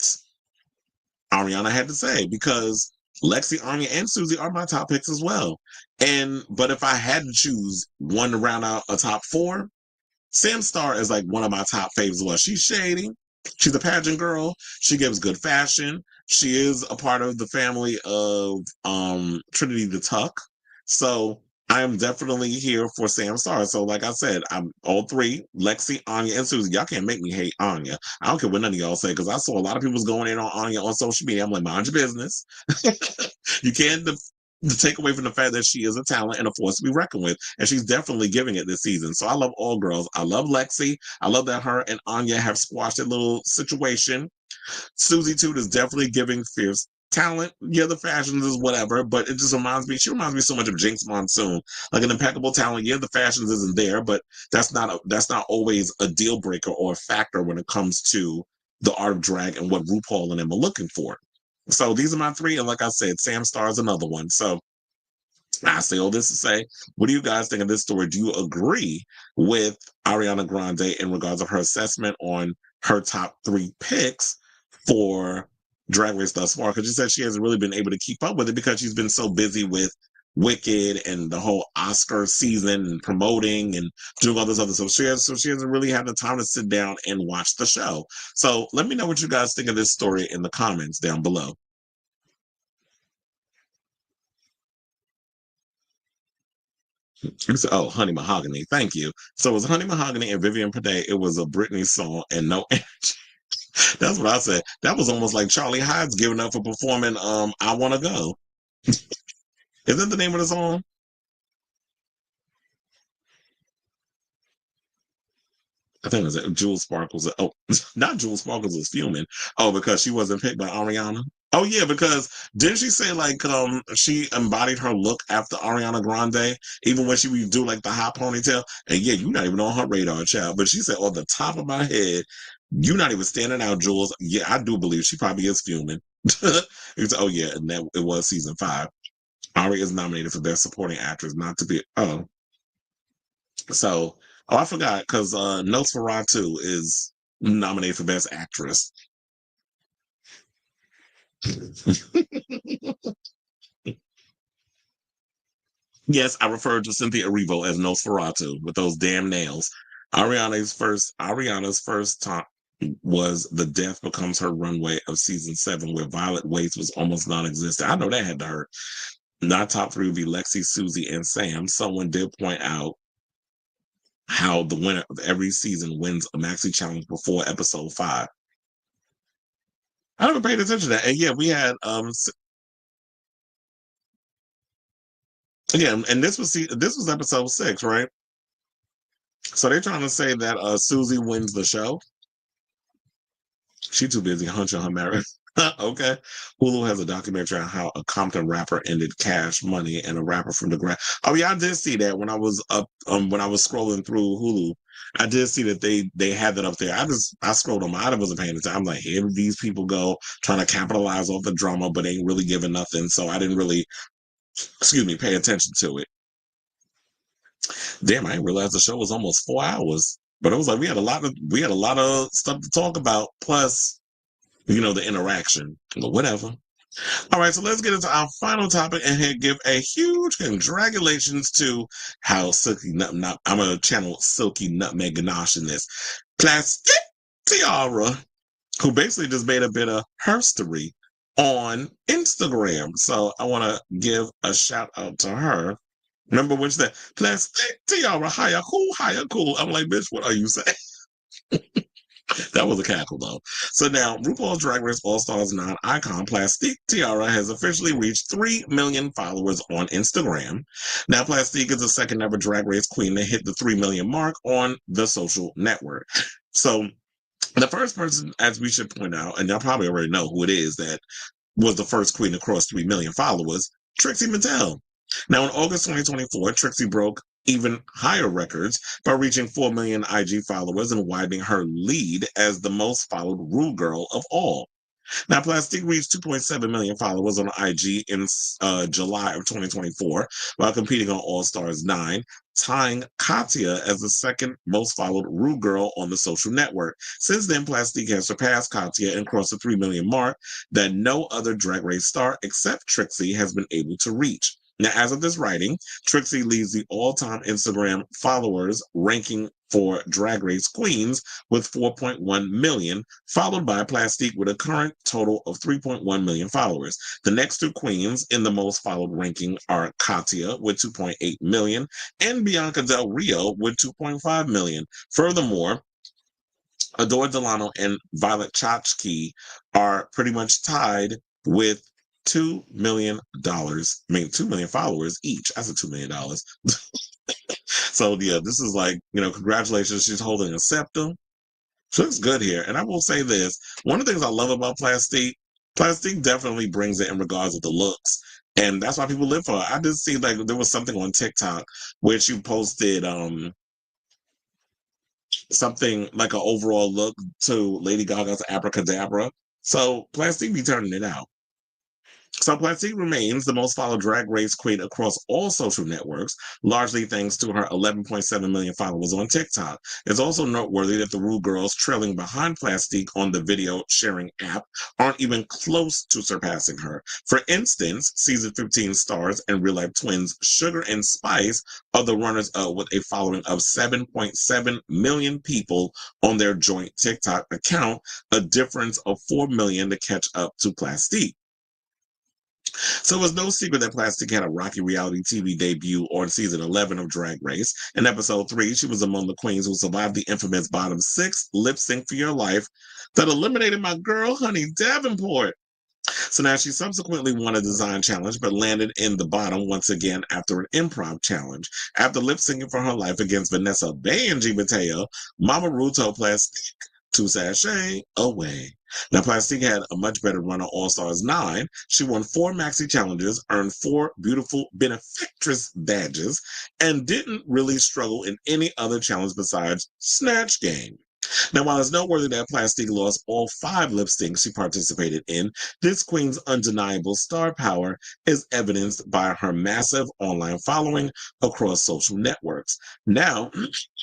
Ariana had to say, because Lexi, Anya, and Susie are my top picks as well. But if I had to choose one to round out a top four, Sam Starr is like one of my top faves as well. She's shady. She's a pageant girl. She gives good fashion. She is a part of the family of Trinity the Tuck. So I am definitely here for Sam Starr. So like I said, I'm all three, Lexi, Anya, and Susie. Y'all can't make me hate Anya. I don't care what none of y'all say, because I saw a lot of people going in on Anya on social media. I'm like, mind your business. You can't take away from the fact that she is a talent and a force to be reckoned with. And she's definitely giving it this season. So I love all girls. I love Lexi. I love that her and Anya have squashed a little situation. Susie Toot is definitely giving fierce talent. Yeah, the fashions is whatever, but it just she reminds me so much of Jinx Monsoon. Like an impeccable talent. Yeah, the fashions isn't there, but that's not always a deal breaker or a factor when it comes to the art of drag and what RuPaul and them are looking for. So these are my three, and like I said, Sam Starr is another one. So I say all this to say, what do you guys think of this story? Do you agree with Ariana Grande in regards of her assessment on her top three picks for Drag Race thus far? Because she said she hasn't really been able to keep up with it because she's been so busy with Wicked and the whole Oscar season and promoting and doing all this other stuff. She hasn't really had the time to sit down and watch the show. So let me know what you guys think of this story in the comments down below. Oh, Honey Mahogany. Thank you. So it was Honey Mahogany and Vivian Paday. It was a Britney song and no energy. That's what I said. That was almost like Charlie Hyde's giving up for performing I Wanna Go. Is that the name of the song? I think it was Jewel Sparkles. Oh, not Jewel Sparkles was fuming. Oh, because she wasn't picked by Ariana. Oh yeah, because didn't she say like she embodied her look after Ariana Grande, even when she would do like the hot ponytail? And yeah, you're not even on her radar, child. But she said on the top of my head, you're not even standing out, Jules. Yeah, I do believe she probably is fuming. Oh yeah, and that it was season 5. Ari is nominated for Best Supporting Actress, not to be so. Oh, I forgot because Nosferatu is nominated for Best Actress. Yes, I referred to Cynthia Erivo as Nosferatu with those damn nails. Ariana's first time was The Death Becomes Her Runway of season 7, where Violet Waits was almost non-existent. I know that had to hurt. Not top 3 would be Lexi, Susie, and Sam. Someone did point out how the winner of every season wins a maxi challenge before episode 5. I never paid attention to that. And yeah, we had and this was episode 6, right? So they're trying to say that Susie wins the show. She's too busy hunching her marriage. Okay. Hulu has a documentary on how a Compton rapper ended Cash Money and a rapper from the ground. Oh yeah, I did see that when I was up when I was scrolling through Hulu. I did see that they had that up there. I scrolled on I wasn't paying attention. I'm like, here these people go trying to capitalize off the drama, but ain't really giving nothing. So I didn't really, pay attention to it. Damn, I didn't realize the show was almost 4 hours. But it was like we had a lot of stuff to talk about, plus the interaction. But whatever. All right, so let's get into our final topic and give a huge congratulations to how Silky Nutmeg. I'm gonna channel Silky Nutmeg Ganache in this. Plastic Tiara, who basically just made a bit of herstory on Instagram. So I want to give a shout out to her. Remember when she said, Plastic Tiara, hiya cool. I'm like, bitch, what are you saying? That was a cackle, though. So now, RuPaul's Drag Race All-Stars 9 icon Plastique Tiara has officially reached 3 million followers on Instagram. Now, Plastique is the second ever Drag Race queen to hit the 3 million mark on the social network. So the first person, as we should point out, and y'all probably already know who it is, that was the first queen to cross 3 million followers, Trixie Mattel. Now, in August 2024, Trixie broke even higher records by reaching 4 million IG followers and widening her lead as the most followed Rue girl of all. Now, Plastique reached 2.7 million followers on IG in July of 2024 while competing on All Stars 9, tying Katya as the second most followed Rue girl on the social network. Since then, Plastique has surpassed Katya and crossed the 3 million mark that no other Drag Race star except Trixie has been able to reach. Now, as of this writing, Trixie leads the all-time Instagram followers ranking for Drag Race Queens with 4.1 million, followed by Plastique with a current total of 3.1 million followers. The next two queens in the most followed ranking are Katya with 2.8 million and Bianca Del Rio with 2.5 million. Furthermore, Adore Delano and Violet Chachki are pretty much tied with $2 million. I mean, 2 million followers each. That's a $2 million. So, yeah, this is like, congratulations. She's holding a scepter. She looks good here. And I will say this. One of the things I love about Plastique definitely brings it in regards of the looks. And that's why people live for her. I did see like there was something on TikTok where she posted something like an overall look to Lady Gaga's Abracadabra. So Plastique be turning it out. So Plastique remains the most followed Drag Race queen across all social networks, largely thanks to her 11.7 million followers on TikTok. It's also noteworthy that the Rue girls trailing behind Plastique on the video sharing app aren't even close to surpassing her. For instance, season 15 stars and real-life twins Sugar and Spice are the runners-up with a following of 7.7 million people on their joint TikTok account, a difference of 4 million to catch up to Plastique. So it was no secret that Plastique had a rocky reality TV debut on season 11 of Drag Race. In episode 3, she was among the queens who survived the infamous bottom 6 lip sync for your life that eliminated my girl, Honey Davenport. So now she subsequently won a design challenge, but landed in the bottom once again after an improv challenge. After lip syncing for her life against Vanessa Bay and G. Mateo, Mama Ru told Plastique to sashay away. Now, Plastique had a much better run on All Stars 9. She won 4 maxi challenges, earned 4 beautiful benefactress badges, and didn't really struggle in any other challenge besides Snatch Game. Now, while it's noteworthy that Plastique lost all 5 lip syncs she participated in, this queen's undeniable star power is evidenced by her massive online following across social networks. Now,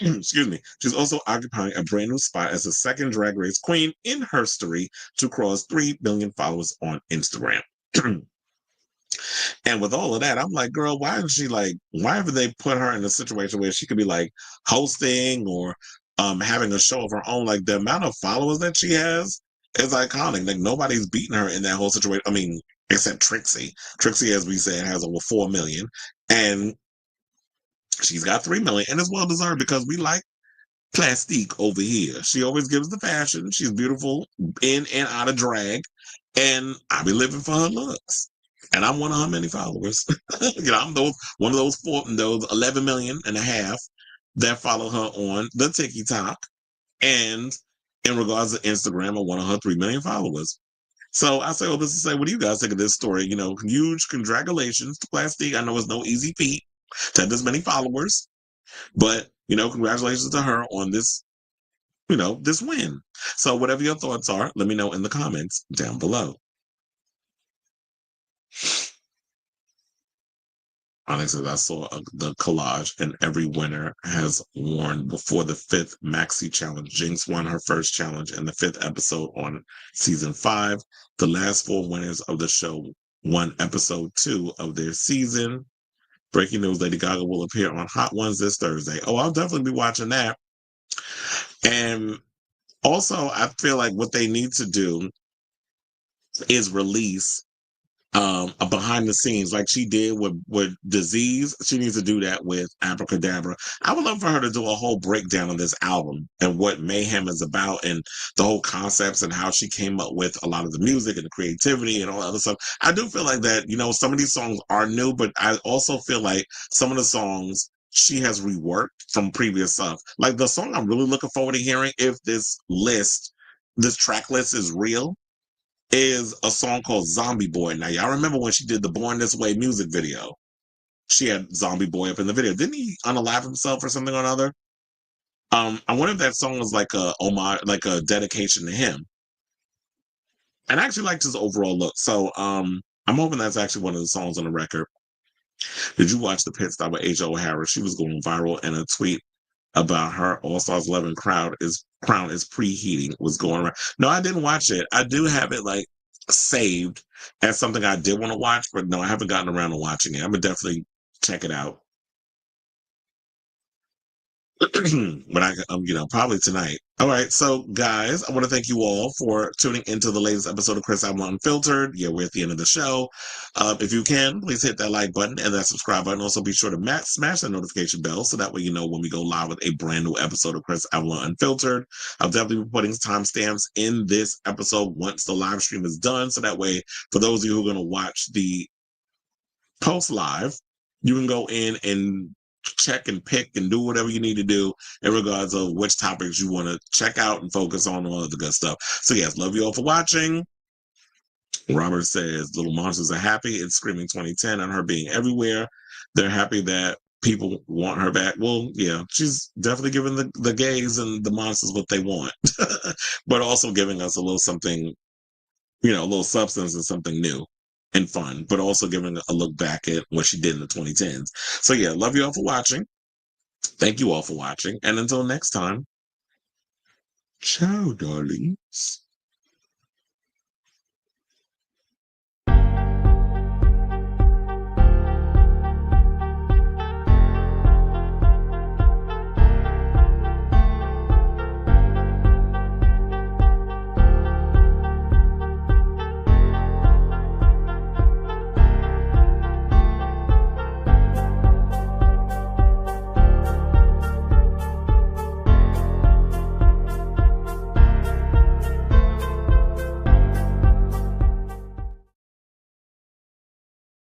excuse me, she's also occupying a brand new spot as the second Drag Race queen in history to cross 3 million followers on Instagram. And with all of that, I'm like, girl, why haven't they put her in a situation where she could be like hosting or having a show of her own? Like the amount of followers that she has is iconic. Like nobody's beating her in that whole situation. I mean, except Trixie. Trixie, as we said, has over 4 million, and she's got 3 million, and it's well deserved because we like Plastique over here. She always gives the fashion. She's beautiful in and out of drag, and I be living for her looks. And I'm one of her many followers. I'm one of those 11 million and a half that follow her on the TikTok. And in regards to Instagram, I'm one of her 3 million followers. So I say all this to say, what do you guys think of this story? Huge congratulations to Plastique. I know it's no easy feat to have this many followers, but congratulations to her on this, this win. So whatever your thoughts are, let me know in the comments down below. Honestly, I saw the collage, and every winner has worn before the 5th Maxi Challenge. Jinx won her first challenge in the 5th episode on season 5. The last 4 winners of the show won episode 2 of their season. Breaking news, Lady Gaga will appear on Hot Ones this Thursday. Oh, I'll definitely be watching that. And also, I feel like what they need to do is release a behind the scenes like she did with Disease. She needs to do that with Abracadabra. I would love for her to do a whole breakdown of this album and what Mayhem is about and the whole concepts and how she came up with a lot of the music and the creativity and all that other stuff. I do feel like that, some of these songs are new, but I also feel like some of the songs she has reworked from previous stuff. Like the song I'm really looking forward to hearing, if this track list is real, is a song called Zombie Boy. Now, y'all remember when she did the Born This Way music video? she had Zombie Boy up in the video. Didn't he unalive himself or something or another? I wonder if that song was like a homage, like a dedication to him. And I actually liked his overall look. So I'm hoping that's actually one of the songs on the record. Did you watch the pit stop with Asia O'Hara? She was going viral in a tweet about her All Stars 11 crown is preheating, was going around. No, I didn't watch it. I do have it like saved as something I did want to watch, but no, I haven't gotten around to watching it. I'm gonna definitely check it out. But I, probably tonight. All right, so guys, I want to thank you all for tuning into the latest episode of Chris Avalon Unfiltered. Yeah, we're at the end of the show. If you can, please hit that like button and that subscribe button. Also, be sure to smash that notification bell so that way you know when we go live with a brand new episode of Chris Avalon Unfiltered. I'll definitely be putting timestamps in this episode once the live stream is done, so that way, for those of you who are going to watch the post live, you can go in and check and pick and do whatever you need to do in regards of which topics you want to check out and focus on, all of the good stuff. So yes, love you all for watching. Robert says little monsters are happy. It's screaming 2010 on her being everywhere. They're happy that people want her back. Well, yeah, she's definitely giving the gays and the monsters what they want, but also giving us a little something, a little substance and something new and fun, but also giving a look back at what she did in the 2010s. So yeah, love you all for watching. Thank you all for watching. And until next time, ciao, darlings.